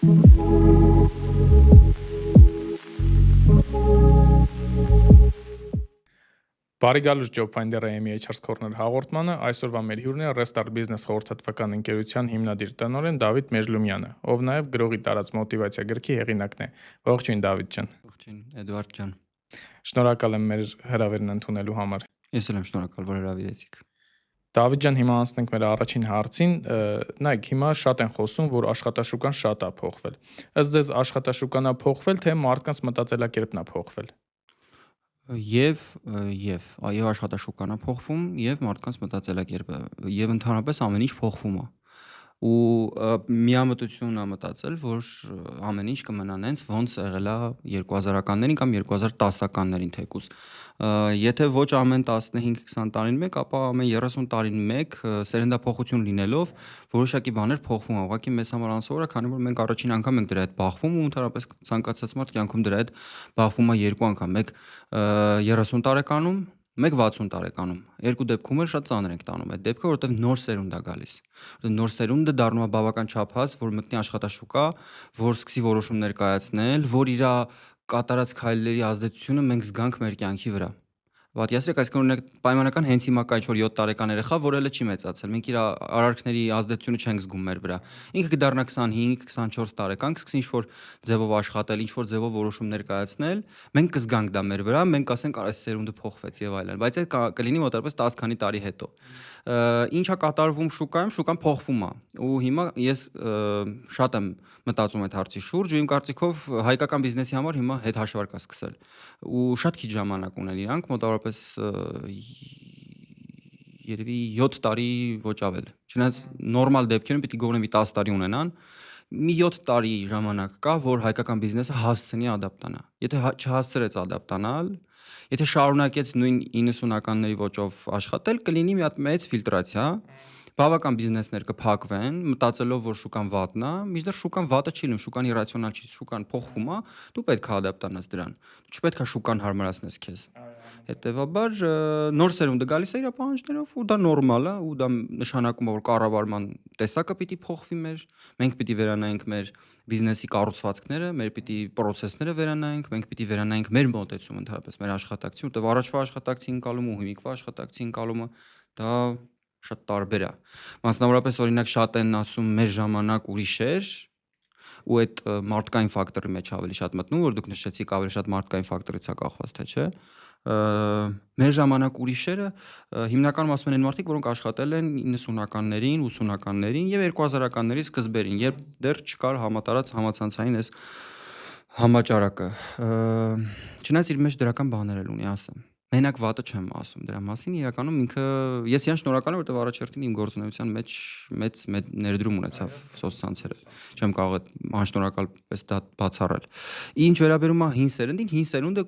Բարի գալուս Job Finder AM HR Corner հաղորդմանը, այսօրվա մեր հյուրն է Restart Business խորհրդատվական ընկերության հիմնադիր տնօրեն Դավիթ Մեժլումյանը, ով նաև գրողի տարած մոտիվացիա գրքի հեղինակն է։ Ողջույն Դավիթ ջան։ Ողջույն Էդվարդ ջան։ Շնորհակալ եմ մեր հրավերն ընդունելու համար։ Ես էլ եմ շնորհակալ, որ հրավիրեցիք։ Դավիթ ջան, հիմա անցնենք մեր առաջին հարցին։ Նայեք, հիմա շատ են խոսում, որ աշխատաշուկան շատ է փոխվել։ Ըստ ձեզ աշխատաշուկան է փոխվել, թե մարդկանց մտածելակերպն է փոխվել։ Եվ այո, աշխատաշուկան է փոխվում եւ մարդկանց մտածելակերպը եւ ընդհանրապես ամեն ինչ փոխվում է։ Ու միամտությունն է մտածել, որ ամեն ինչ կմնա նենց ոնց եղել է 2000-ականներին կամ 2010-ականներին թեկուզ։ Եթե ոչ ամեն 15-20 տարին մեկ, ապա ամեն 30 տարին մեկ սերնդափոխություն լինելով որոշակի բաներ փոխվում են։ Ուղղակի մեզ համար անսովոր է, քանի որ մենք առաջին անգամ ենք դրա հետ բախվում ու ընդհանրապես ցանկացած մարդ կյանքում դրա հետ բախվում է երկու անգամ, մեկ 30 տարեկանում, մեկ 60 տարեկանում։ Երկու դեպքում էլ շատ ծանր ենք տանում այդ դեպքը, որովհետև նոր սերունդ է գալիս։ Որովհետև նոր սերունդը դառնում է բավական չափած, որ մտնի աշխատաշուկա, որ սկսի որոշումներ կայացնել, որ իր կատարած քայլերի ազդեցությունը մենք զգանք մեր կյանքի վրա։ Պատկերացրեք, այսինքն օրինակ պայմանական հենց հիմա կա ինչ-որ 7 տարեկան երեխա, որ էլ չի մեծացել։ Մենք իր արարքների ազդեցությունը չենք զգում մեր վրա։ Ինքը կդառնա 25-24 տարեկան, կսկսի ինչ-որ ձևով աշխատել, ինչ-որ ձևով որոշումներ կայացնել, մենք կզգանք դա մեր վրա, մենք ասենք այս սերունդը փոխվեց եւ այլն, բայց այդ կլինի մոտավորապես 10 քանի տարի հետո։ Ինչա կատարվում շուկայում, շուկան փոխվում է։ Ու հիմա ես շատ եմ մտածում այդ հարցի շուրջ, ու իմ կարծիքով հայկական բիզնեսի համար հիմա հետհաշվար կա սկսել։ Ու շատ քիչ ժամանակ ունեն իրանք, մոտավորապես երևի 7 տարի ոչ ավել։ Չնայած նորմալ դեպքերում պիտի գոնե մի 10 տարի ունենան, մի 7 տարի ժամանակ կա, որ հայկական բիզնեսը հասցնի ադապտանա։ Եթե չհասցրեց ադապտանալ, եթե շարունակեց նույն 90-ականների ոճով աշխատել, կլինի մի հատ մեծ ֆիլտրացիա, բավական բիզնեսներ կփակվեն, մտածելով, որ շուկան վատն է, մինչդեռ շուկան վատը չի լինում, շուկան իրացիոնալ չի, շուկան փոխվում է, դու պետք է ադապտանաս դրան։ Չպետք է շուկան հարմարացնես քեզ։ Հետևաբար նոր սերունդը գալիս է իր պահանջներով ու դա նորմալ է ու դա նշանակում է, որ կառավարման տեսակը պիտի փոխվի մեր, մենք պիտի վերանայենք մեր բիզնեսի կառուցվածքները, մեր պիտի պրոցեսները վերանայենք, մենք պիտի վերանայենք մեր մոտեցումը ընդհանրապես մեր աշխատակցին, որտեղ առաջվա աշխատակցի ընկալումը ու հիմիկվա աշխատակցի ընկալումը դա շատ տարբեր է։ Մասնավորապես օրինակ շատ են ասում մեր ժամանակ ուրիշ էր ու այդ մարդկային ֆակտորի մեջ ավելի շատ մտնում, որ դուք նշեցիք ավելի շատ մարդկային ֆակտորից է կախված, թե չէ։ Մեր ժամանակ ուրիշերը հիմնականում ասում են այն մարդիկ, որոնք աշխատել են 90-ականներին, 80-ականներին եւ 2000-ականների սկզբերին, երբ դեռ չկար համատարած համացանցային այս համաճարակը։ Չնայած իր մեջ դրական բաներ էլ ունի, ասեմ։ Մենակ վատը չեմ ասում դրա մասին, իրականում ինքը ես իրան շնորհակալ եմ, որովհետև առաջերտին իմ գործունեության մեջ մեծ ներդրում ունեցավ սոցցանցերը։ Չեմ կարող անշնորհակալ պես դա բացառել։ Ինչ վերաբերում է հին սերնդին, հին սերունդը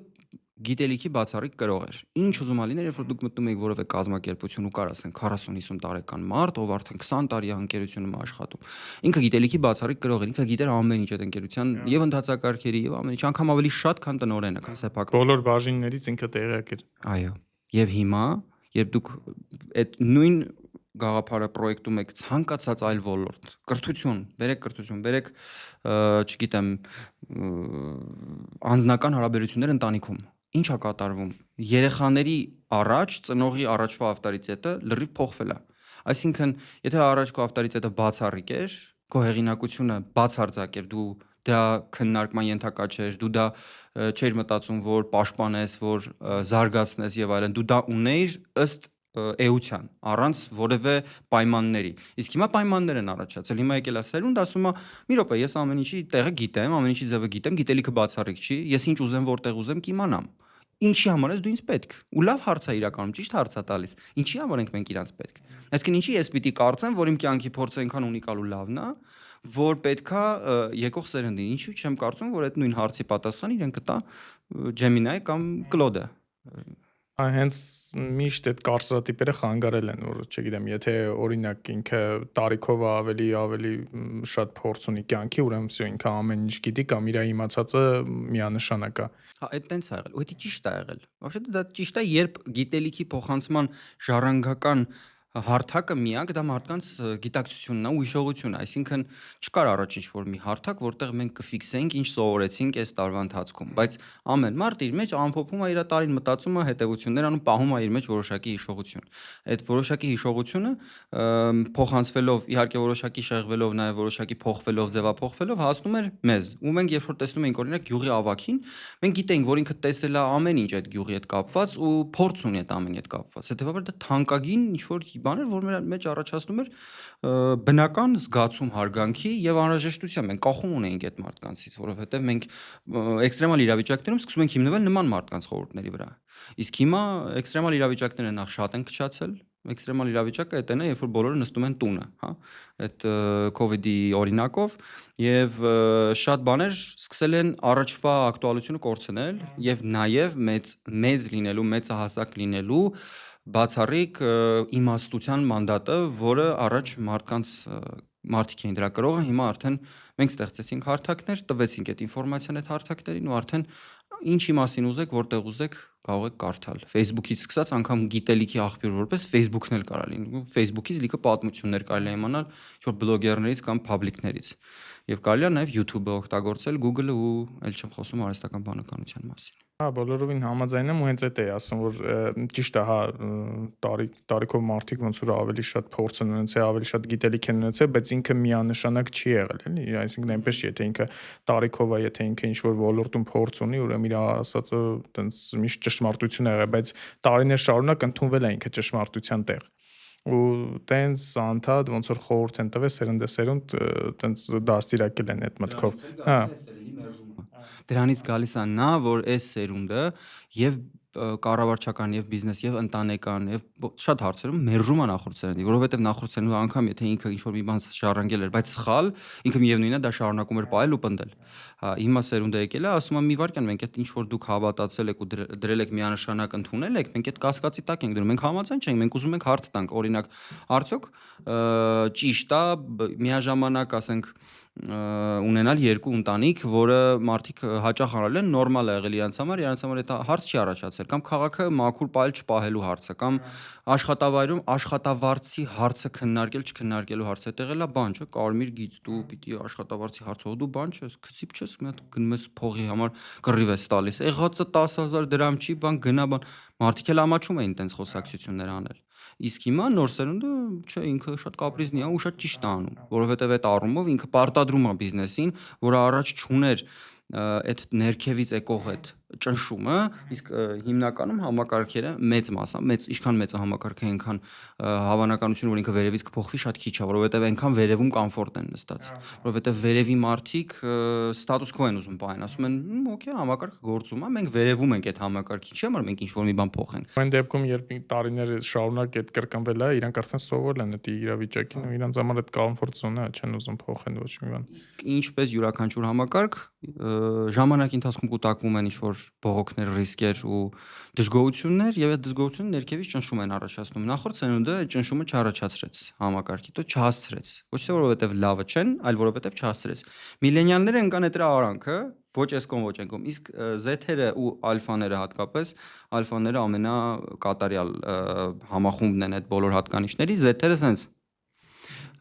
գիտելիքի բացառիկ կրող էր։ Ինչ ուզում ալիներ, երբ որ դուք մտնում եք որևէ կազմակերպություն ու կար ասեն 40-50 տարեկան մարդ, ով արդեն 20 տարի է ընկերությունում աշխատում։ Ինքը գիտելիքի բացառիկ կրող էր, ինքը գիտեր ամեն ինչ այդ ընկերության եւ ընդհանրակարգերի եւ ամեն ինչ, անգամ ավելի շատ, քան տնօրենը, քան սեփական։ Բոլոր բաժիններից ինքը տեղյակ էր։ Այո։ Եվ հիմա, երբ դուք այդ նույն գաղափարը պրոյեկտում եք ցանկացած այլ ոլորտ, կրթություն, բերեք, չգիտեմ, անձնական հարաբերություններ ընտանիքում, ինչ է կատարվում։ Երեխաների առաջ ծնողի առաջվա ավտորիտետը լրիվ փոխվել է։ Այսինքն, եթե առաջվա ավտորիտետը բացառիկ էր, քո հեղինակությունը բացարձակ էր, դու դրա քննարկման ենթակա չէր, դու դա չէր մտածում, որ պաշտպանես, որ զարգացնես եւ այլն, դու դա ունեիր ըստ էության, առանց որևէ պայմանների։ Իսկ հիմա պայմաններ են առաջացել։ Հիմա եկել է սերունդ, ասում է՝ «Մի րոպե, ես ամեն ինչի տեղը գիտեմ, ամեն ինչի ձևը գիտեմ, գիտելիքը բացառիկ չի, ես ինչ ուզեմ, որտեղ ուզեմ կիմանամ։ Ինչի համար ես դու ինձ պետք»։ Ու լավ հարց է իրականում, ճիշտ հարց է տալիս։ Ինչի համար ենք մենք իրանց պետք։ Այսինքն ինչի ես պիտի կարծեմ, որ իմ կյանքի փորձը այնքան ունիկալ ու լավն է, որ պետքա եկող սերնդին։ Ինչու չեմ կարծում, որ այդ նույն հարցի պատասխանը իրեն կտա Gemini կամ Claude-ը։ Հենց միշտ այդ կարծրատիպերը խանգարել են, որ չգիտեմ, եթե օրինակ ինքը տարիքով ավելի շատ փորձ ունի կյանքի, ուրեմն всё ինքը ամեն ինչ գիտի կամ իր իմացածը միանշանակ է։ Հա, այդ տենց է եղել, ու դա ճիշտ է եղել։ Вообще դա ճիշտ է, երբ գիտելիքի փոխանցման ժառանգական Հարթակը միակ դա մարդկանց գիտակցությունն է ու հիշողությունն է, այսինքն չկար առաջ ինչ-որ մի հարթակ, որտեղ մենք կֆիքսենք, ինչ սովորեցինք այս տարվա ընթացքում, բայց ամեն մարդ իր մեջ ամփոփում է իր տարին, մտածում է, հետևություններ անում, պահում է իր մեջ որոշակի հիշողություն։ Այդ որոշակի հիշողությունը փոխանցվելով, իհարկե որոշակի շեղվելով, նաև որոշակի փոխվելով, ձևափոխվելով հասնում էր մեզ։ Ու մենք երբ որ տեսնում ենք օրինակ գյուղի ավագին, մենք գիտենք, որ ինքը տեսել է ամեն ինչ այդ գյուղի հետ կապված ու փորձ ունի այդ ամենի հետ կապված։ Հետևաբար դա թանկագին ինչ-որ բան էր, որ մեր մեջ առաջացնում էր բնական զգացում հարգանքի եւ անհրաժեշտության։ Մենք կախում ունեինք այդ մարդկանցից, որովհետեւ մենք էքստրեմալ իրավիճակներում սկսում ենք հիմնվել նման մարդկանց խորհուրդների վրա։ Իսկ հիմա էքստրեմալ իրավիճակները նախ շատ են քչացել, էքստրեմալ իրավիճակը դա է, երբ որ բոլորը նստում են տունը, հա, այդ COVID-ի օրինակով եւ շատ բաներ սկսել են առաջվա ակտուալությունը կորցնել եւ նաեւ մեծ լինելու, մեծահասակ լինելու բացառիկ իմաստության մանդատը, որը առաջ մարդիկ էին դրա կրողը, հիմա արդեն մենք ստեղծեցինք հարթակներ, տվեցինք այդ ինֆորմացիան այդ հարթակներին ու արդեն ինչի մասին ուզեք, որտեղ ուզեք կարող եք կարդալ։ Facebook-ից սկսած անգամ գիտելիքի աղբյուր որպես Facebook-ն էլ կարա լինի։ Facebook-ից լիքը պատմություններ կարելի է իմանալ ինչ-որ բլոգերներից կամ public-ներից։ Եվ կարելի է նաև YouTube-ը օգտագործել, Google-ը ու այլ չեմ խոսում արհեստական բանականության մասին։ Հա, բոլորովին համաձայն եմ ու հենց այդ էի ասում, որ ճիշտ է, հա, տարիքով մարդիկ ոնց որ ավելի շատ փորձ են ունեցել, ավելի շատ գիտելիք են ունեցել, բայց ինքը միանշանակ չի եղել, էլի, այսինքն այնպես չի, եթե ինքը տարիքով է, եթե ինքը ինչ-որ ոլորտում փորձ ունի, ուրեմն իր ասածը տենց միշտ ճշմարտություն է եղել, բայց տարիներ շարունակ ընդունվել է ինքը ճշմարտության տեղ ու տենց անդադ ոնց որ խորհուրդ են տվել սերնդեսերունդ տենց դաստիարակել են այդ մտքով։ Հա, Դրանից գալիս է նա, որ այս սերունդը եւ կառավարչական եւ բիզնես եւ ընտանեկան եւ շատ հարցերում մերժում է նախորդ սերնդի, որովհետեւ նախորդ սերունդը անգամ եթե ինքը ինչ-որ մի բան շարժանգել էր, բայց սխալ, ինքը միևնույնն է դա շարունակում էր պահել ու պնդել։ Հա, հիմա սերունդը եկել է, ասում է մի վարքան մենք այդ ինչ որ դուք հավատացել եք ու դրել եք միանշանակ ընդունել եք, մենք այդ կասկածի տակ ենք դնում, մենք համաձայն չենք, մենք ուզում ենք հարց տանք, օրինակ, արդյոք ճիշտ է միաժամանակ ասենք ունենալ երկու ընտանիք, որը մարդիկ հաճախ արել են, նորմալ է եղել իրանց համար այդ հարց չի առաջացել, կամ քաղաքը մաքուր պահել չպահելու հարցը, կամ աշխատավայրում աշխատավարձի հարցը քննարկել չքննարկելու հարցը, այդ եղել է բան, չէ, կարմիր գիծ դու պիտի աշխատավարձի հարցով դու բան չես, քցիպ չես, մի հատ գնում ես փողի համար կռիվ ես տալիս, եղածը 10,000 դրամ չի, բան գնա բան, մարդիկ էլ ամաչում էին տենց խոսակցություններ անել։ Իսկ հիմա նոր սերունդը, չէ, ինքը շատ կապրիզնի է ու շատ ճիշտ է անում, որովհետև այդ առումով ինքը պարտադրում է բիզնեսին, որը առաջ չուներ այդ ներքևից եկող այդ ճնշումը, իսկ հիմնականում համակարգերը մեծ մասը, ինչքան մեծ է համակարգը, այնքան հավանականությունը, որ ինքը վերևից կփոխվի շատ քիչ է, որովհետև այնքան վերևում կոմֆորտ են նստած, որովհետև վերևի մարդիկ ստատուս քո են ուզում պահեն, ասում են, օքեյ, համակարգը գործում է, մենք վերևում ենք այդ համակարգի, չէ՞ որ մենք ինչ-որ մի բան փոխենք։ Այն դեպքում, երբ տարիներ շարունակ այդ կրկնվել է, իրանք արդեն սովորել են այդ իրավիճակին ու իրանց համար այդ կոմֆորտ զոնա չեն ուզում փոխեն ոչ մի բան։ Իսկ ինչպես յուրաքանչյուր համակարգ ժամանակի ընթացքում կուտակվում են ինչ-որ բողոքներ, ռիսկեր ու դժգոհություններ եւ այդ դժգոհությունները ներքևից ճնշում են առաջացնում։ Նախորդ սերունդը այդ ճնշումը չառաջացրեց համակարգի, դու չհասցրեց։ Ոչ թե որովհետեւ լավը չեն, այլ որովհետեւ չհասցրեց։ Միլենիալները ընկան այդ արանքը, ոչ այս կողմ, ոչ այն կողմ։ Իսկ Z-երը ու ալֆաները հատկապես, ալֆաները ամենակատարյալ համախումբն են այդ բոլոր հատկանիշների, Z-երը sense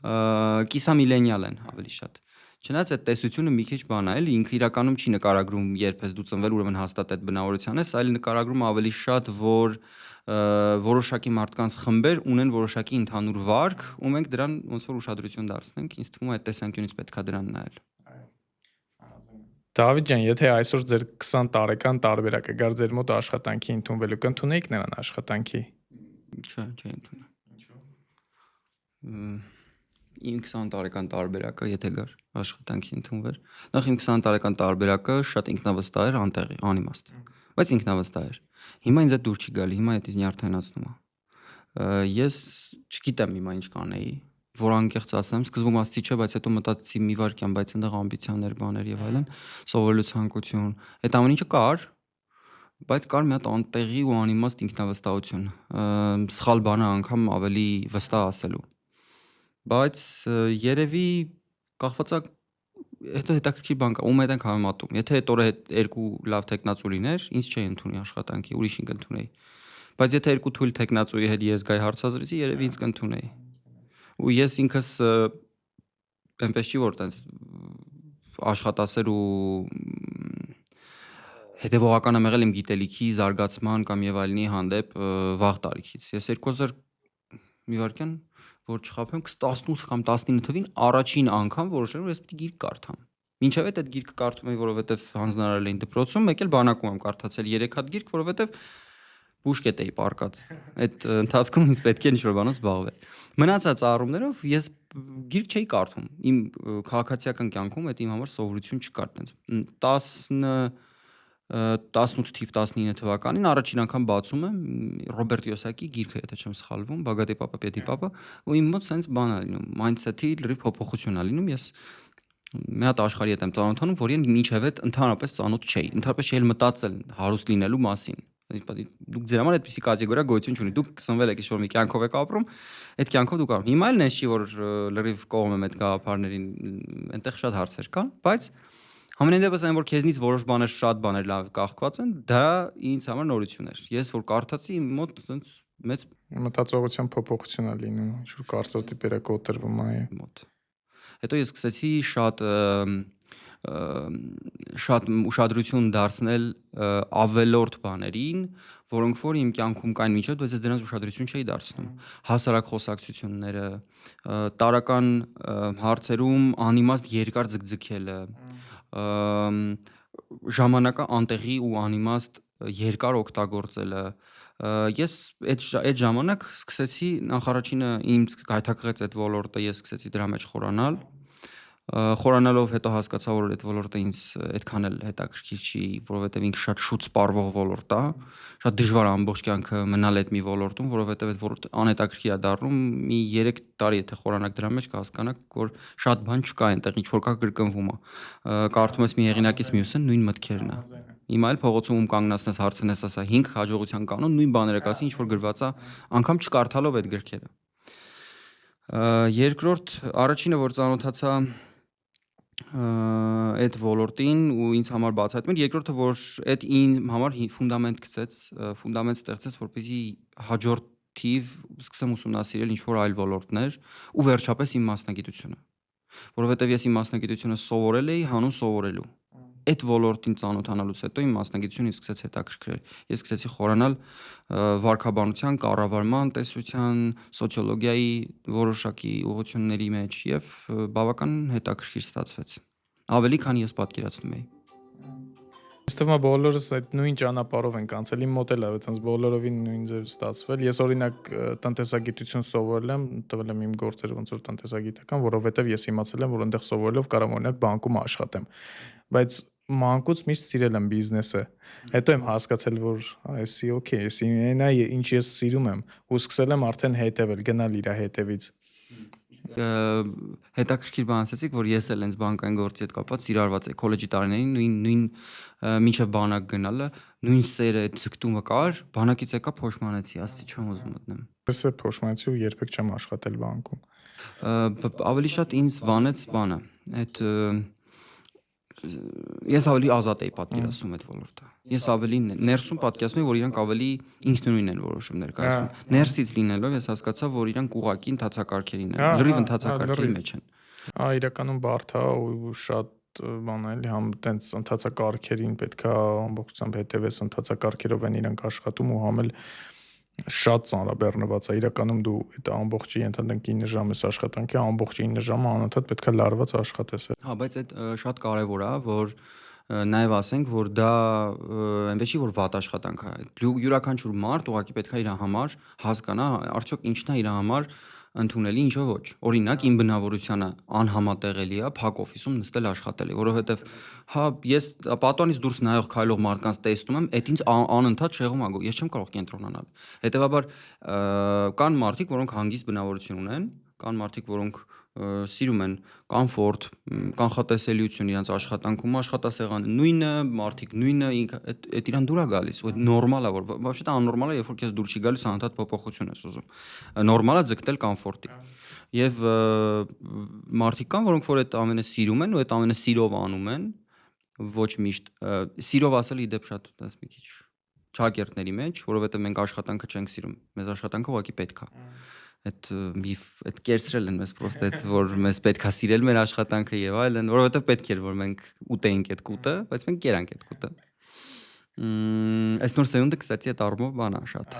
կիսամիլենիալ են ավելի շատ։ Չնայած այդ տեսությունը մի քիչ բան է, էլի ինքը իրականում չի նկարագրում երբ ես դու ծնվել, ուրեմն հաստատ այդ բնավորության ես, այլ նկարագրում ավելի շատ, որ որոշակի մարդկանց խմբեր ունեն որոշակի ընդհանուր վարք, ու մենք դրան ոնց որ ուշադրություն դարձնենք, ինձ թվում է այդ տեսանկյունից պետք է դրան նայել։ Դավիթ ջան, եթե այսօր ձեր 20 տարեկան տարբերակը գար ձեր մոտ աշխատանքի ընդունվելու, կընդունեիք նրան աշխատանքի։ Չէ, ընդունեմ։ Ինչու՞։ Իմ 20 տարեկան տարբերակը եթե գար աշխատանքի ընդունվեր, նախ իմ 20 տարեկան տարբերակը շատ ինքնավստահ էր, անտեղի, անիմաստ, բայց ինքնավստահ էր։ Հիմա ինձ այդ դուր չի գալի, հիմա այդ ինձ նյարդայնացնում է։ Ես չգիտեմ հիմա ինչ կանեի, որ անկեղծ ասեմ, սկզբում ասացի չէ, բայց հետո մտածեցի մի վարքյան, բայց այնտեղ ամբիցիաներ, բաներ եւ այլն, սովորելու ցանկություն, այդ ամեն ինչը կար, բայց կար մի հատ անտեղի ու անիմաստ ինքնավստահություն, սխալ բանը անգամ ավելի վստահ ասելու։ Բայց երևի կախված է հետո հետաքրքիր բան կա, ում հետ ենք համեմատում։ Եթե այդ օրը երկու լավ տեխնացու լիներ, ինձ չէի ընդունի աշխատանքի, ուրիշին կընդունեի։ Բայց եթե երկու թույլ տեխնացուի հետ ես գայի հարցազրույցի, երևի ինձ կընդունեի։ Ու ես ինքս այնպես չի որ տենց աշխատասեր ու հետևողական եմ եղել իմ գիտելիքի զարգացման կամ եւ այլնի հանդեպ վաղ տարիքից։ Ես 2000 մի վարքյան որ չխափեմ 18 կամ 19 թվին առաջին անգամ որոշել եմ որ ես պետք է գիրք կարդամ։ Մինչև այդ գիրքը կարդում էի, որովհետև հանձնարարել էին դպրոցում, մեկ էլ բանակում եմ կարդացել 3 հատ գիրք, որովհետև բուժկետ էի պարկած։ Այդ ընթացքում ինձ պետք է ինչ-որ բանով զբաղվել։ Մնացած առումներով ես գիրք չէի կարդում։ Իմ քաղաքացիական կյանքում այդ իմ համար սովորություն չկար տենց 18 թիվ 19 թվականին առաջին անգամ բացում եմ Ռոբերտ Յոսակի գիրքը, եթե չեմ սխալվում, Բագադի Պապա Պետի Պապա, ու իմ մոտ sense բան է լինում, mindset-ի լրիվ փոփոխություն է լինում, ես մի հատ աշխարհի հետ եմ ծանոթանում, որին մինչև այդ ընդհանրապես ծանոթ չէի, ընդհանրապես չէի մտածել հարուստ լինելու մասին։ Դուք ձեր համար այդպիսի կատեգորիա գոյություն չունի։ Դուք ծնվել եք ինչ-որ մի կյանքով եք ապրում, այդ կյանքով դուք ապրում։ Հիմա էլ նես չի որ լրիվ կողմ եմ այդ գաղափարներին, այնտեղ շատ հարցեր կան, բայց ամենայն դեպս այն որ քեզնից որոշ բաներ շատ բաներ լավ կախված են, դա ինձ համար նորություն էր։ Ես որ կարդացի իմ մոտ այնց մեծ մտածողության փոփոխություն է լինում, ինչ-որ կարծրատիպերը կոտրվում է մոտ։ Հետո ես սկսեցի շատ ուշադրություն դարձնել ավելորդ բաներին, որոնք որ իմ կյանքում կային միջև, բայց ես դրանց ուշադրություն չէի դարձնում։ Հասարակ խոսակցությունները, տարական հարցերում անիմաստ երկար ձգձգելը, ժամանակը անտեղի ու անիմաստ երկար օգտագործելը։ Ես այդ ժամանակ սկսեցի նախարարինը ինձ գայթակղեց այդ ոլորտը, ես սկսեցի դրա մեջ խորանալ։ Խորանալով հետո հասկացա, որ այդ ոլորտը ինձ այդքան էլ հետաքրքիր չի, որովհետև ինքը շատ շուտ սպառվող ոլորտ է, շատ դժվար է ամբողջ կյանքը մնալ այդ մի ոլորտում, որովհետև այդ ոլորտը անհետաքրքիր է դառնում, մի 3 տարի եթե խորանաք դրա մեջ կհասկանաք, որ շատ բան չկա այնտեղ, ինչ որ կա կրկնվում է։ Կարդում ես մի եղինակից մյուսը նույն մտքերն է։ Հիմա էլ փողոցում կանգնացնես հարցնես ասա 5 հաջողության կանոն նույն բաները կասի, ինչ որ գրված է, անգամ չկարդալով այդ գրքերը։ Երկրորդ, առաջինը որ ծանոթացա այդ ոլորտին ու ինձ համար բացահայտում էր, երկրորդը որ այդ իմ համար ֆունդամենտ գծեց, ֆունդամենտ ստեղծեց, որպեսզի հաջորդ թիվ սկսեմ ուսումնասիրել ինչ որ այլ ոլորտներ ու վերջապես իմ մասնագիտությունը, որովհետև ես իմ մասնագիտությունը սովորել էի հանուն սովորելու։ Այդ ոլորտին ծանոթանալուց հետո իմ մասնագիտությունը ինձ սկսեց հետաքրքրել։ Ես սկսեցի խորանալ վարքաբանության, կառավարման, տեսության, սոցիոլոգիայի որոշակի ուղղությունների մեջ եւ բավական հետաքրքիր ստացվեց։ Ավելի քան ես պատկերացնում էի։ Ըստ ումա բոլորս այդ նույն ճանապարհով ենք անցել, իմ մոտ էլ է այդպես բոլորովին նույն ձև ստացվել։ Ես օրինակ տնտեսագիտություն սովորել եմ, տվել եմ իմ գործերը ոնց որ տնտեսագիտական, որովհետև ես իմացել եմ, որ այնտեղ սովորելով կարող օրինակ բանկում աշխատեմ։ Բայց մանկուց միշտ սիրել եմ բիզնեսը։ Հետո եմ հասկացել, որ այսի օքեյ, այսի այնա ինչ ես սիրում եմ, ու սկսել եմ արդեն հետևել, գնալ իր հետևից։ Հետաքրքիր բան ասացիք, որ ես էլ հենց բանկային գործի հետ կապված սիրարված էի քոլեջի տարիներին, նույն մինչև բանակ գնալը, նույն սերը այդ ձգտումը կար, բանակից եկա փոշմանեցի, ասացի չեմ ուզում մտնեմ։ Պես է փոշմանեցի ու երբեք չեմ աշխատել բանկում։ Ավելի շատ ինձ վանեց բանը, այդ ես ավելի ազատ էի պատկերացնում այդ ոլորտը։ Ես ավելի ներսում պատկերացնում էի, որ իրանք ավելի ինքնուրույն են որոշումներ կայացնում։ Ներսից լինելով ես հասկացա, որ իրանք ուղակի ընթացակարգերին են, լրիվ ընթացակարգերի մեջ են։ Իրականում բարդ է ու շատ բան է, էլի համ տենց ընթացակարգերին պետքա ամբողջությամբ հետևես, ընթացակարգերով են իրանք աշխատում ու համ էլ շատ ծանրաբեռնված է։ Իրականում դու այդ ամբողջի ընդհանրենք 9 ժամ ես աշխատանքի, ամբողջ 9 ժամը անընդհատ պետքա լարված աշխատես։ Հա, բայց այդ շատ կարևոր է, որ նաև ասենք, որ դա այնպես չի որ վատ աշխատանք է։ Յուրաքանչյուր մարդ ուղղակի պետքա իր համար հասկանա, արդյոք ինչն է իր համար ընդունելի, ինչը ոչ։ Օրինակ իմ բնավորությունը անհամատեղելի է փակ օֆիսում նստել աշխատել, որովհետև հա ես պատոնից դուրս նայող քայլող մարդկանց տեսնում եմ, այդ ինձ անընդհատ շեղում է, ես չեմ կարող կենտրոնանալ։ Հետևաբար կան մարդիկ, որոնք հանգիստ բնավորություն ունեն, կան մարդիկ, որոնք սիրում են կոմֆորտ, կանխատեսելիություն իրենց աշխատանքում, աշխատասեղանը նույնը, մարդիկ նույնը, այդ իրան դուր է գալիս, ու նորմալ է, որ вообще-то աննորմալ է, երբ որ քեզ դուր չի գալիս անընդհատ փոփոխություն ես ուզում։ Նորմալ է ձգտել կոմֆորտի։ Եվ մարդիկ կան, որոնք որ այդ ամենը սիրում են ու այդ ամենը սիրով անում են, ոչ միշտ սիրով ասել ի դեպ շատ դες մի քիչ ճակերտների մեջ, որովհետև մենք աշխատանքը չենք սիրում։ Մեզ աշխատանքը ուղղակի պետք է։ Այդ կերծրել են մեզ պրոստը այդ որ մեզ պետք է սիրել մեր աշխատանքը եւ այլն, որովհետև պետք էր որ մենք ուտեինք այդ կուտը, բայց մենք կերանք այդ կուտը։ Այս նոր սերունդը կստացի այդ առումով բան է շատ։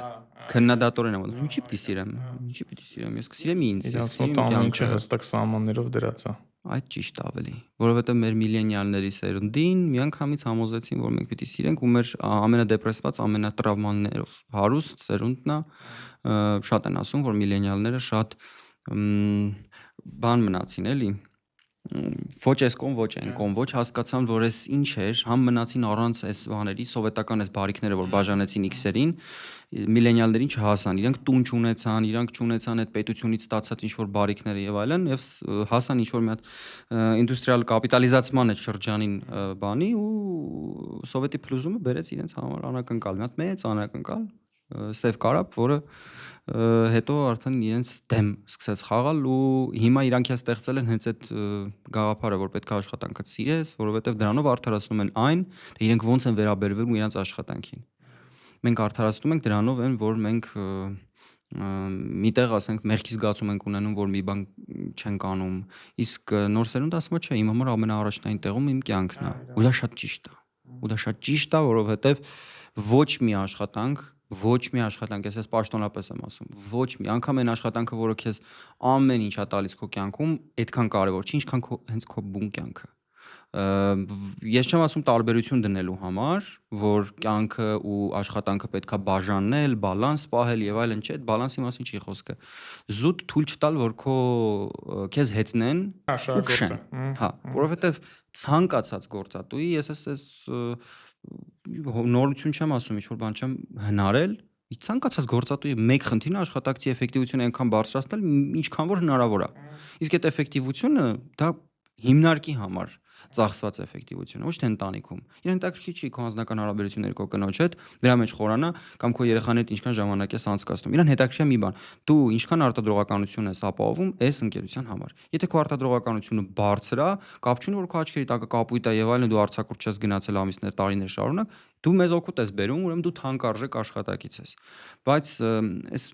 Քննադատորեն է ոնց ինչի պիտի սիրեմ։ Ինչի պիտի սիրեմ։ Ես կսիրեմ ինձ, Իրանց մոտ ամեն ինչը հստակ սահմաններով դրած է։ Այդ ճիշտ ավելի, որովհետև մեր միլենիալների սերունդին միանգամից համոզեցին, որ մենք պիտի սիրենք ու մեր ամենադեպրեսված, ամենատրավմաներով հարուստ սերունդն է, շատ են ասում, որ միլենիալները շատ բան մնացին, էլի, ոչ այս կողմ, ոչ այն կողմ, ոչ հասկացան, որ այս ինչ էր, համ մնացին առանց այս բաների, սովետական այս բարիքները, որ բաժանեցին X-երին, միլենիալներին չհասան, իրանք տուն չունեցան, իրանք չունեցան այդ պետությունից ստացած ինչ-որ բարիքները եւ այլն, եւ հասան ինչ-որ մի հատ ինդուստրիալ կապիտալիզացման այդ շրջանին բանի ու սովետի փլուզումը բերեց իրենց համար անակնկալ, մի հատ մեծ անակնկալ սև կարապ, որը հետո արդեն իրենց դեմ սկսեց խաղալ ու հիմա իրանք ստեղծել են հենց այդ գաղափարը, որ պետք է աշխատանքը սիրես, որովհետև դրանով արդարացնում են այն, թե իրենք ոնց են վերաբերվում իրենց աշխատանքին։ Մենք արդարացնում ենք դրանով այն, որ մենք միտեղ ասենք մեղքի զգացում ենք ունենում, որ մի բան չենք անում, իսկ նոր սերունդը ասում է, չէ, իմ համար ամենաառաջնային տեղում իմ կյանքն է։ Ու դա շատ ճիշտ է։ Ու դա շատ ճիշտ է, որովհետև ոչ մի աշխատանք, ես պաշտոնապես եմ ասում, ոչ մի անգամ այն աշխատանքը, որը քեզ ամեն ինչ է տալիս քո կյանքում, այդքան կարևոր չի, ինչքան հենց քո բուն կյանքը։ Ես չեմ ասում տարբերություն դնելու համար, որ կյանքը ու աշխատանքը պետքա բաժանել, բալանս պահել եւ այլն, չէ, այդ բալանսի մասին չի խոսքը։ Զուտ թույլ չտալ, որ քեզ հեծնեն ու քշեն։ Հա, որովհետեւ ցանկացած գործատուի, ես այս նորություն չեմ ասում, ինչ-որ բան չեմ հնարել, ցանկացած գործատուի մեկ խնդիրն է աշխատակցի էֆեկտիվությունը այնքան բարձրացնել, ինչքան որ հնարավոր է։ Իսկ այդ էֆեկտիվությունը դա հիմնարկի համար ծախսված էֆեկտիվություն, ոչ թե ընտանիքում։ Իրեն հետաքրքիր չի քո անձնական հարաբերությունները քո կնոջ հետ, դրա մեջ խորանա կամ քո երեխաների հետ ինչքան ժամանակ ես անցկացնում։ Իրեն հետաքրքիր է մի բան. դու ինչքան արտադրողականություն ես ապահովում այս ընկերության համար։ Եթե քո արտադրողականությունը բարձր է, կապ չունի որ քո աչքերի տակը կապույտ է եւ այլն, դու արձակուրդ չես գնացել ամիսներ, տարիներ շարունակ, դու մեզ օգուտ ես բերում, ուրեմն դու թանկարժեք աշխատակից ես։ Բայց այս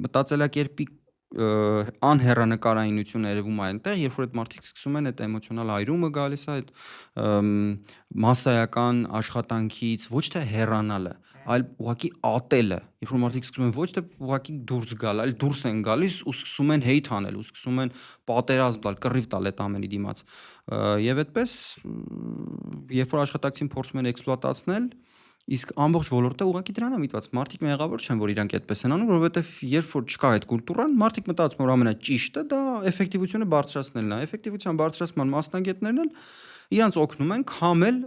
մտածելակերպի անհեռանկարայինությունը երևում է այնտեղ, երբ որ այդ մարդիկ սկսում են այդ էմոցիոնալ այրումը գալիս է, այդ մասսայական աշխատանքից ոչ թե հեռանալը, այլ ուղղակի ատելը, երբ որ մարդիկ սկսում են ոչ թե ուղղակի դուրս գալ, այլ դուրս են գալիս ու սկսում են հեյթ անել, ու սկսում են պատերազմ տալ, կռիվ տալ այդ ամենի դիմաց։ Եվ այդպես, երբ որ աշխատակցին փորձում են էքսպլուատացնել, իսկ ամբողջ ոլորտը ուղղակի դրան է միտված։ Մարդիկ մեղավոր չեն, որ իրանք այդպես են անում, որովհետև երբ որ չկա այդ կուլտուրան, մարդիկ մտածում են, որ ամենաճիշտը դա էֆեկտիվությունը բարձրացնելն է։ Էֆեկտիվության բարձրացման մասնագետներն էլ իրանց օգնում են քամել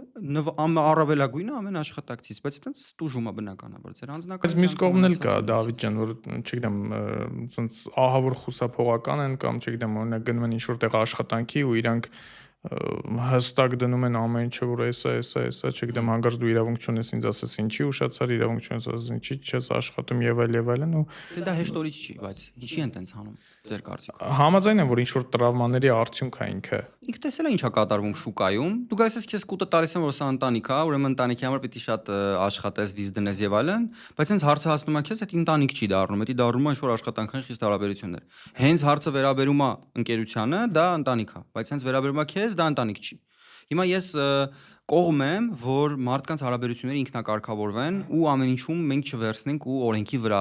առավելագույնը ամեն աշխատակցից, բայց այտենց տուժում է բնականաբար։ Ձեր անձնական Բայց մյուս կողմն էլ կա, Դավիթ ջան, որ չգիտեմ, ցենց ահավոր խուսափողական են կամ չգիտեմ, օրինակ գնում են ինչ-որ տեղ աշխատանքի ու իրանք հստակ դնում են ամեն ինչը, որ էսա, չգիտեմ, հանկարծ դու իրավունք չունես ինձ ասես ինչի ուշացար, իրավունք չունես ասես ինչի չես աշխատում եւ այլն ու դա հեշտորից չի, բայց ինչի են տենց անում ձեր կարծիքով։ Համաձայն եմ, որ ինչ-որ տրավմաների արդյունք է ինքը։ Ինքը տեսել է ինչա կատարվում շուկայում։ Դու գալիս ես քեզ կուտը տալիս են, որ սա ընտանիք է, ուրեմն ընտանիքի համար պիտի շատ աշխատես, վիզ դնես եւ այլն, բայց հենց հարցը հասնում է քեզ, այդ ընտանիք չի դառնում, դա դառնում է ինչ-որ աշխատանքային խիստ հարաբերություններ։ Հենց հարցը վերաբերում է ընկերությանը, դա ընտանիք է, բայց հենց վերաբերում է քեզ, դա ընտանիք չի։ Հիմա ես կողմ եմ, որ մարդկանց հարաբերությունները ինքնակարգավորվեն ու ամեն ինչում մենք չվերցնենք ու օրենքի վրա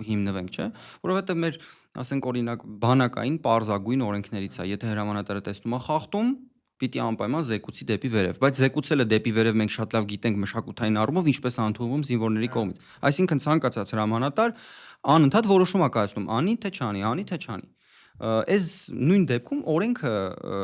հիմնվենք, չէ՞, որովհետեւ մեր ասենք օրինակ բանակային պարզագույն օրենքներից է, եթե հրամանատարը տեսնում է խախտում, պիտի անպայման զեկուցի դեպի վերև, բայց զեկուցելը դեպի վերև մենք շատ լավ գիտենք մշակութային առումով ինչպես ընդունվում զինվորների կողմից։ Այսինքն ցանկացած հրամանատար անընդհատ որոշում է կայացնում, անի թե չանի, անի թե չանի։ Այս նույն դեպքում օրենքը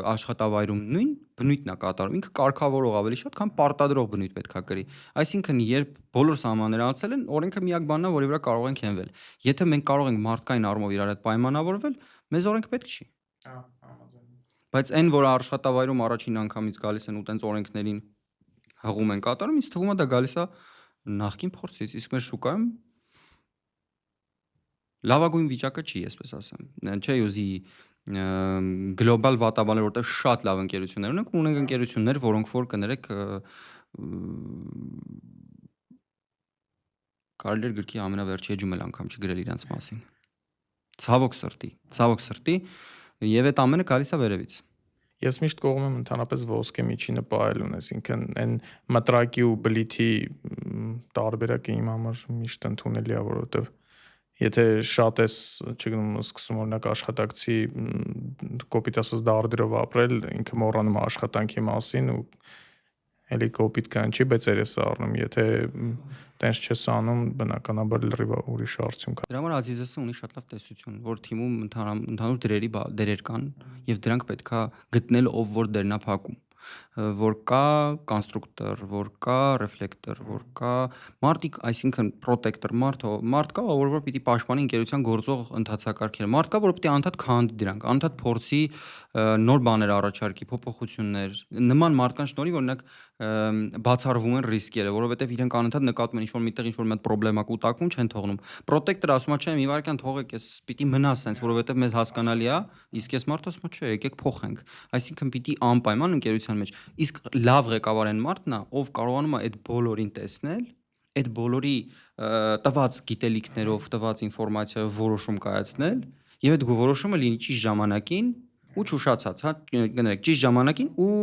աշխատավայրում նույն բնույթն է կատարում, ինքը կարգավորող ավելի շատ, քան պարտադրող բնույթ պետք է կրի։ Այսինքն, երբ բոլոր սահմանները անցել են, օրենքը միակ բանն է, որի վրա կարող ենք հենվել։ Եթե մենք կարող ենք մարդկային առումով իրար հետ պայմանավորվել, մեզ օրենք պետք չի։ Բայց այն, որ աշխատավայրում առաջին անգամից գալիս են ու տենց օրենքներին հղում են կատարում, ինձ թվում է դա գալիս է նախկին փորձից, իսկ մեր շուկայում լավագույն վիճակը չի, այսպես ասեմ։ Չէ, ուզի գլոբալ վատաբաներ, որտեղ շատ լավ ընկերություններ ունենք, ունենք ընկերություններ, որոնք որ կներեք կարելի էր գրքի ամենավերջի էջում էլ անգամ չգրել իրենց մասին։ Ցավոք սրտի, եւ այդ ամենը գալիս է վերևից։ Ես միշտ կողմ եմ ընդհանրապես ոսկե միջինը պահելուն, այսինքն այն մտրակի ու բլիթի տարբերակը իմ համար միշտ ընդունելի է, որովհետև եթե շատ ես, չգիտեմ, սկսում օրինակ աշխատակցի կոպիտ ասած դարդերով ապրել, ինքը մոռանում է աշխատանքի մասին ու էլի կոպիտ կանչի, բայց երես առնում, եթե տենց չես անում, բնականաբար լրիվ ուրիշ արդյունք է։ Դրա համար Ազիզեսը ունի շատ լավ տեսություն, որ թիմում ընդհանուր դերեր կան եւ դրանք պետքա գտնել ով որ դերնա փակում, որ կա կոնստրուկտոր, որ կա ռեֆլեկտոր, որ կա մարտիկ, այսինքն պրոտեկտոր, մարդ կա, որ պիտի պաշտպանի ընկերության գործող ընթացակարգերը, մարդ կա, որ պիտի անդադ քանդի դրանք, անդադ փորձի նոր բաներ առաջարկի, փոփոխություններ, նման մարդկանց շնորհիվ օրինակ բացառվում են ռիսկերը, որովհետև իրենք անընդհատ նկատում են ինչ-որ միտեղ ինչ-որ մեծ պրոբլեմա կուտակում չեն թողնում։ Պրոտեկտորը ասում է, չէ, մի վարքյան թողեք, ես պիտի մնա սենց, որովհետև մեզ հասկանալի է, իսկ ես մարդը ասում է, չէ, եկեք փոխենք։ Այսինքն պիտի անպայման ընկերության մեջ։ Իսկ լավ ղեկավար այն մարդն է, ով կարողանում է այդ բոլորին տեսնել, այդ բոլորի տված գիտելիքներով, տված ինֆորմացիայով որոշում կայացնել եւ այդ որոշումը լինի ճիշտ ժամանակին ու չուշացած, հա, գներեք, ճիշտ ժամանակին ու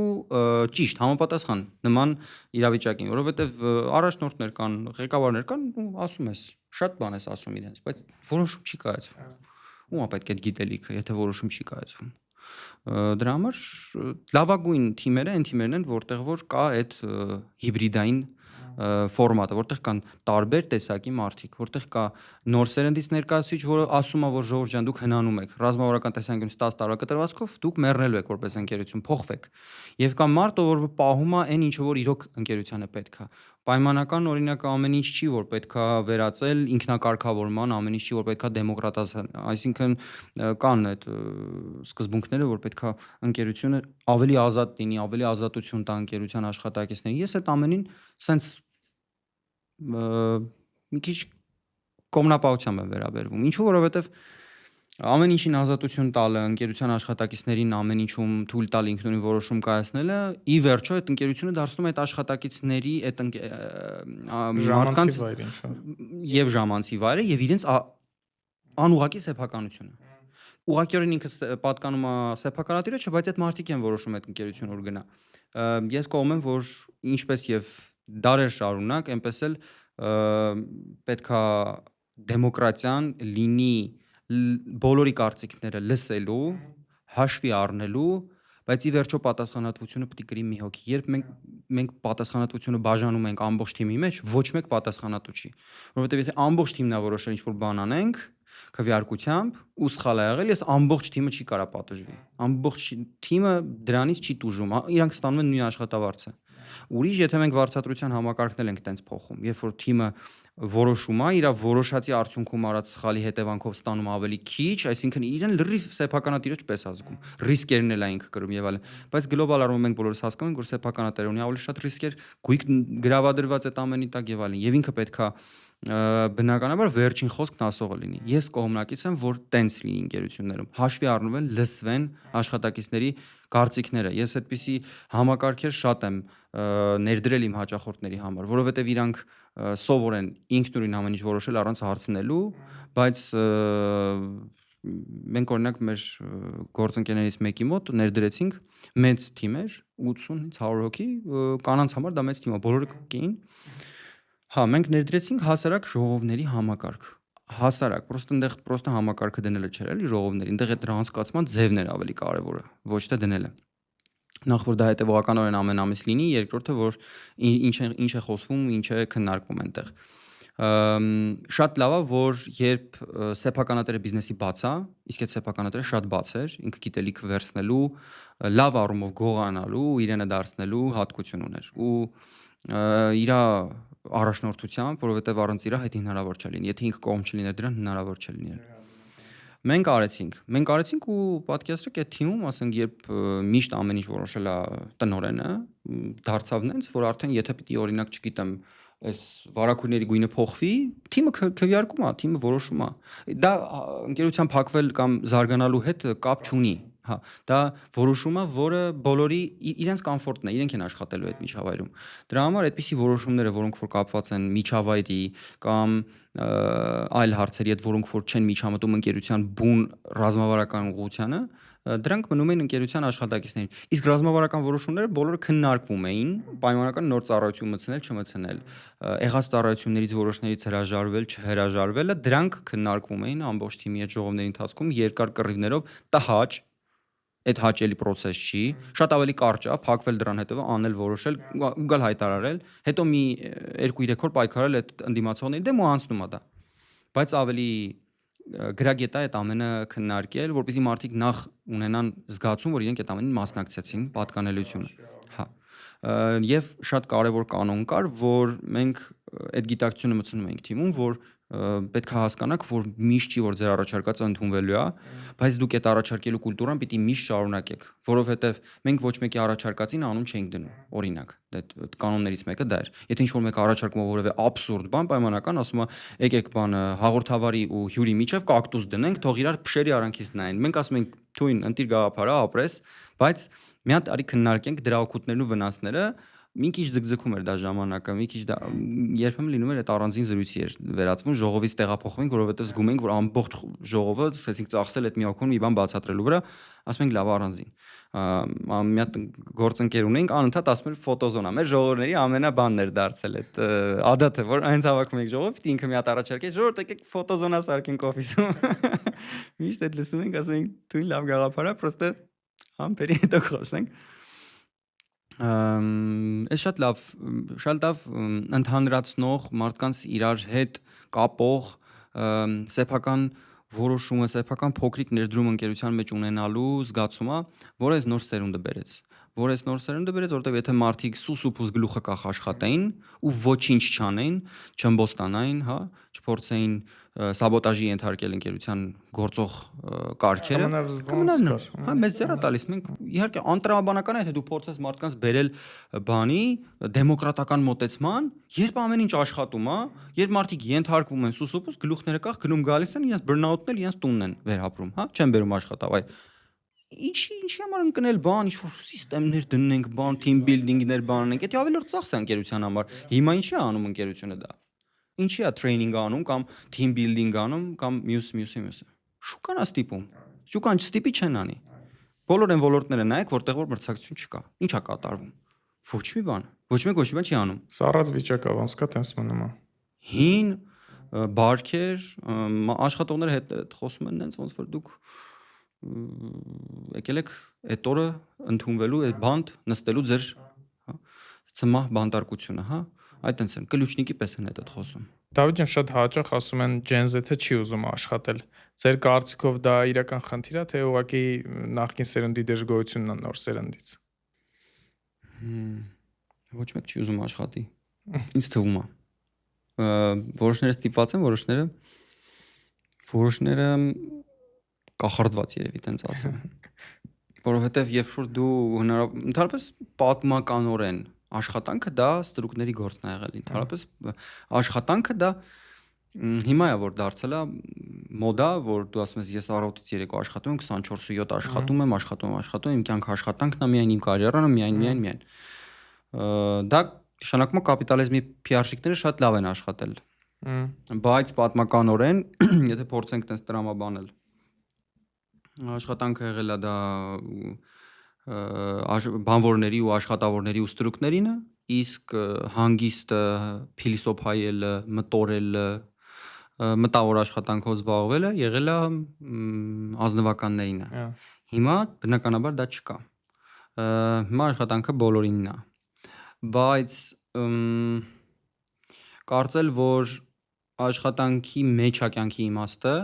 ճիշտ համապատասխան նման իրավիճակին, որովհետեւ առաջնորդներ կան, ղեկավարներ կան ու ասում ես, շատ բան ես ասում իրենց, բայց որոշում չի կայացվում։ Ո՞ւմ է պետք է այդ գիտելիքը, եթե որոշում չի կայացվում։ Դրա համար լավագույն թիմերը այն թիմերն են, որտեղ որ կա այդ հիբրիդային ֆորմատը, որտեղ կան տարբեր տեսակի մարդիկ, որտեղ կա նոր սերնդից ներկայացուցիչ, որը ասում է, որ ժողովուրդ ջան, դուք հնանում եք, ռազմավարական տեսանկյունից 10 տարվա կտրվածքով դուք մեռնելու եք որպես ընկերություն, փոխվեք։ Եվ կա մարդը, որ պահում է այն ինչը որ իրոք ընկերությանը պետք է։ Պայմանական օրինակը ամեն ինչ չի, որ պետքա վերածել ինքնակարգավորման, ամեն ինչ չի, որ պետքա դեմոկրատացնել, այսինքն կան այդ սկզբունքները, որ պետքա ընկերությունը ավելի ազատ լինի, ավելի ազատություն տա ընկերության աշխատակիցներին։ Ես այդ ամենին սենց մի քիչ կողմնապահությամբ եմ վերաբերվում։ Ինչու, որովհետև ամեն ինչին ազատություն տալը, ընկերության աշխատակիցներին ամեն ինչում թույլ տալ ինքնուրույն որոշում կայացնելը, ի վերջո այդ ընկերությունը դարձնում է այդ աշխատակիցների այդ ժամանցի վայր ինչ որ եւ ժամանցի վայրը եւ իրենց անուղղակի սեփականությունը։ Ուղղակիորեն ինքը պատկանում է սեփականատիրը, չէ, բայց այդ մարդիկ են որոշում այդ ընկերությունը որ գնա։ Ես կողմ եմ, որ ինչպես եւ դարեր շարունակ, այնպես էլ պետքա դեմոկրատիան լինի բոլորի կարծիքները լսելու, հաշվի առնելու, բայց ի վերջո պատասխանատվությունը պետք է կրի մի հոգի։ Երբ մենք պատասխանատվությունը բաժանում ենք ամբողջ թիմի մեջ, ոչ մեկ պատասխանատու չի, որովհետև եթե ամբողջ թիմն է որոշել ինչ-որ բան անենք, քվեարկությամբ ու սխալ ա եղել, ես ամբողջ թիմը չի կարա պատժվի։ Ամբողջ թիմը դրանից չի տուժում, իրանք ստանում են նույն աշխատավարձը։ Ուրիշ, եթե մենք վարձատրության համակարգն ենք տենց փոխում, երբ որ թիմը որոշում է, իր որոշածի արդյունքում արած սխալի հետևանքով ստանում ավելի քիչ, այսինքն իրեն լրիվ սեփականատիրոջ պես ազգում, ռիսկերն էլ այնք կրում եւ այլն, բայց գլոբալ առումով մենք բոլորս հասկանում ենք, որ սեփականատերը ունի ավելի շատ ռիսկեր, գույք գրավադրված այդ ամենի տակ եւ այլն, եւ ինքը պետքա բնականաբար վերջին խոսքն ասողը լինի։ Ես կողմնակից եմ, որ տենց լինի ընկերություններում, հաշվի առնվեն, լսվեն աշխատակիցների կարծիքները։ Ես այդպիսի համակարգեր շատ եմ ներդրել իմ հաճախորդների համար, որովհետև իրանք սովոր են ինքնուրույն ամեն ինչ որոշել առանց հարցնելու, բայց մենք օրինակ մեր գործընկերներից մեկի մոտ ներդրեցինք մեծ թիմեր, 80-ից 100 հոգի, կանանց համար դա մեծ թիմ է, բոլորը կին։ Հա, մենք ներդրեցինք հասարակ ժողովների համակարգ։ Հասարակ, պրոստը համակարգը դնելը չէր, էլի ժողովների, այնտեղ այդ անցկացման ձևն էր ավելի կարևորը, ոչ թե դնելը։ Նախ որ դա հետևողականորեն ամեն ամիս լինի, երկրորդը որ ինչ է խոսվում, ինչ է քննարկվում այնտեղ։ Շատ լավ է, որ երբ սեփականատերը բիզնեսի բաց է, իսկ այդ սեփականատերը շատ բաց էր, ինքը գիտելիք վերցնելու, լավ առումով գողանալու, իրենը դարձնելու հատկություն ուներ ու իր առաջնորդությամբ, որովհետև առանց իրա հետ հնարավոր չէ լինի, եթե ինքը կողմ չլիներ դրան հնարավոր չէ լինել։ Մենք արեցինք ու պատկերացրեք այդ թիմում, ասենք, երբ միշտ ամեն ինչ որոշել է տնօրենը, դարձավ նենց, որ արդեն եթե պիտի օրինակ, չգիտեմ, այս վարակույրների գույնը փոխվի, թիմը քվեարկում է, թիմը որոշում է։ Դա ընկերության փակվել կամ զարգանալու հետ կապ չունի, Հա, դա որոշում է, որը բոլորի իրենց կոմֆորտն է, իրենք են աշխատելու այդ միջավայրում։ Դրա համար այդպիսի որոշումները, որոնք որ կապված են միջավայրի կամ այլ հարցերի հետ, որոնք որ չեն միջամտում ընկերության բուն ռազմավարական ուղղությանը, դրանք մնում են ընկերության աշխատակիցներին։ Իսկ ռազմավարական որոշումները բոլորը քննարկվում էին, պայմանական նոր ծառայություն մտցնել, չմտցնել, եղած ծառայություններից որոշներից հրաժարվել, չհրաժարվելը, դրանք քննարկվում էին ամբողջ թիմի հետ ժողովների ընթացքում երկար կռիվներով, տհաճ այդ հաճելի process չի, շատ ավելի կարճ է, փակվել դրան հետո անել, որոշել ու գալ հայտարարել, հետո մի 2-3 օր պայքարել այդ ընդդիմացողների դեմ ու անցնում է դա։ Բայց ավելի գրագետ է այդ ամենը քննարկել, որպեսզի մարդիկ նախ ունենան զգացում, որ իրենք այդ ամենին մասնակցեցին, պատկանելությունը։ Հա։ Եվ շատ կարևոր կանոն կար, որ մենք այդ գիտակցությունը մտցնում ենք թիմում, որ պետք է հասկանաք, որ միշտ չի, որ ձեր առաջարկածը ընդունվելու է, բայց դուք այդ առաջարկելու կուլտուրան պիտի միշտ շարունակեք, որովհետև մենք ոչ մեկի առաջարկածին անուն չենք դնում, օրինակ, այդ կանոններից մեկը դա էր։ Եթե ինչ-որ մեկը առաջարկում է որևէ աբսուրդ բան, պայմանական ասում է, եկեք բանը հաղորդավարի ու հյուրի միջև կակտուս դնենք, թող իրար փշերի արանքից նայեն։ Մենք ասում ենք թույն ընտիր գաղափար է, ապրես, բայց մի հատ արի քննարկենք դրա օգուտներն ու վնասները, մի քիչ ձգձգում էր դա ժամանակը, մի քիչ դա երբեմն լինում էր այդ առանձին զրույցի էր վերածվում, ժողովից տեղափոխվենք, որովհետև զգում ենք, որ ամբողջ ժողովը սկսեցինք ծախսել այդ մի օգուն մի բան բացատրելու վրա, ասում ենք լավ առանձին։ Մի հատ գործընկեր ունենք, անընդհատ ասում էր ֆոտոզոնա, մեր ժողովների ամենաբանն էր դարձել այդ ադաթը, որ հենց հավաքում ենք ժողով, պիտի ինքը մի հատ առաջարկի, ժողովուրդ եկեք ֆոտոզոնա սարքենք օֆիսում։ Միշտ այդ լսում ենք, ասում ենք թույն լավ գաղափար է, պրոստը ամբերի հետո խոսենք։ Այս շատ լավ ընդհանրացնող մարդկանց իրար հետ կապող սեփական որոշումը, սեփական փոքրիկ ներդրում ընկերության մեջ ունենալու զգացումը, որը այս նոր սերունդը բերեց, որտեղ եթե մարդիկ սուսուփուս գլուխը կախ աշխատեին ու ոչինչ չանեին, չըմբոստանային, հա, չփորձեին սաբոտաժի ենթարկել ընկերության գործող կարգերը, կմնար, հա, մեծ ձեռ է տալիս։ Մենք իհարկե անտրամաբանական է, թե դու փորձես մարդկանց բերել բանի դեմոկրատական մոտեցման, երբ ամեն ինչ աշխատում է, երբ մարդիկ ենթարկվում են սուսուփուս, գլուխները կախ գնում գալիս են, իրենց բռնաուտն էլ իրենց տունն են վերապրում, հա, չեն բերում աշխատավայր։ Ինչի համար ընկնել բան, ինչ-որ սիստեմներ դնենք, բան, թիմ բիլդինգներ բանենք, դա ավելորդ ծախս է ընկերության համար։ Հիմա ինչի է անում ընկերությունը դա։ Ինչի է տրեյնինգ անում կամ թիմ բիլդինգ անում կամ մյուսը։ Շուկան է ստիպում։ Շուկան չստիպի չեն անի։ Բոլոր այն ոլորտները նայեք, որտեղ որ մրցակցություն չկա։ Ինչ է կատարվում։ Ոչ մի բան։ Ոչ մեկ ոչ մի բան չի անում։ Սառած վիճակ է, ոնց կա տենց մնում է։ Հին բարքեր, աշխատողները հետ խոսում են, նենց ոնց որ դուք եկել եք այդ օրը ընդունվելու այդ բանդ նստելու ձեր, հա, ծմահ բանտարկությունը, հա, այդ տենց են, կլյուչնիկի պես են այդ խոսում։ Դավիթ ջան, շատ հաճախ ասում են Gen Z-ը չի ուզում աշխատել։ Ձեր կարծիքով դա իրական խնդիր է, թե ուղղակի նախկին սերնդի դժգոհությունն է նոր սերնդից։ Ոչ մեկ չի ուզում աշխատի։ Ինձ թվում է։ Որոշները ստիպված են, որոշները կախարդված երևի տենց ասեմ։ Որովհետև երբ որ դու ընդհանրապես պատմականորեն աշխատանքը դա ստրուկների գործն է եղել, ընդհանրապես աշխատանքը դա հիմա է որ դարձել է մոդա, որ դու ասում ես ես առավոտից երեկո աշխատում եմ, 24/7 աշխատում եմ, իմ կյանքը աշխատանքն է, միայն իմ կարիերան է, միայն։ Դա նշանակում է կապիտալիզմի փիարշիկները շատ լավ են աշխատել։ Բայց պատմականորեն, եթե փորձենք տես տրամաբանել, աշխատանքը եղել է դա բանվորների ու աշխատավորների ու ստրուկներինը, իսկ հանգիստը, փիլիսոփայելը, մտորելը, մտավոր աշխատանքով զբաղվելը եղել է ազնվականներին է։ Հիմա բնականաբար դա չկա։ Հիմա աշխատանքը բոլորինն է։ Բայց կարծել, որ աշխատանքի մեջ է կյանքի իմաստը,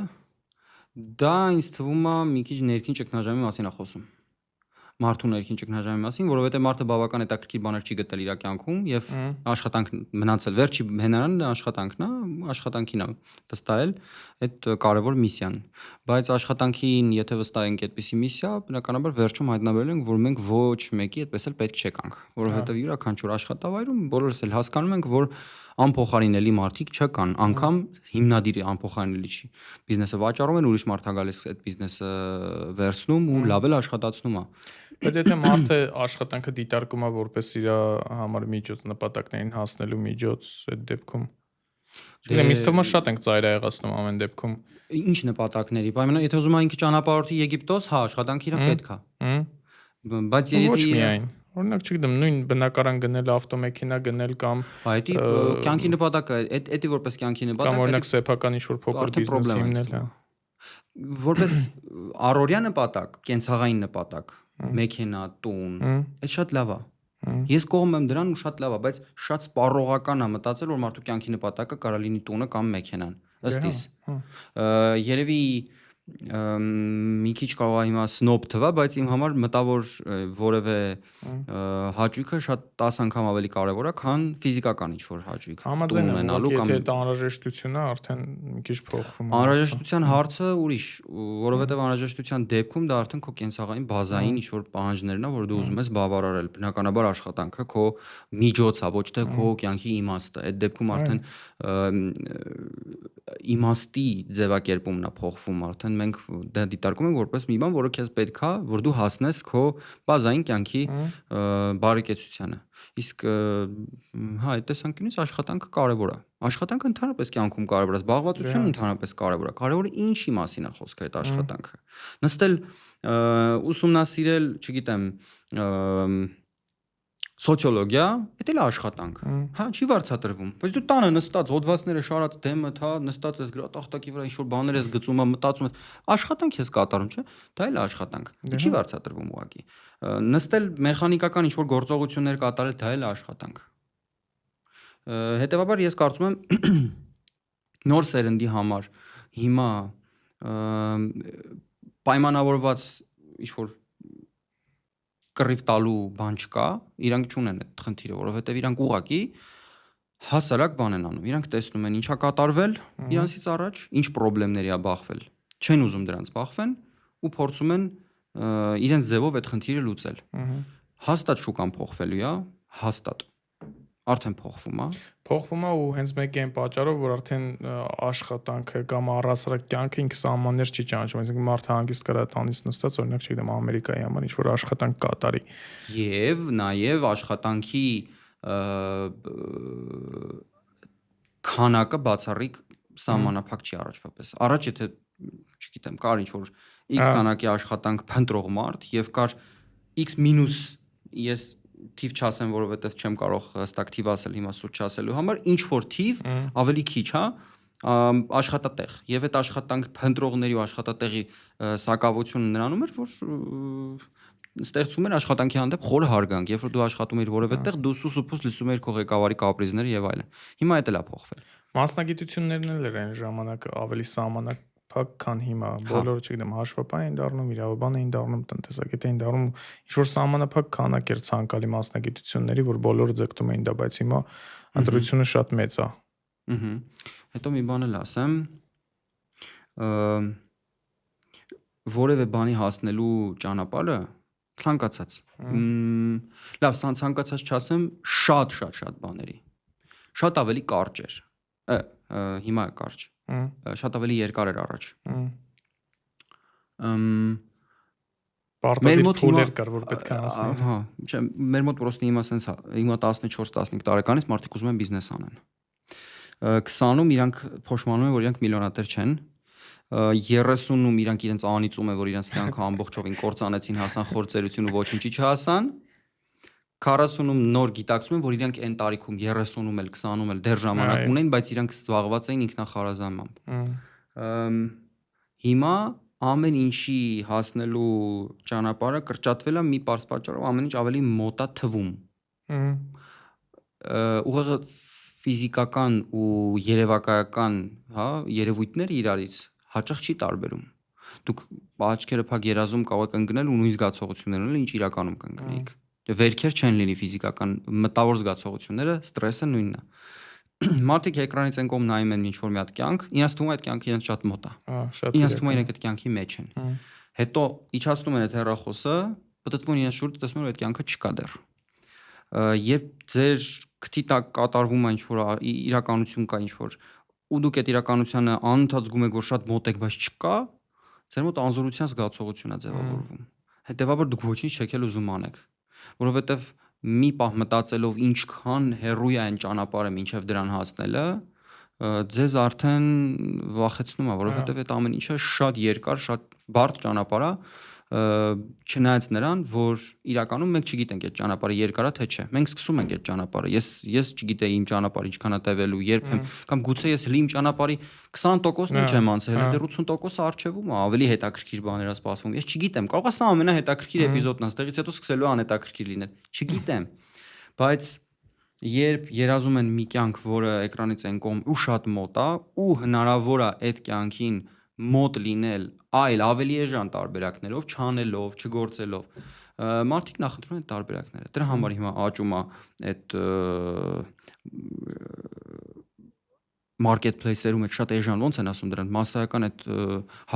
դա ինձ թվում է մի քիչ ներքին ճգնաժամի մասին է խոսում։ մարդու ներքին ճգնաժամի մասին, որովհետեւ մարդը բավական հետաքրքիր բաներ չի գտել իր կյանքում եւ աշխատանք մնացել վերջի հենարանն աշխատանքն է, աշխատանքին է վստահել, այդ կարևոր միսիան։ Բայց աշխատանքին, եթե վստահենք այդպիսի միսիա, բնականաբար վերջում հայտնաբերել ենք, որ մենք ոչ մեկի այդպես էլ պետք չեկանք, որովհետեւ յուրաքանչյուր աշխատավայրում բոլորս էլ հասկանում ենք, որ անփոխարինելի մարդիկ չկան, անգամ հիմնադիրի անփոխարինելի չի։ Բիզնեսը վաճառում են, ուրիշ մարդ է գալիս այդ բիզնեսը վերցնում ու լավ էլ աշխատացնում է։ Բայց եթե մարդը աշխատանքը դիտարկում է որպես իր համար միջոց, նպատակներին հասնելու միջոց, այդ դեպքում չգիտեմ, ինձ թվում է շատ ենք ծայրահեղացնում ամեն դեպքում։ Ինչ նպատակների։ Պայմաններ, եթե ուզում ա ինքը ճանապարհորդի Եգիպտոս, հա, աշխատանքը իրան պետք է։ Բայց Ոչ միայն։ Օրինակ, չգիտեմ, նույն բնակարան գնել, ավտոմեքենա գնել կամ այդ կյանքի նպատակը, այդ որպես կյանքի նպատակ, կամ օրինակ սեփական ինչ-որ փոքր բիզնես հիմնել, հա։ Որպես առօրյա նպատակ, կենցաղային նպատակ, մեքենա, տուն, այդ շատ լավ է։ Ես կողմ եմ դրան ու շատ լավ է, բայց շատ սպառողական է մտածել, որ մարդու կյանքի նպատակը կարա լինի տունը կամ մեքենան։ Ըստ իս։ Երևի մի քիչ կարող է հիմա սնոբ թվա, բայց իմ համար մտավոր որևէ հաճույքը շատ 10 անգամ ավելի կարևոր է, քան ֆիզիկական ինչ-որ հաճույք։ Համաձայն եմ, եթե դա անհրաժեշտություն է, արդեն մի քիչ փոխվում է։ Անհրաժեշտության հարցը ուրիշ, որովհետև անհրաժեշտության դեպքում դա արդեն քո կենցաղային բազային ինչ-որ պահանջներն է, որ դու ուզում ես բավարարել։ Բնականաբար աշխատանքը քո միջոց է, ոչ թե քո կյանքի իմաստը։ Այդ դեպքում արդեն իմաստի ձևակերպումն է փոխվում, արդեն մենք դա դիտարկում ենք որպես մի բան, որը քեզ պետք է, որ դու հասնես քո բազային կյանքի բարեկեցությանը։ Իսկ հա, այդ տեսանկյունից աշխատանքը կարևոր է։ Աշխատանքը ընդհանրապես կյանքում կարևոր է, զբաղվածությունը ընդհանրապես կարևոր է։ Կարևորը ինչի մասին է խոսքը այդ աշխատանքը։ Նստել ուսումնասիրել, չգիտեմ, սոցիոլոգիա, դա էլ է աշխատանք։ Հա, չի վարձատրվում։ Բայց դու տանը նստած, հոդվածները շարած դեմդ, հա, նստած ես գրատախտակի վրա ինչ-որ բաներ ես գծում, մտածում ես, աշխատանք ես կատարում, չէ՞։ Դա էլ է աշխատանք։ Չի վարձատրվում ուղղակի։ Նստել մեխանիկական ինչ-որ գործողություններ կատարել, դա էլ է աշխատանք։ Հետևաբար ես կարծում եմ նոր սերնդի համար հիմա պայմանավորված ինչ-որ կռիվ տալու բան չկա, իրանք չունեն այդ խնդիրը, որովհետև իրանք ուղղակի հասարակ բան են անում։ Իրանք տեսնում են ինչա կատարվել իրանցից առաջ, ինչ խնդիրների է բախվել։ Չեն ուզում դրանց բախվեն ու փորձում են իրենց ձևով այդ խնդիրը լուծել։ Հաստատ շուկան փոխվելու է, հաստատ։ Արդեն փոխվում է։ Փոխվում է ու հենց մեկ այն պատճառով, որ արդեն աշխատանքը կամ առասարակ կյանքը ինքը սահմաններ չի ճանաչում, այսինքն մարդը հանգիստ կարա տանից նստած, օրինակ չգիտեմ, Ամերիկայի համար ինչ-որ աշխատանք կատարի։ Եվ նաև աշխատանքի քանակը բացառիկ սահմանափակ չի առաջվա պես։ Առաջ եթե, չգիտեմ, կար ինչ-որ X քանակի աշխատանք փնտրող մարդ եւ կար X մինուս ես թիվ չասեմ, որովհետև չեմ կարող հստակ թիվ ասել հիմա սուտ չասելու համար, ինչ որ թիվ ավելի քիչ, հա, աշխատատեղ։ Եվ այդ աշխատանք փնտրողների ու աշխատատեղի սակավությունը նրանում էր, որ ստեղծվում էր աշխատանքի հանդեպ խորը հարգանք, երբ որ դու աշխատում ես որևէ տեղ, դու սուսուփուս լսում ես քո ղեկավարի կապրիզները եւ այլն։ Հիմա դա էլ է փոխվել։ Մասնագիտություններն էլ էր այն ժամանակ ավելի սահմանափակ, քան հիմա։ Բոլորը, չգիտեմ, հաշվապահ էին դառնում, իրավաբան էին դառնում, տնտեսագետ էին դառնում, ինչ-որ սահմանափակ քանակ էր ցանկալի մասնագիտությունների, որ բոլորը ձգտում էին դա, բայց հիմա ընտրությունը շատ մեծ է։ Հետո մի բան էլ ասեմ, որևէ բանի հասնելու ճանապարհը ցանկացած։ Լավ, ցանկացած չասեմ, շատ բաների։ Շատ ավելի կարճ էր։ Հիմա է կարճ։ Շատ ավելի երկար էր առաջ։ Պարտադիր փուլեր կար, որ պետք է անցնես։ Հա, չէ, մեր մոտ պրոստը հիմա սենց հիմա 14-15 տարեկանից մարդիկ ուզում են բիզնես անեն։ 20-ում իրանք փոշմանում են, որ իրանք միլիոնատեր չեն։ 30-ում իրանք իրենց անիծում է, որ իրանք կյանքը ամբողջովին կործանեցին, հասան խորձերություն ու ոչինչի չհասան։ 40-ում նոր գիտակցում են, որ իրանք այն տարիքում 30-ում էլ 20-ում էլ դեռ ժամանակ ունեն, բայց իրանք զբաղված էին ինքնախարազանմամբ։ Հիմա ամեն ինչի հասնելու ճանապարհը կրճատվել է մի պարզ պատճառով, ամեն ինչ ավելի մոտ է թվում։ Ուղղակի ֆիզիկական ու երևակայական, հա, երևույթները իրարից հաճախ չի տարբերում։ Դուք աչքերը փակ երազում կարող եք ընկնել ու նույն զգացողություններ ունենալ, ինչ իրականում կընկնեիք։ Դե վերքեր չեն լինի ֆիզիկական, մտավոր զգացողությունները, ստրեսը նույնն է։ Մարդիկ էկրանից են կողմ նայում են ինչ-որ մի հատ կյանք, իրենց թվում է այդ կյանքը իրենց շատ մոտ է։ Շատ Իրենց թվում է իրենք այդ կյանքի մեջ են։ Հետո իջացնում են այդ հեռախոսը, պատտվում են իրենց շուրջը, տեսնում են այդ կյանքը չկա դեռ։ Երբ ձեր քթի տակ կատարվում է ինչ-որ իրականություն կա ինչ-որ ու դուք այդ իրականությանը անընդհատ զգում եք, որ շատ մոտ եք, բայց չկա, ձեր մոտ անզորության զգացողություն է ձևավորվում։ Հետևաբար դուք ոչինչ չեք էլ ուզում անեք, որովհետև մի պահ մտածելով ինչքան հեռու է այն ճանապարհը մինչև դրան հասնելը, ձեզ արդեն վախեցնում է, որովհետև այդ ամեն ինչը շատ երկար, շատ բարդ ճանապարհ է, չնայած նրան, որ իրականում մենք չգիտենք այդ ճանապարհը երկար է թե չէ։ Մենք սկսում ենք այդ ճանապարհը։ Ես չգիտեի իմ ճանապարհը ինչքան է տևելու, երբ եմ, կամ գուցե ես հենց իմ ճանապարհի 20%-ն էլ չեմ անցել, հենց 80%-ը արժևում է, ավելի հետաքրքիր բաներ է սպասվում։ Ես չգիտեմ, կարող է սա ամենահետաքրքիր էպիզոդն է, այստեղից հետո սկսելու անհետաքրքիր լինել։ Չգիտեմ։ Բայց երբ երազում են մի կյանք, որը էկրանից այն կողմ ու շատ մոտ է, ու հնարավոր է այդ կյանքին մոտ լինել այլ ավելի էժան տարբերակներով, չանելով, չգործելով, մարդիկ նախընտրում են այդ տարբերակները։ Դրա համար հիմա աճում է այդ marketplace-երում այդ շատ էժան, ոնց են ասում դրան, մասսայական այդ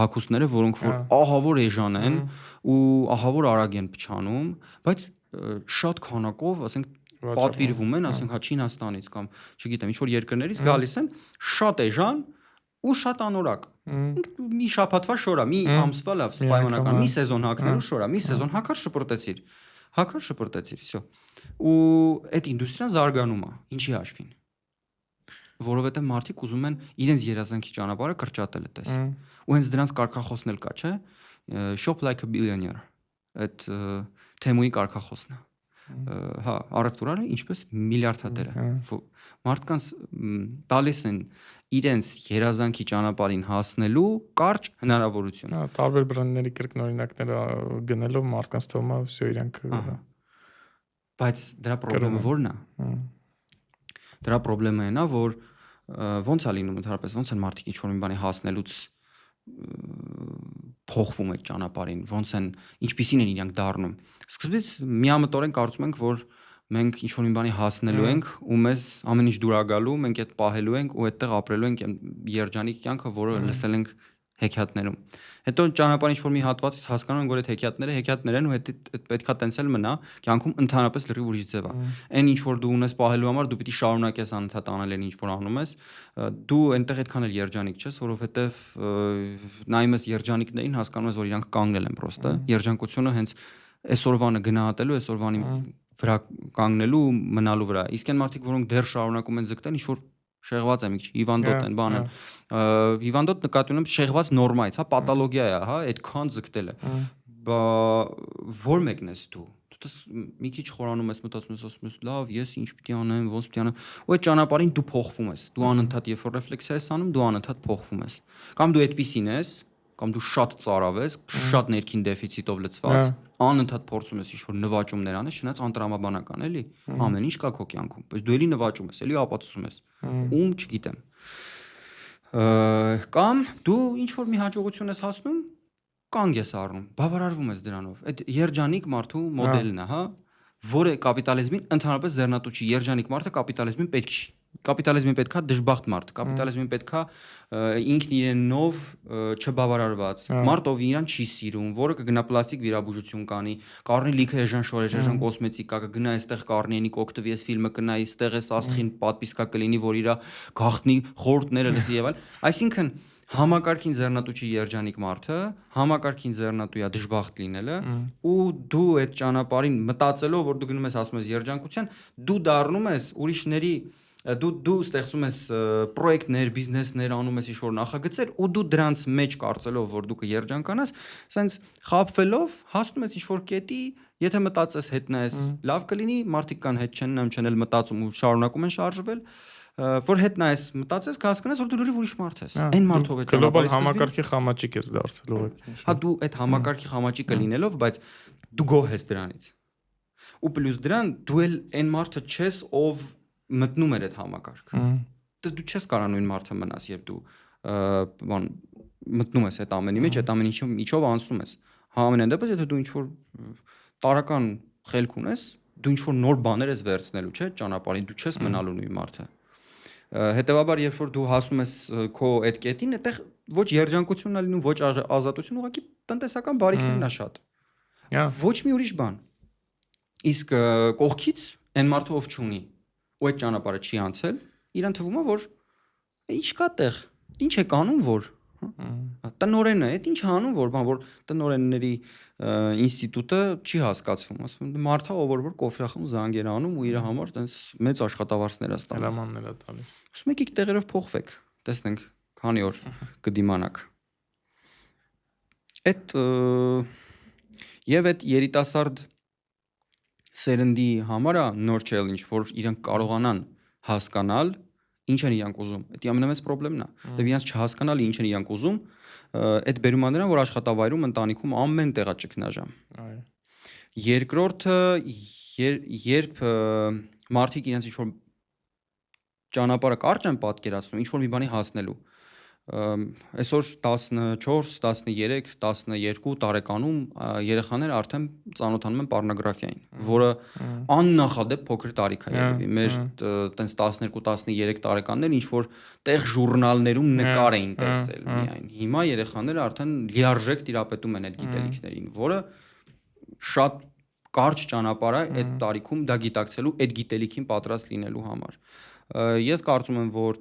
հագուստները, որոնք որ ահավոր էժան են ու ահավոր արագ են փչանում, բայց շատ քանակով, ասենք պատվիրվում են, ասենք հա Չինաստանից կամ չգիտեմ, ինչ որ երկրներից գալիս են, շատ էժան ու շատ անորակ։ Մի շաբաթվա շորա, մի ամսվա լավ պայմանական, մի սեզոն հագնելու շորա, մի սեզոն հագար շպրտեցիր, всё։ Ու այդ ինդուստրիան զարգանում է, ինչի հաշվին։ Որովհետև մարդիկ ուզում են իրենց երազանքի ճանապարհը կրճատել այդպես։ Ու հենց դրանց կարգախոսն էլ կա, չէ՞։ Shop like a billionaire։ Այդ թեմուի կարգախոսն է։ Հա, առևտուրանը ինչպես միլիարդատերը։ Մարդկանց տալիս են իրենց երազանքի ճանապարհին հասնելու կարճ հնարավորություն։ Հա, տարբեր բրենդների կրկնօրինակները գնելով մարդկանց թվում է, всё իրանք։ Բայց դրա խնդրումը ո՞րն է։ Դրա խնդրումը այն է, որ ոնց է լինում ընդհանրապես, ոնց են մարդիկ ինչ-որ մի բանի հասնելուց փոխվում այդ ճանապարհին, ոնց են, ինչպիսին են իրանք դառնում։ Սկզբից միամտորեն կարծում ենք, որ մենք ինչ-որ մի բանի հասնելու ենք ու մեզ ամեն ինչ դուր է գալու, մենք այդ պահելու ենք ու այդտեղ ապրելու ենք երջանիկ կյանքը, որը լսել ենք հեքիաթներում։ Հետո ճանապարհին ինչ-որ մի հատվածից հասկանում ենք, որ այդ հեքիաթներ են ու այդ պետքա տենց էլ մնա, կյանքում ընդհանրապես լրիվ ուրիշ ձև է։ Այն ինչ որ դու ունես պահելու համար, դու պիտի շարունակես անընդհատ անել այն ինչ որ անում ես, դու այնտեղ այդքան էլ երջանիկ չես, որովհետև նայում ես երջանիկներին, հասկանում ես, որ իրանք կանգնել են պրոստը։ Երջանկությունը հենց այսօրվանը գնահատելու, այսօրվանի վրա կանգնելու ու մնալու վրա։ Իսկ այն մարդիկ, որոնք դեռ շարունակում են ձգտել, ինչ որ շեղված է մի քիչ, հիվանդոտ են, բան են։ Հիվանդոտ նկատի ունեմ շեղված նորմայից, հա, պաթոլոգիա է, հա, այդքան ձգտելը։ Բա ո՞ր մեկն ես դու։ Դու մի քիչ խորանում ես, մտածում ես, ասում ես, լավ, ես ինչ պիտի անեմ, ոնց պիտի անեմ։ Ու այդ ճանապարհին դու փոխվում ես։ Դու անընդհատ երբ որ ռեֆլեքսիա ես անում, դու անընդհատ փոխվում ես։ Կամ դու այդպիսին ես, կամ դու շատ ծարավ ես, շատ ներքին դեֆիցիտով լցված, անընդհատ փորձում ես ինչ-որ նվաճումներ անես, չնայած անտրամաբանական էլի, ամեն ինչ կա քո կյանքում, բայց դու էլի նվաճում ես, էլի ապացուցում ես, ում չգիտեմ։ Կամ դու ինչ-որ մի հաջողություն ես հասնում, կանգ ես առնում, բավարարվում ես դրանով։ Այդ երջանիկ մարդու մոդելն է, հա, որը կապիտալիզմին ընդհանրապես ձեռնատու չի։ Երջանիկ մարդը կապիտալիզմին պետք չի։ Կապիտալիզմին պետքա դժբախտ մարդ, կապիտալիզմին պետքա ինքն իրենով չբավարարված մարդ, ով իրան չի սիրում, որը կգնա պլաստիկ վիրաբուժություն կանի, կառնի լիքը էժան շորեր, էժան կոսմետիկա, կգնա այստեղ կառնի այնի կօգտվի, այս ֆիլմը կնայի, այստեղ էս աստղին պատվիսկա կլինի, որ իր գաղտնի խորհուրդները լսի եւ այլ։ Այսինքն համակարգին ձեռնատու չի երջանիկ մարդը, համակարգին ձեռնատու է դժբախտ լինելը, ու դու այդ ճանապարհին մտածելով, որ դու գնում ես ասում ես երջանկության, դու դառնում ես ուրիշների դու ստեղծում ես պրոյեկտներ, բիզնեսներ, անում ես ինչ-որ նախագծեր ու դու դրանց մեջ կարծելով, որ դու կերջանկանաս, սենց խաբվելով հասնում ես ինչ-որ կետի, եթե մտածես հետ նայես, լավ կլինի, մարդիկ կան հետ չեն էլ մտածում ու շարունակում են շարժվել, որ հետ նայես մտածես, կհասկանաս, որ դու լրիվ ուրիշ մարդ ես։ Այն մարդով է գլոբալ համակարգի խամաճիկ ես դարձել ուղղակի։ Հա դու այդ համակարգի խամաճիկը լինելով, բայց դու գոհ ես դրանից։ Ու պլյուս դրան դու էլ այն մարդը չես, ով մտնում էր այդ համակարգ։ Դու չես կարող նույն մարդը մնաս, երբ դու բան մտնում ես այդ ամենի մեջ, այդ ամեն ինչի միջով անցնում ես։ Համենայն դեպս եթե դու ինչ-որ տարական խելք ունես, դու ինչ-որ նոր բաներ ես վերցնելու, չէ՞, ճանապարհին դու չես մնալու նույն մարդը։ Հետևաբար, երբ որ դու հասնում ես քո այդ կետին, այդտեղ ոչ երջանկությունն է լինում, ոչ ազատություն, ուղղակի տնտեսական բարիքներն է շատ։ Ոչ մի ուրիշ բան։ Իսկ կողքից այն մարդը ով չունի ու այդ ճանապարհը չի անցել, իրան թվում է, որ ինչ կա տեղ, ինչ է անում, որ տնօրենը, այդ ինչ անում, որ տնօրենների ինստիտուտը չի հասկացվում, ասում եմ մարդը ով որ կոֆե խմում, զանգեր անում ու իր համար տենց մեծ աշխատավարձներ է ստանում։ Հրամաններ է տալիս։ Ասում եք տեղերով փոխվեք, տեսնենք քանի օր կդիմանաք։ Այդ երիտասարդ սերնդի համար է նոր challenge, որ իրենք կարողանան հասկանալ ինչ են իրանք ուզում։ Դա ամենամեծ խնդիրն է։ Դե իրանք չհասկանալը ինչ են իրանք ուզում, այդ բերում է նրան, որ աշխատավայրում, ընտանիքում ամեն տեղա ճգնաժամ։ Այո։ Երկրորդը, երբ մարդիկ իրենց ինչ-որ ճանապարհը կարճ են պատկերացնում, ինչ-որ մի բանի հասնելու։ Այսօր 14, 13, 12 տարեկանում երեխաները արդեն ծանոթանում են պոռնոգրաֆիային, որը աննախադեպ փոքր տարիք է երևի։ Մեր տենց 12-13 տարեկաններ ինչ որ տեղ ժուրնալներում նկար էին տեսել միայն։ Հիմա երեխաները արդեն լիարժեք տիրապետում են այդ գիտելիքներին, որը շատ կարճ ճանապարհ է այդ տարիքում դա գիտակցելու, այդ գիտելիքին պատրաստ լինելու համար։ Ես կարծում եմ, որ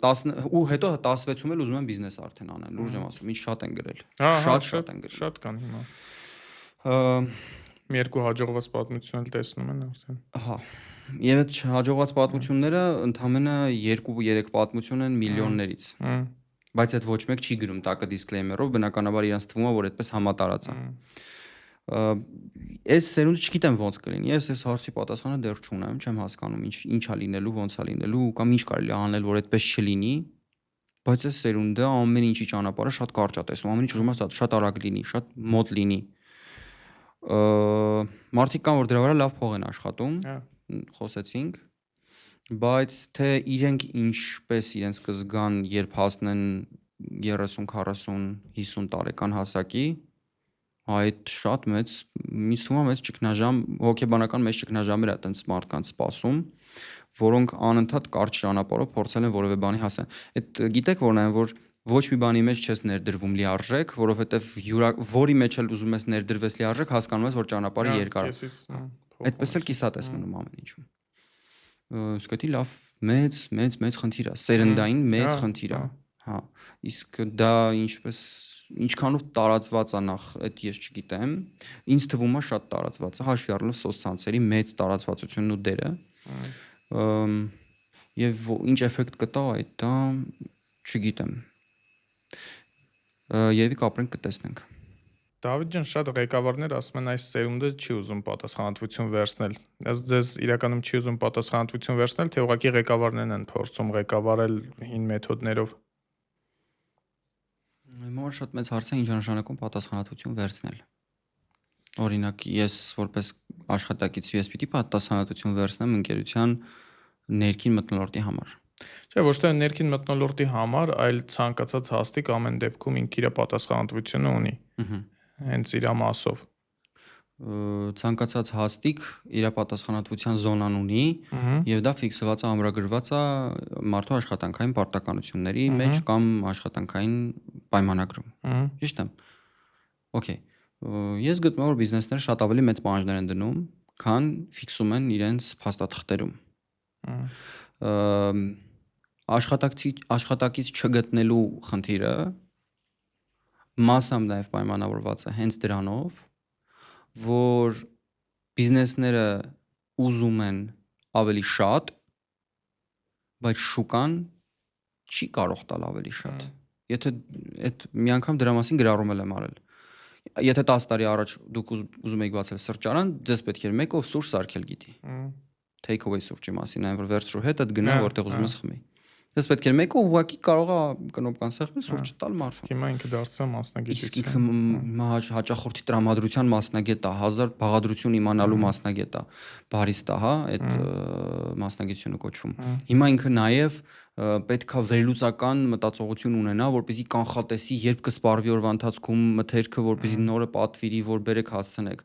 ու հետո 16-ում էլ ուզում եմ բիզնես արդեն անել, լուրջ եմ ասում, ինչ շատ են գրել։ Շատ են գրել։ Շատ կան հիմա։ Մի երկու հաջողված պատմություն էլ տեսնում են արդեն։ Ահա։ Եվ այդ հաջողված պատմությունները ընդամենը 2-3 պատմություն են միլիոններից։ Բայց այդ ոչ մեկ չի գրում տակը դիսկլեյմերով, բնականաբար իրանց թվում է, որ այդպես համատարած է։ Այս սերունդը չգիտեմ ոնց կլինի։ Ես այս հարցի պատասխանը դեռ չունեմ, չեմ հասկանում ինչ է լինելու, ոնց է լինելու, կամ ինչ կարելի է անել, որ այդպես չլինի, բայց այս սերունդը ամեն ինչի ճանապարհը շատ կարճ է տեսնում, ամեն ինչ ուզում է շատ արագ լինի, շատ մոտ լինի։ Մարդիկ կան, որ դրա վրա լավ փող են աշխատում, խոսեցինք, բայց թե իրենք ինչպես իրենց կզգան, երբ հասնեն 30, 40, 50 տարեկան հասակի, այդ շատ մեծ, ինձ թվում է մեծ ճգնաժամ, հոգեբանական մեծ ճգնաժամեր է այտենց մարդկանց սպասում, որոնք անընդհատ կարճ ճանապարհով փորձել են որևէ բանի հասնել։ Այդ գիտեք որն է, որ ոչ մի բանի մեջ չես ներդրվում լիարժեք, որովհետև որի մեջ էլ ուզում ես ներդրվես լիարժեք, հասկանում ես, որ ճանապարհը երկար է։ Այդպես էլ կիսատ ես մնում ամեն ինչում։ Իսկ դա լավ մեծ խնդիր է, սերնդային մեծ խնդիր է։ Հա, իսկ դա ինչքանով տարածված է նախ, այդ ես չգիտեմ, ինձ թվում է շատ տարածված է, հաշվի առնելով սոցցանցերի մեծ տարածվածությունն ու դերը, եւ ինչ էֆեկտ կտա այդ դա չգիտեմ, երևի կապրենք կտեսնենք։ Դավիթ ջան, շատ ղեկավարներ ասում են այս սերունդը չի ուզում պատասխանատվություն վերցնել, ըստ ձեզ իրականում չի ուզում պատասխանատվություն վերցնել, թե ուղղակի ղեկավարներն են փորձում ղեկավարել հին մեթոդներով։ Հիմա շատ մեծ հարց է ինչ նշանակում պատասխանատվություն վերցնել։ Օրինակ, ես որպես աշխատակից ես պիտի պատասխանատվություն վերցնեմ ընկերության ներքին մթնոլորտի համար։ Չէ, ոչ թե ներքին մթնոլորտի համար, այլ ցանկացած հաստիկ ամեն դեպքում ինքը իր պատասխանատվությունը ունի։ Հենց իր մասով։ Ցանկացած հաստիկ իր պատասխանատվության զոնան ունի եւ դա ֆիքսված է, ամրագրված է մարդու աշխատանքային պարտականությունների մեջ կամ աշխատանքային պայմանագրում։ Ճիշտ է։ Okay։ Ես գտնում եմ, որ բիզնեսները շատ ավելի մեծ պահանջներ են դնում, քան ֆիքսում են իրենց փաստաթղթերում։ Աշխատակից չգտնելու խնդիրը մասամբ նաև պայմանավորված է հենց դրանով, որ բիզնեսները ուզում են ավելի շատ, բայց շուկան չի կարող տալ ավելի շատ։ Եթե այդ մի անգամ դրա մասին գրառում եմ արել։ Եթե 10 տարի առաջ դուք ուզում եք բացել սրճարան, ձեզ պետք էր մեկով սուրճ սարքել գիտի։ Take away սուրճի մասին, այն որ վերցրու հետդ գնա որտեղ ուզում ես խմի։ Դες պետք է մեկը ուղղակի կարող է կնոպկան սեղմել սուրճ տալ մարդուն։ Հիմա ինքը դարձել մասնագիտություն։ Իսկ ինքը հաճախորդի տրամադրության մասնագետ է, 1000 բաղադրություն իմանալու մասնագետ է, բարիստա, հա, այդ մասնագիտությունը կոչվում։ Հիմա ինքը նաև պետքա վերլուծական մտածողություն ունենա, որպեսզի կանխատեսի, երբ կսպառվի օրվա ընթացքում մթերքը, որպեսզի նորը պատվիրի, որ բերեք հասցնեք։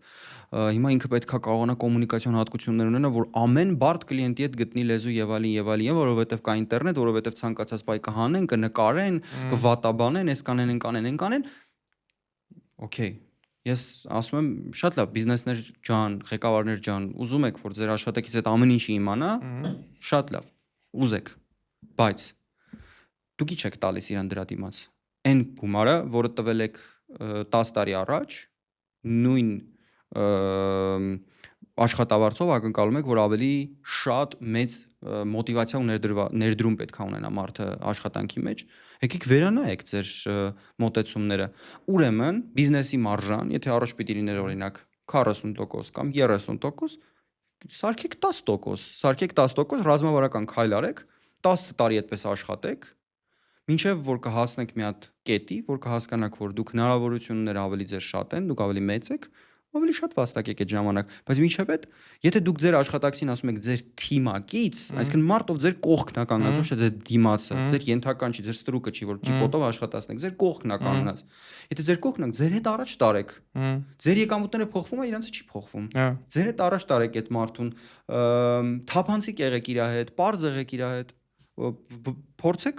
Հիմա ինքը պետքա կարողանա կոմունիկացիոն հատկություններ ունենա, որ ամեն բարդ կլիենտի հետ գտնի լեզու եւ այլն, որովհետեւ կա ինտերնետ, որովհետեւ ցանկացած բայ կհանեն, կնկարեն, կվատաբանեն, այս կանեն։ Okay։ Ես ասում եմ, շատ լավ, բիզնեսներ ջան, ղեկավարներ ջան, ուզում եք, որ ձեր աշխատակից այդ ամեն ինչը իմանա, շատ լավ, ուզեք, բայց դուք ի չեք տալիս իրան դրա դիմաց։ Այն գումարը, որը տվել եք 10 տարի առաջ, նույն աշխատավարձով ակնկալում եք, որ ավելի շատ մեծ մոտիվացիա ու ներդրում պետք է ունենա մարդը աշխատանքի մեջ, եկեք վերանայեք ձեր մոտեցումները։ Ուրեմն բիզնեսի մարժան, եթե առաջ պիտի լիներ օրինակ 40% կամ 30%, սարքեք 10%, ռազմավարական քայլ արեք, 10 տարի այդպես աշխատեք, մինչև որ կհասնեք մի հատ կետի, որ կհասկանաք, որ դուք հնարավորությունները ավելի ձեր շատ են, դուք ավելի մեծ եք, ավելի շատ վաստակ եք այդ ժամանակ, բայց մինչև այդ, եթե դուք ձեր աշխատակցին ասում եք ձեր թիմակից, այսինքն մարդով ձեր կողքն է կանգնած, ոչ թե ձեր դիմացը, ձեր ենթական չի, ձեր ստրուկը չի, որ ճիպոտով աշխատացնեք, ձեր կողքն է կանգնած։ Եթե ձեր կողքն եք, ձեր հետ առաջ տարեք։ Ձեր եկամուտները փոխվում է, իրանցը չի փոխվում։ Ձեր հետ առաջ տարեք այդ մարդուն, թափանցիկ եղեք իր հետ, պարզ եղեք իր հետ, փորձեք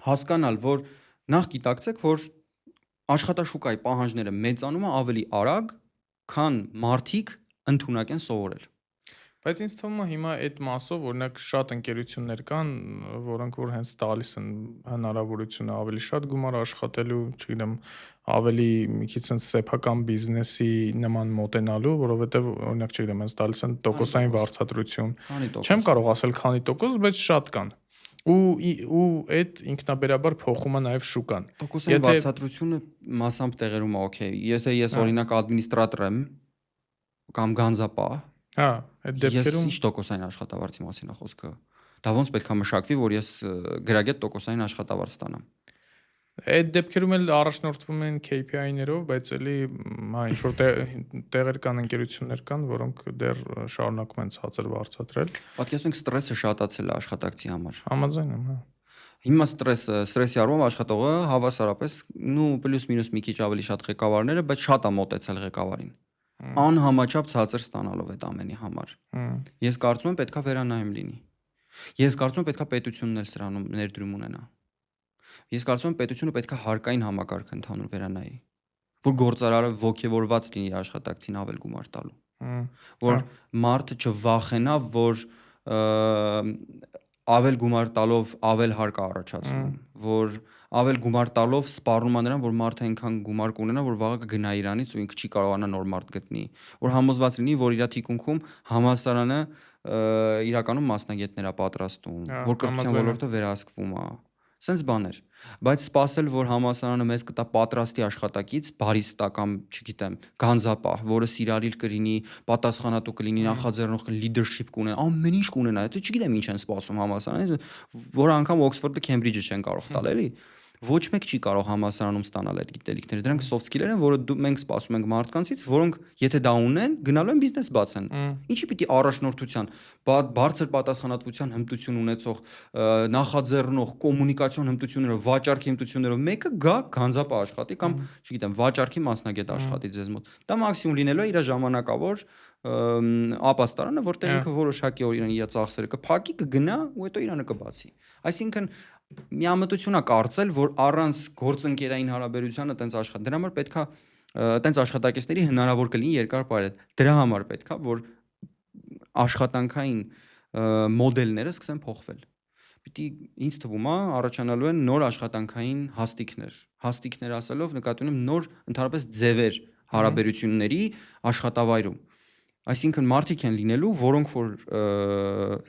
հասկանալ, որ նախ գիտակցեք, որ աշխատաշուկայի պահանջները մեծանում է ավելի արագ, քան մարդիկ ընդունակ են սովորել։ Բայց ինձ թվում է հիմա այդ մասով օրինակ շատ ընկերություններ կան, որոնք որ հենց տալիս են հնարավորությունը ավելի շատ գումար աշխատելու, չգիտեմ, ավելի մի քիչ sense սեփական բիզնեսի նման մոտենալու, որովհետև օրինակ չգիտեմ, հենց տալիս են տոկոսային վարձատրություն։ Չեմ կարող ասել քանի տոկոս, բայց շատ կան։ Ու այդ ինքնաբերաբար փոխում է նաև շուկան։ Տոկոսային վարձատրությունը մասամբ տեղերում է օքեյ։ Եթե ես օրինակ ադմինիստրատոր եմ կամ գանձապահ, այդ դեպքերում ինչ տոկոսային աշխատավարձի մասին է խոսքը։ Դա ոնց պետք է մշակվի, որ ես գրագետ տոկոսային աշխատավարձ ստանամ։ Այդ դեպքերում էլ առաջնորդվում են KPI-ներով, բայց էլի ինչ որ տեղեր կան, ընկերություններ կան, որոնք դեռ շարունակում են ցածր վարձատրել։ Պատկերացնենք ստրեսը շատացել է աշխատակցի համար։ Համաձայն եմ, հա։ Հիմա ստրեսի առումով աշխատողը հավասարապես, պլյուս-մինուս մի քիչ ավելի շատ ղեկավարները, բայց շատ է մոտեցել ղեկավարին։ Անհամաչափ ցածր ստանալով այդ ամենի համար։ Ես կարծում եմ պետքա վերանայում լինի։ Ես կարծում եմ պետքա պետությունն էլ սրանում ներդրում ունենա։ Ես կարծում եմ պետությունը պետքա հարկային համակարգ ընդհանուր վերանայի, որ գործարարը ոգևորված լինի իր աշխատակցին ավել գումար տալու, որ մարդը չվախենա, որ ավել գումար տալով ավել հարկ առաջացնում, որ ավել գումար տալով սպառնում է նրան, որ մարդը այնքան գումար կունենա, որ վաղը կգնա իրանից ու ինքը չի կարողանա նոր մարդ գտնի, որ համոզված լինի, որ իր թիկունքում համալսարանը իրականում մասնագետներ է պատրաստում, որ կրթության ոլորտը վերահսկվում է։ Սենց բաներ, բայց սպասել, որ համալսարանը մեզ կտա պատրաստի աշխատակից, բարիստա կամ, չգիտեմ, գանձապահ, որը սիրալիր կլինի, պատասխանատու կլինի, նախաձեռնող կլինի, leadership կունենա, ամեն ինչ կունենա, դա չգիտեմ ինչ են սպասում համալսարանից, որ անգամ Օքսֆորդը, Քեմբրիջը չեն կարող տալ, էլի։ Ոչ մեկ չի կարող համալսարանում ստանալ այդ գիտելիքները։ Դրանք soft skill-եր են, որը մենք սպասում ենք մարդկանցից, որոնք եթե դա ունեն, գնալու են բիզնես բացեն։ Ինչի պիտի առաջնորդության, բարձր պատասխանատվության հմտություն ունեցող, նախաձեռնող, կոմունիկացիոն հմտություններով, վաճառքի հմտություններով մեկը գա գանձապահ աշխատի կամ, չգիտեմ, վաճառքի մասնագետ աշխատի ձեզ մոտ։ Դա մաքսիմում լինելու է իր ժամանակավոր ապաստարանը, որտեղ ինքը որոշակի օր իր ծախսերը կփակի, կգնա ու հետո իրանը կբացի։ Այսինքն միամտություն է կարծել, որ առանց գործընկերային հարաբերությանը տենց աշխատի։ Դրա համար պետքա տենց աշխատակիցների հնարավոր կլինի երկար ապրել։ Դրա համար պետքա, որ աշխատանքային մոդելները սկսեն փոխվել։ Պիտի ինձ թվում է առաջանալու են նոր աշխատանքային հաստիկներ։ Հաստիկներ ասելով նկատի ունեմ նոր ընդհանրապես ձևեր հարաբերությունների աշխատավայրում։ Այսինքն մարդիկ են լինելու, որոնք որ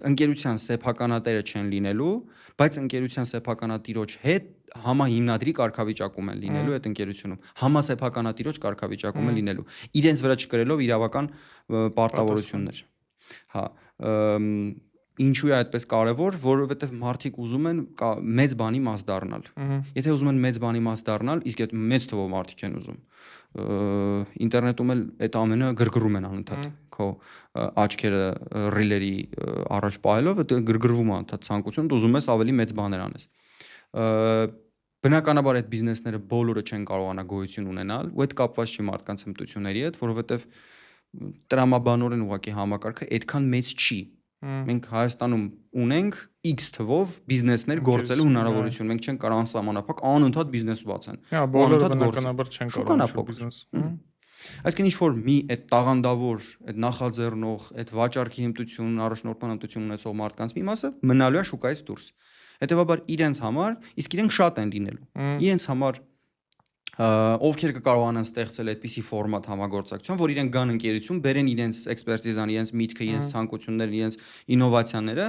ընկերության սեփականատերը չեն լինելու, բայց ընկերության սեփականատիրոջ հետ համահիմնադրի կարգավիճակում են լինելու այդ ընկերությունում, համասեփականատիրոջ կարգավիճակում են լինելու, իրենց վրա չկրելով իրավական պարտավորություններ։ Հա, Ինչու է այդպես կարևոր, որովհետև մարդիկ ուզում են մեծ բանի մաս դառնալ։ Եթե ուզում են մեծ բանի մաս դառնալ, իսկ այդ մեծ թվով մարդիկ են ուզում։ Ինտերնետում էլ այդ ամենը գրգռում են անընդհատ։ Քո աչքերը ռիլերի առաջ պահելով, դա գրգռվում է անընդհատ ցանկություն, դու ուզում ես ավելի մեծ բաներ անես։ Բնականաբար այդ բիզնեսները բոլորը չեն կարողանա գոյություն ունենալ, ու այդ կապված չի մարդկանց հմտությունների հետ, որովհետև տրամաբանորեն ուղղակի համակարգը այդքան մեծ չի։ Մենք Հայաստանում ունենք X թվով բիզնեսներ գործելու հնարավորություն։ Մենք չենք կարող անսահմանափակ անընդհատ բիզնես բացեն։ Բոլորը բնականաբար չեն կարող բիզնես։ Այսինքն ինչ որ մի այդ տաղանդավոր, այդ նախաձեռնող, այդ վաճառքի հմտություն, առաջնորդման հմտություն ունեցող մարդկանց մի մասը մնալու է շուկայից դուրս։ Հետևաբար իրենց համար, իսկ իրենք շատ են լինելու։ Իրենց համար ովքեր կկարողանան ստեղծել այդպիսի ֆորմատ համագործակցություն, որ իրենք գան ընկերություն, բերեն իրենց էքսպերտիզան, իրենց միտքը, իրենց ցանկությունները, իրենց ինովացիաները,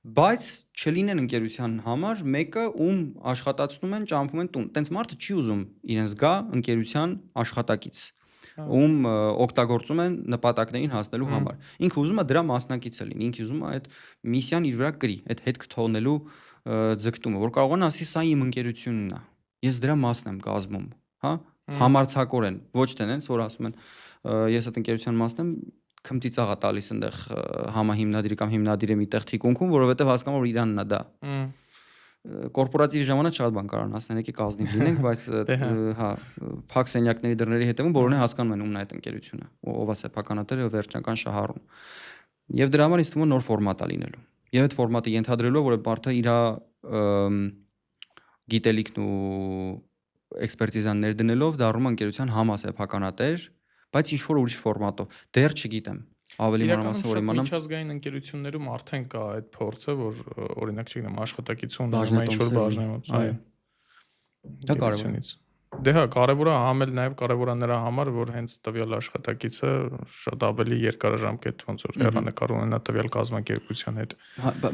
բայց չլինեն ընկերության համար մեկը, ում աշխատացնում են, ճամփում են տուն։ Տենց մարդը չի ուզում իրենց գա ընկերության աշխատակից, ում օգտագործում են նպատակներին հասնելու համար։ Ինքը ուզում է դրա մասնակիցը լինի, ինքը ուզում է այդ միսիան իր վրա կրի, այդ հետք թողնելու ձգտումը, որ կարողանա ասի սա իմ ընկերությունն է։ Ես դրա մասն եմ կազմում, հա, համարձակորեն, ոչ թե նենց, որ ասում են ես այդ ընկերության մասն եմ, քմծիծաղ է տալիս այնտեղ համահիմնադիրի կամ հիմնադիրը միտեղ թիկունքում, որովհետև հասկանում որ իրանն է դա։ Կորպորատիվ ժամանակ շատ բան կարող ասեն, եկեք ազնիվ լինենք, բայց հա, փակ սենյակների դռների հետևում բոլորն հասկանում են ումն է այդ ընկերությունը, ով է սեփականատերը, վերջնական շահառուն։ Եվ դրա համար ինձ թվում է նոր ֆորմատ է լինելու։ Եվ այդ ֆորմատը ենթադրելու է, որ մարդը իր գիտելիքն ու էքսպերտիզան ներդնելով դառնում ընկերության համասեփականատեր, բայց ինչ որ ուրիշ ֆորմատով։ Դեռ չգիտեմ։ Ավելի մանրամասն որ իմանամ։ Միջազգային ընկերություններում արդեն կա այդ փորձը, որ օրինակ չգիտեմ, աշխատակից ունենալու ինչ որ բաժնեմոց։ Այո։ Դա կարևոր է։ Դե հա, կարևոր է համել նաև կարևոր է նրա համար, որ հենց տվյալ աշխատակիցը շատ ավելի երկարաժամկետ ոնց որ հեռանկար ունենա տվյալ կազմակերպության հետ։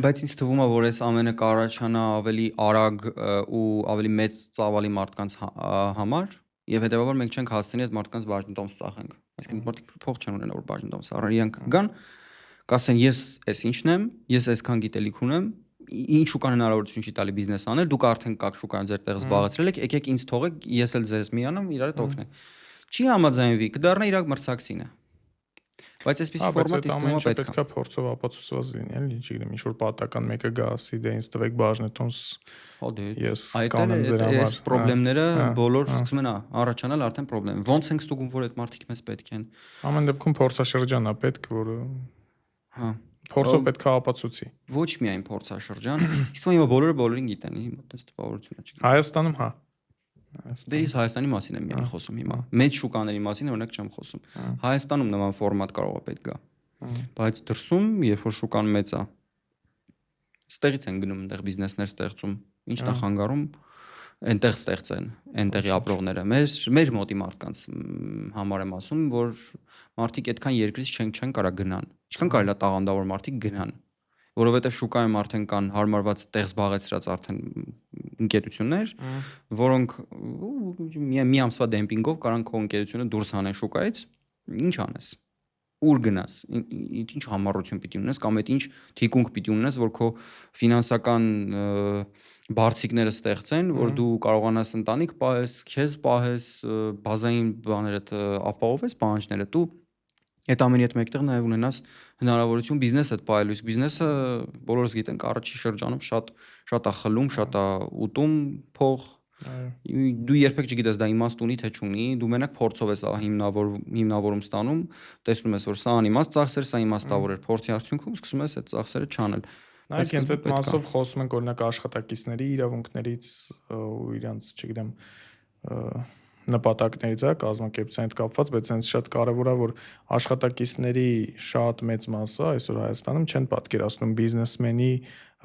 Բայց ինձ թվում է, որ այս ամենը կառաջանա ավելի արագ ու ավելի մեծ ծավալի մարդկանց համար, եւ հետեւաբար մենք չենք հասցնի այդ մարդկանց բաժնետոմս ծախենք։ Այսինքն մարդիկ փող չեն ունենա որ բաժնետոմս առան, իրանք գան, կասեն ես այս ինչն եմ, ես այսքան գիտելիք ունեմ, ինչ շուկան հնարավորություն չի տալի բիզնես անել, դուք արդեն կաք շուկայում ձեր տեղը զբաղեցրել եք, եկեք ինձ թողեք, ես էլ ձեզ միանամ, իրար հետ օգնենք։ Չի համաձայնվի, կդառնա իրակ մրցակցինը։ Բայց այսպեսի ֆորմատ ինձ թվում է պետք է փորձով ապացուցված լինի, էլի, չգիտեմ, ինչ որ պատական մեկը գա, ասի դե ինձ տվեք բաժնետոմս։ Ես կանեմ ձեր համար։ Այս խնդիրները բոլոր սկսում են առաջանալ արդեն խնդրեմ։ Ոնց ենք ստուգում, որ այդ մարդիկ մեզ պետք են։ Ամեն դեպքում փորձաշրջան է պետք, որը հա փորձով պետք է ապացուցի։ Ոչ միայն փորձաշրջան, իսկ հիմա բոլորը բոլորին գիտեն, հիմա այդպես տպավորություն է։ Հայաստանում հա։ Դե ես Հայաստանի մասին եմ միայն խոսում հիմա։ Մեծ շուկաների մասին օրինակ չեմ խոսում։ Հայաստանում նման ֆորմատ կարող է պետք գա։ Բայց դրսում, երբ որ շուկան մեծ է, ստեղից են գնում այնտեղ բիզնեսներ ստեղծում, ինչն է խանգարում այնտեղ ստեղծեն, այնտեղի ապրողները։ Մեր մոտի մարդկանց համար եմ ասում, որ մարդիկ այդքան երկրից չեն կարա գնան։ Ինչքան կարելի է տաղանդավոր մարդիկ գնան, որովհետև շուկայում արդեն կան հարմարված տեղ զբաղեցրած արդեն ընկերություններ, որոնք մի ամսվա դեմպինգով կարան քո ընկերությունը դուրս հանեն շուկայից, ինչ անես։ Ուր գնաս, ինչ համառություն պիտի ունես կամ այդ ինչ թիկունք պիտի ունես, որ քո ֆինանսական բարձիկները ստեղծեն, որ դու կարողանաս ընտանիք պահես, քեզ պահես, բազային բաներդ ապահովես, պահանջները դու այդ ամենի հետ մեկտեղ նաև ունենաս հնարավորություն բիզնեսդ պահելու, իսկ բիզնեսը բոլորս գիտենք առաջի շրջանում շատ է խլում, շատ է ուտում փող։ Դու երբեք չգիտես դա իմաստ ունի թե չունի, դու մենակ փորձով ես հիմնավորում ստանում, տեսնում ես որ սա անիմաստ ծախսեր, սա իմաստավոր էր, փորձի արդյունքում սկսում ես այդ ծախսերը չանել։ Նայեք, հենց այդ մասով խոսում ենք օրինակ աշխատակիցների իրավունքներից ու իրանց, չգիտեմ, նպատակներից է կազմակերպության հետ կապված, բայց հենց շատ կարևոր է որ աշխատակիցների շատ մեծ մասը այսօր Հայաստանում չեն պատկերացնում բիզնեսմենի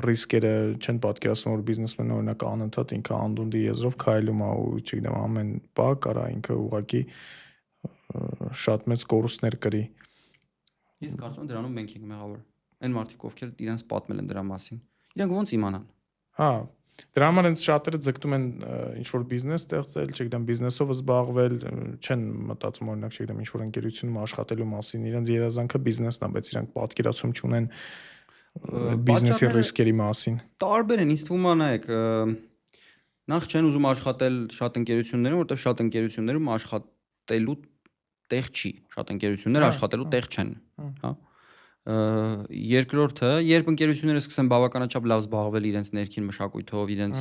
ռիսկերը, չեն պատկերացնում որ բիզնեսմենը օրինակ անընդհատ ինքը անդունդի եզրով քայլում է ու չգիտեմ ամեն բա կարա ինքը ուղղակի շատ մեծ կորուստներ կրի։ Ես կարծում եմ դրանում մենք ենք մեղավոր։ Այն մարդիկ ովքեր իրենց պատմել են դրա մասին։ Իրանք ոնց իմանան։ Հա, դրա համար հենց շատերը ձգտում են ինչ որ բիզնես ստեղծել, չգիտեմ, բիզնեսով զբաղվել, չեն մտածում օրինակ, չգիտեմ, ինչ որ ընկերությունում աշխատելու մասին, իրենց երազանքը բիզնեսն է, բայց իրանք պատկերացում չունեն բիզնեսի ռիսկերի մասին։ Տարբեր են, ինձ թվում է նայեք, նախ չեն ուզում աշխատել շատ ընկերություններում, որովհետև շատ ընկերություններում աշխատելու տեղ չի, շատ ընկերություններ աշխատելու տեղ չեն, հա։ Երկրորդը, երբ ընկերությունները սկսեն բավականաչափ լավ զբաղվել իրենց ներքին մշակույթով, իրենց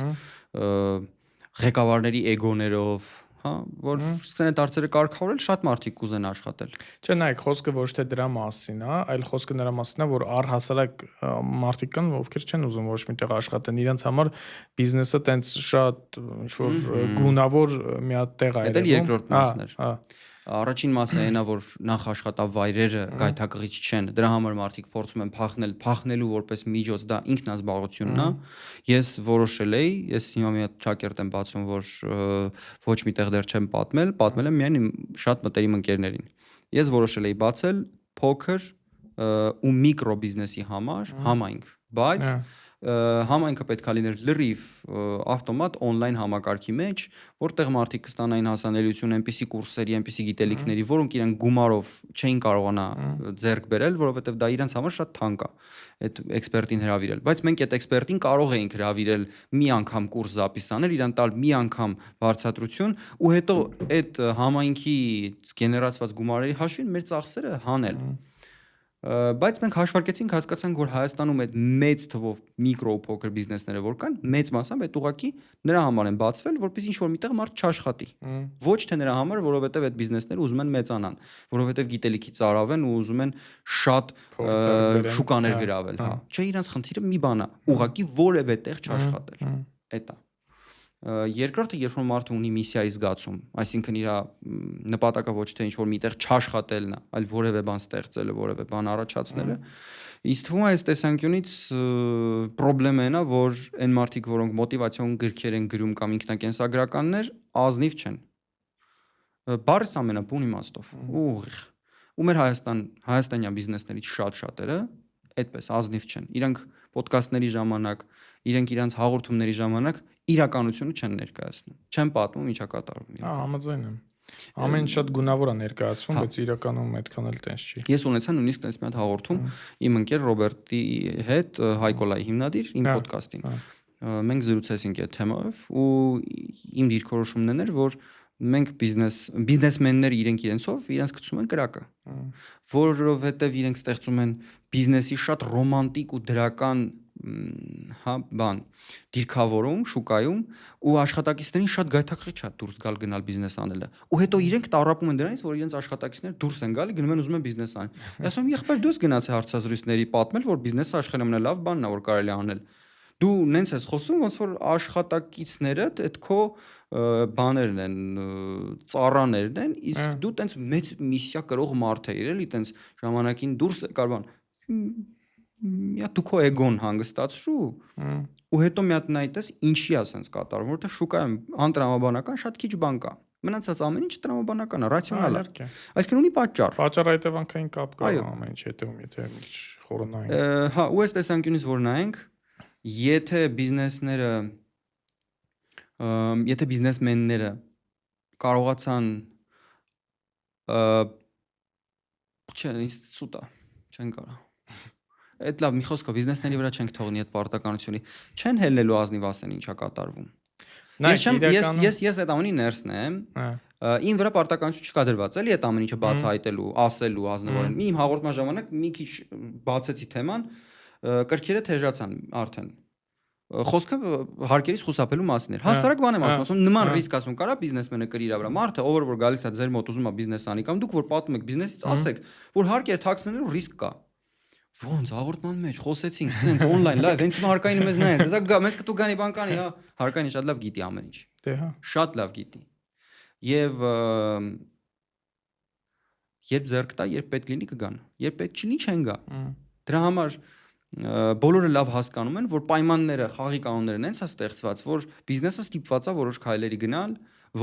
ղեկավարների էգոներով, հա, որ սկսեն այդ հարցերը կարգավորել, շատ մարդիկ կուզեն աշխատել։ Չէ, նայեք, խոսքը ոչ թե դրա մասին է, այլ խոսքը նրա մասին է, որ առհասարակ մարդիկ կան, ովքեր չեն ուզում ոչ միտեղ աշխատեն, իրենց համար բիզնեսը տենց շատ ինչ-որ գունավոր մի հատ տեղ է երևում։ Դա երկրորդ մասն էր։ Հա։ Առաջին մասը այնա, որ նախ աշխատավայրերը գայթակղիչ չեն, դրա համար մարդիկ փորձում են փախնելու որպես միջոց, դա ինքնազբաղությունն է։ Ես որոշել էի, ես հիմա մի հատ ճակերտ եմ բացում, որ ոչ միտեղ դեռ չեմ պատմել եմ միայն իմ շատ մտերիմ ընկերներին։ Ես որոշել էի բացել փոքր ու միկրո բիզնեսի համար համայնք, բայց համայնքը պետք է լիներ լրիվ ավտոմատ on-line համակարգի մեջ, որտեղ մարդիկ կստանային հասանելիություն այնպիսի կուրսերի, այնպիսի գիտելիքների, որոնք իրենք գումարով չէին կարողանա ձեռք բերել, որովհետև դա իրենց համար շատ թանկ է այդ էքսպերտին հրավիրել, բայց մենք այդ էքսպերտին կարող էինք հրավիրել մի անգամ կուրս զապիս անել, իրան տալ մի անգամ վարձատրություն ու հետո այդ համայնքից գեներացված գումարների հաշվին մեր ծախսերը հանել։ Բայց մենք հաշվարկեցինք, հասկացանք, որ Հայաստանում այդ մեծ թվով միկրո ու փոքր բիզնեսները որ կան, մեծ մասամբ այդ ուղղակի նրա համար են բացվել, որպեսզի ինչ-որ միտեղ մարդ չաշխատի։ Ոչ թե նրա համար, որովհետև այդ բիզնեսները ուզում են մեծանան, որովհետև գիտելիքի ծարավ են ու ուզում են շատ շուկաներ գրավել, հա։ Չէ, իրանց խնդիրը մի բան է, ուղղակի որևէ տեղ չաշխատել։ Էդ է։ Երկրորդը, երբ որ մարդը ունի միսիայի զգացում, այսինքն իր նպատակը ոչ թե ինչ-որ միտեղ չաշխատելն է, այլ որևէ բան ստեղծելը, որևէ բան առաջացնելը, ինձ թվում է այս տեսանկյունից խնդրեմը այն է, որ այն մարդիկ, որոնք մոտիվացիոն գրքեր են գրում կամ ինքնակենսագրականներ, ազնիվ չեն։ Բառս ամենաբուն իմաստով, ուղիղ։ Ու մեր հայաստանյան բիզնեսներից շատ-շատերը այդպես ազնիվ չեն։ Իրանք ոդկասթների ժամանակ, իրենք իրանց հաղորդումների ժամանակ իրականությունը չեն ներկայացնում, չեն պատմում ինչա կատարվում։ Համաձայն եմ։ Ամեն շատ գունավոր է ներկայացվում, բայց իրականում այդքան էլ տենց չի։ Ես ունեցա նույնիսկ տենց մի հատ հաղորդում իմ ընկեր Ռոբերտի հետ, Հայկոլայի հիմնադիր, իմ ոդկասթին։ Մենք զրուցեցինք այդ թեմայով ու իմ դիրքորոշումն էր, որ մենք բիզնեսմենները իրենցով իրենց գցում են կրակը, որովհետև իրենք ստեղծում են բիզնեսի շատ ռոմանտիկ ու դրական դիրքավորում շուկայում ու աշխատակիցներին շատ գայթակղիչ է դուրս գալ գնալ բիզնես անելը ու հետո իրենք տառապում են դրանից, որ իրենց աշխատակիցները դուրս են գալի, գնում են ուզում են բիզնես անել։ Ես ասում եմ, եղբայր, դու ես գնացի հարցազրույցների պատմել, որ բիզնեսը աշխարհի ամենալավ բանն է, որ կարելի է անել։ Դու նենց ես խոսում, ոնց որ աշխատակիցներդ այդ քո բաներն են, ծառաներն են, իսկ դու տենց մեծ միսիա կրող մարդ ես, էլի, տենց ժամանակին դուրս կարողան մի հատ դու քո էգոն հանգստացրու ու հետո մի հատ նայտես ինչի է սենց կատարվում, որովհետև շուկայում անտրամաբանական շատ քիչ բան կա։ Մնացած ամեն ինչ տրամաբանական է, ռացիոնալ է։ Այսինքն ունի պատճառ։ Պատճառ-հետևանքային կապ կա ամեն ինչ հետևում, եթե մի քիչ խորնային։ Հա, ու այս տեսանկյունից որ նայենք, եթե բիզնեսմենները կարողացան չէ, ինձ սուտ է, չեն կարող։ Այդ լավ մի խոսքով բիզնեսների վրա չենք թողնի այդ պարտականությունը, չեն հելնելու ազնիվ ասեն ինչա կատարվում։ Ես այդ ամենի ներսն եմ, իմ վրա պարտականություն չկա դրված, էլի այդ ամեն ինչը բացահայտելու, ասելու, ազնվորեն։ Իմ հաղորդման ժամանակ մի քիչ բացեցի թեման, կրքերը թեժացան արդեն։ Խոսքը հարկերից խուսափելու մասին էր։ Հասարակ բան եմ ասում, նման ռիսկ ասում, կարա բիզնեսմենը կրի իր վրա։ Մարդը, ով որ գալիս է ձեր մոտ ուզում է բիզնես անի կամ դուք որ պատմում եք բիզնեսից, ասեք, որ հարկեր թաքցնելու ռիսկ կա։ Ոնց հաղորդման մեջ խոսեցինք, սենց on-line live, հենց հիմա հարկային մեզ նայեն, դե մեզ կտու գանի բանկանի, հա, հարկային շատ լավ գիտի ամեն ինչ։ Դե հա։ Շատ լավ գիտի։ Եվ երբ ձեռք տա, երբ պետք լինի կգան, երբ պետք չլինի չեն գա։ Դրա համար բոլորը լավ հասկանում են, որ պայմանները, խաղի կանոններն հենց է ստեղծված, որ բիզնեսը ստիպված է որոշ քայլերի գնալ,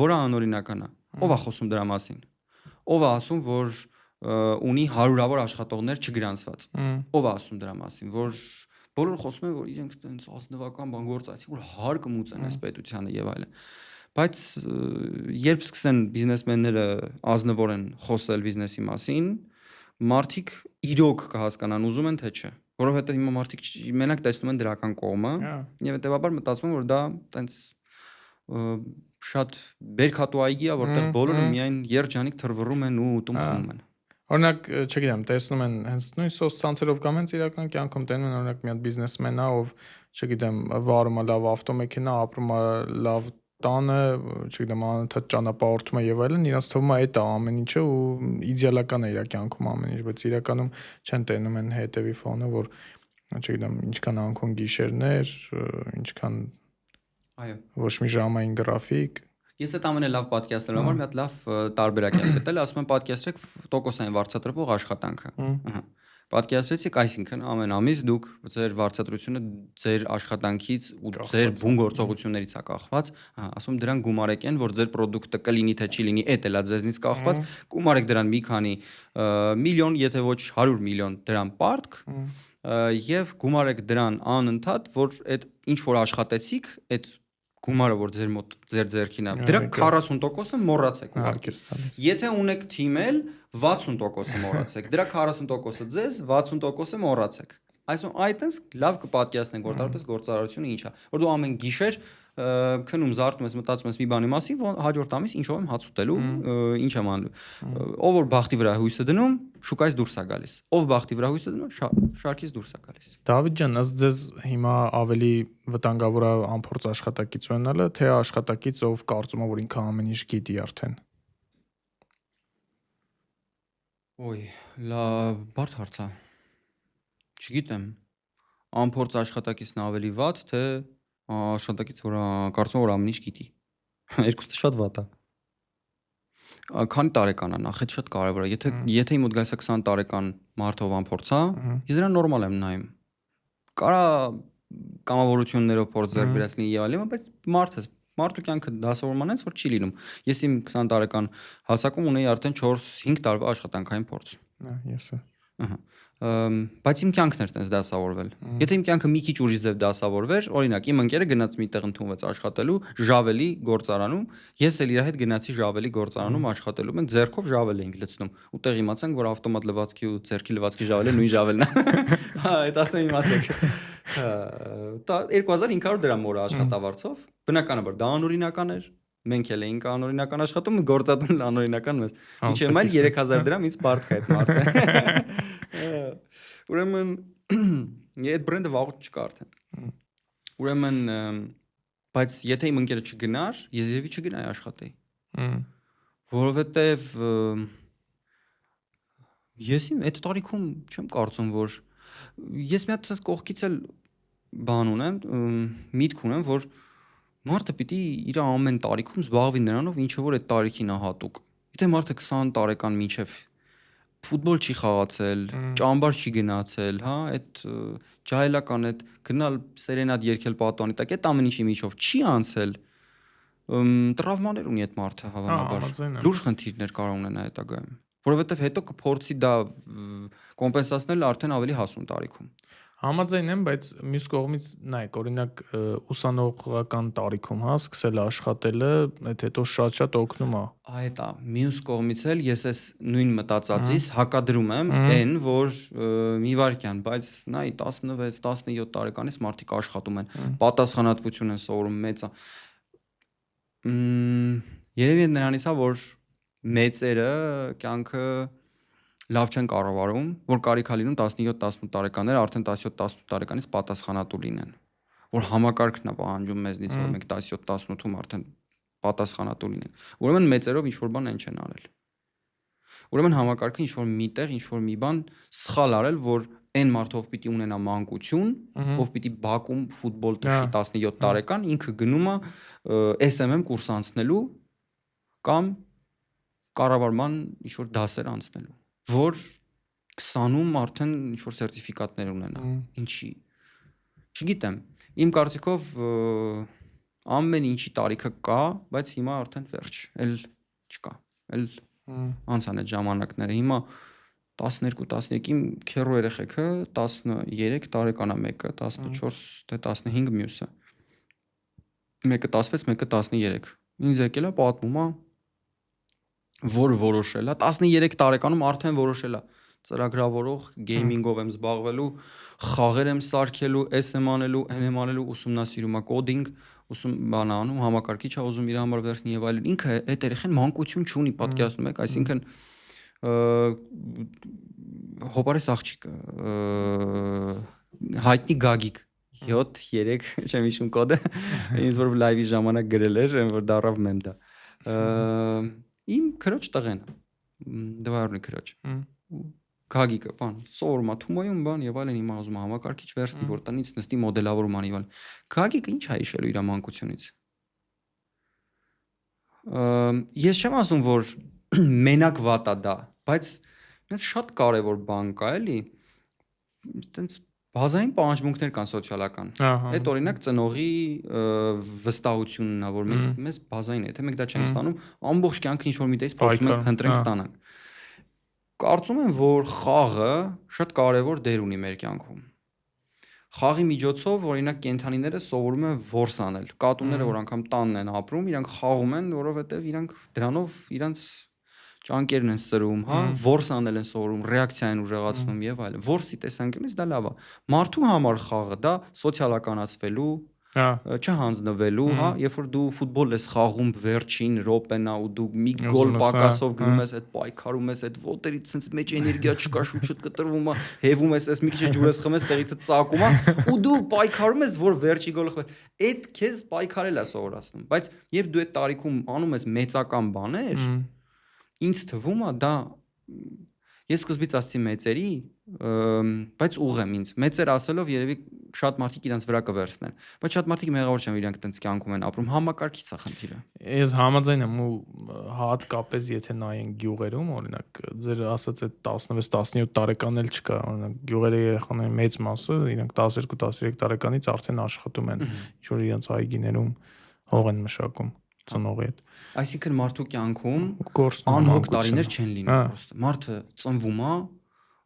որը անօրինական է։ Ո՞վ է խոսում դրա մասին։ Ո՞վ է ասում, որ ունի հարյուրավոր աշխատողներ չգրանցված։ Ո՞վ է ասում դրա մասին, որ բոլորը խոսում են, որ իրենք տենց ազնվական բան գործացի, որ հարկը մուծեն այս պետությանը եւ այլն։ Բայց երբ սկսեն բիզնեսմենները ազնվորեն խոսել բիզնեսի մասին, մարդիկ իրոք կհասկանան ուզում են թե չէ։ որովհետեւ հիմա մարդիկ մենակ տեսնում են դրական կողմը եւ հետեւաբար մտածում են որ դա տենց շատ բերքատու այգի է, որտեղ բոլորը միայն երջանիկ թռվռում են ու ուտում խմում են։ Օրինակ, չգիտեմ, տեսնում են հենց նույն սոցցանցերով կամ հենց իրական կյանքում տենում են օրինակ մի հատ բիզնեսմեն է, ով, չգիտեմ, վարում է լավ ավտոմեքենա, ապրում է լավ տանը, չգիտեմ, անընդհատ ճանապարհորդում է եւ այլն, իրաց թվում է այդ է ամեն ինչը ու իդեալական է իր կյանքում ամեն ինչ, բայց իրականում չեն տենում են հետևի ֆոնը, որ չգիտեմ, ինչքան անկուն գիշերներ, ինչքան Այո։ Ոչ մի ժամային գրաֆիկ։ Ես այդ ամենալավ պատկերացնելու համար մի հատ լավ տարբերակ եմ գտել, ասում եմ պատկերացրեք տոկոսային վարձատրվող աշխատանքը։ Ահա։ Պատկերացրեցիք, այսինքն ամեն ամիս դուք ձեր վարձատրությունը ձեր աշխատանքից ու ձեր բուն գործողություններից է կախված, ասում դրան գումարեք են, որ ձեր product-ը կլինի թե չի լինի, էդ էլա ձեզնից կախված, գումարեք դրան մի քանի միլիոն, եթե ոչ 100 միլիոն դրան պարտք, եւ գումարեք դրան անընդհատ, որ այդ ինչ որ աշխատեցիք, այդ գումարը որ ձեր մոտ ձեր ձեռքին է, դրա 40%-ը մոռացեք ուղղակի։ Եթե ունեք թիմել, 60%-ը մոռացեք, դրա 40%-ը ձեզ, 60%-ը մոռացեք։ Այսինքն այդտենց լավ կպատկերացնենք որ տարբեր գործարարությունը ինչ է, որ դու ամեն գիշեր քնում զարթում ես, մտածում ես մի բանի մասին, որ հաջորդ ամիս ինչով եմ հաց ուտելու, ինչ եմ անում։ Ով որ բախտի վրա հույս է դնում, շուկայից դուրս է գալիս։ Ով բախտի վրա հույս է դնում, շարքից դուրս է գալիս։ Դավիթ ջան, ըստ ձեզ հիմա ավելի վտանգավոր է անփորձ աշխատակից ունենալը, թե աշխատակից, ով կարծում է, որ ինքը ամեն ինչ գիտի արդեն։ Ոյ, բարդ հարց է։ Չգիտեմ։ Անփորձ աշխատակիցն ավելի վատ, թե աշխատակից, որ կարծում որ ամեն ինչ գիտի։ Երկուսը շատ վատ է։ Քանի տարեկան է նախ, այդ շատ կարևոր է։ Եթե իմ մոտ գալիս է 20 տարեկան մարդով անփորձ է, ես դրան նորմալ եմ նայում։ Կարա կամավորություններով փորձ ձեռք բերած լինի եւ այլն, բայց մարդու կյանքը դասավորման է, որ չի լինում։ Ես իմ 20 տարեկան հասակում ունեի արդեն 4-5 տարվա աշխատանքային փորձ։ Եսը։ Ահա։ Բայց իմ կյանքն էր տենց դասավորվել։ Եթե իմ կյանքը մի քիչ ուրիշ ձև դասավորվեր, օրինակ իմ ընկերը գնաց միտեղ ընդունվեց աշխատելու Ժավելի գործարանում, ես էլ իր հետ գնացի Ժավելի գործարանում աշխատելու։ Մենք ձեռքով Ժավել էինք լցնում։ Ուտեղ իմացանք, որ ավտոմատ լվացքի ու ձեռքի լվացքի Ժավելը նույն Ժավելն է։ Հա, այդ ասեմ իմացեք։ 2500 դրամ օրը աշխատավարձով, բնականաբար դա անօրինական էր։ Մենք էլ էինք անօրինական աշխատում, գործատուն անօրինական մեզ։ Ինչեւ այլ 3000 դրամ ինձ բարդ կա այդ մարդը։ Ուրեմն այդ բրենդը վաղուց չկա արդեն։ Ուրեմն բայց եթե իմ ընկերը չգնար, ես եւի չգնայի աշխատեի։ Որովհետեւ ես իմ այդ տարիքում չեմ կարծում, որ ես մի հատ կողքից էլ բան ունեմ, միտք ունեմ, որ մարդը պիտի իր ամեն տարիքում զբաղվի նրանով, ինչը որ այդ տարիքին է հատուկ։ Եթե մարդը 20 տարեկան մինչև ֆուտբոլ չի խաղացել, ճամբար չի գնացել, հա, այդ ջահելական այդ գնալ սերենադ երգել պատանի տակ, այդ ամեն ինչի միջով չի անցել, տրավմաներ ունի այդ մարդը հավանաբար։ Լուրջ խնդիրներ կարող ունենա հետագայում, որովհետև հետո կփորձի դա կոմպենսացնել արդեն ավելի հասուն տարիքում։ Համաձայն եմ, բայց մյուս կողմից նայեք, օրինակ ուսանողական տարիքում, հա, սկսել աշխատելը, այդ հետո շատ օգնում է։ Այդ է, մյուս կողմից էլ ես այս նույն մտածածից հակադրում եմ այն, որ մի վարքյան, բայց նայ 16-17 տարեկանից մարդիկ աշխատում են, պատասխանատվություն են սովորում, մեծ է։ Երևի նրանից է, որ մեծերը կյանքը լավ չեն կառավարում, որ կարիք է լինում 17-18 տարեկաններ, արդեն 17-18 տարեկանից պատասխանատու լինեն, որ համակարգն է պահանջում մեզնից, որ մենք 17-18-ում արդեն պատասխանատու լինենք։ Ուրեմն մեծերով ինչ որ բան են չեն արել։ Ուրեմն համակարգը ինչ որ միտեղ, ինչ որ մի բան սխալ արել, որ այն մարդով պիտի ունենա մանկություն, ով պիտի բակում ֆուտբոլ տշի 17 տարեկան, ինքը գնում է SMM կուրս անցնելու կամ կառավարման ինչ որ դասեր անցնելու, որ 20-ում արդեն ինչ-որ սերտիֆիկատներ ունենա, ինչի, չգիտեմ, իմ կարծիքով ամեն ինչի տարիքը կա, բայց հիմա արդեն վերջ, էլ չկա, էլ անցան այդ ժամանակները, հիմա 12-13, իմ քեռու երեխեքը 13 տարեկան է մեկը, 14 թե 15 մյուսը, մեկը 16, մեկը 13, ինձ եկել է պատմում է, որ որոշել է 13 տարեկանում արդեն որոշել է ծրագրավորող, գեյմինգով եմ զբաղվելու, խաղեր եմ սարքելու, եմ անելու, եմ անելու, ուսումնասիրում է կոդինգ, բան անում, համակարգիչ է ուզում իր համար վերցնի եւ այլն։ Ինքը այդ երեխան մանկություն չունի, պատկերացնում եք, այսինքն հոբարես աղջիկը հայտնի Գագիկ 7-3 չեմ հիշում կոդը ինձ որ լայվի ժամանակ գրել էր որ դարավ մեմ դա իմ քրոջ տղեն դվարնի քրոջ Գագիկը բան սովորում է Թումոյում բան եւ այլն հիմա ուզում է համակարգիչ վերցնի որ տնից նստի մոդելավորում անի եւ Գագիկը ինչ է հիշելու իր մանկությունից ես չեմ ասում որ մենակ վատ է դա բայց շատ կարևոր բան կա էլի այտենց բազային պահանջմունքներ կան սոցիալական այդ օրինակ ծնողի վստահությունն է որ մենք մեզ բազային է եթե մենք դա չենք ստանում ամբողջ կյանքը ինչ որ միտից փորձում ենք փնտրենք ստանանք կարծում եմ որ խաղը շատ կարևոր դեր ունի մեր կյանքում խաղի միջոցով օրինակ կենդանիները սովորում են որս անել կատուները որ անգամ տանն են ապրում իրանք խաղում են որովհետև իրանք դրանով իրանք ճանկերն են սրում, հա, որս անել են սովորում, ռեակցիա են ուժեղացնում եւ այլն։ Որսի տեսանկյունից դա լավ է։ Մարդու համար խաղը դա սոցիալականացվելու, չհանձնվելու, հա, երբ որ դու ֆուտբոլ ես խաղում վերջին րոպենա ու դու մի գոլ պակասով գնում ես, այդ պայքարում ես, այդ ոտերից sense մեջ էներգիա չկա, շուտ կտրվում է, հեվում ես, մի քիչ ջուրես խմես, տեղից ծակում է, ու դու պայքարում ես, որ վերջի գոլը խմես։ Այդ քեզ պայքարել է սովորացնում, բայց երբ դու այդ տարիքում անում ես մեծական բաներ ինձ թվում է դա ես սկզբից ասացի մեծերի բայց ուղղեմ ինձ մեծեր ասելով երևի շատ մարդիկ իրանց վրա կվերցնեն բայց շատ մարդիկ մեղավոր չեն իրանք տենց կյանքում են ապրում համակարգից է խնդիրը ես համաձայն եմ ու հատկապես եթե նայենք գյուղերում օրինակ ձեր ասած այդ 16-17 տարեկան էլ չկա օրինակ գյուղերի երեխաների մեծ մասը իրանք 12-13 տարեկանից արդեն աշխատում են ինչ որ իրանց այգիներում հող են մշակում ծնողի հետ այսինքն մարդու կյանքում անհոգ տարիներ չեն լինում պրոստը մարդը ծնվում է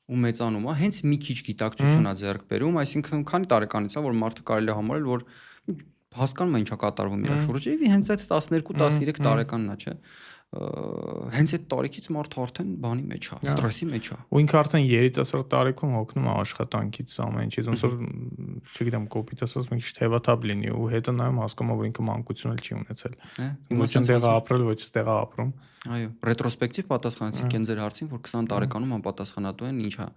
ու մեծանում է հենց մի քիչ գիտակցություն է ձեռք բերում այսինքն քանի տարեկանից է որ մարդը կարելի է համարել որ հասկանում է ինչա կատարվում իր շուրջը եւ հենց այդ 12-13 տարեկանն է չէ հենց այդ տարիքից մարդը արդեն բանի մեջ է ստրեսի մեջ է ու ինքը արդեն երիտասարդ տարիքում հոգնում է աշխատանքից ամեն ինչից ոնց որ չգիտեմ կոպիտ ասած մի քիչ թևաթափ լինի ու հետո նայում հասկանում որ ինքը մանկություն էլ չի ունեցել ոչ այնտեղ ապրել ոչ այստեղ ապրում այո ռետրոսպեկտիվ պատասխանեցիք այն ձեր հարցին որ 20 տարեկանում անպատասխանատու են ինչա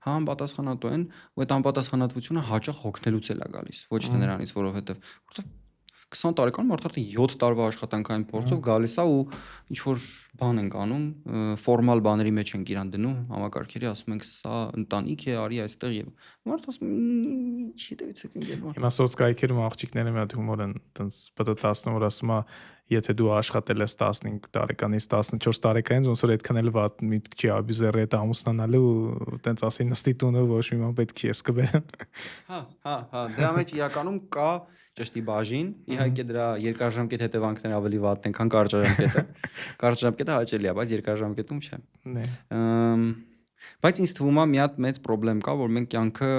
հա անպատասխանատու են ու այդ անպատասխանատվությունը հաճախ հոգնելուց էլ է գալիս ոչ թե նրանից որովհետև 20 տարեկանում մարդը արդեն 7 տարվա աշխատանքային փորձով գալիս է ու ինչ որ բան ենք անում ֆորմալ բաների մեջ ենք իրան դնում համակարգերի ասում ենք սա ընտանիք է արի այստեղ եւ մարդը ասում ինչ հետևից եք ընկել հիմա սոցկայքերում աղջիկները մի հատ հումոր են տենց պատտասնում որ ասում է եթե դու աշխատել ես 15 տարեկանից 14 տարեկանից ոնց որ այդքան էլ վատ միտք չի աբյուզերի հետ ամուսնանալու տենց ասի նստի տունը ոչ մի բան պետք չի ես կբերեմ հա դրա մեջ իրականում կա ճշտի բաժին իհարկե դրա երկարաժամկետ հետևանքները ավելի վատն են քան կարճաժամկետը կարճաժամկետը հաճելի է բայց երկարաժամկետում չէ բայց ինձ թվում է մի հատ մեծ խնդրեմ կա որ մենք կյանքը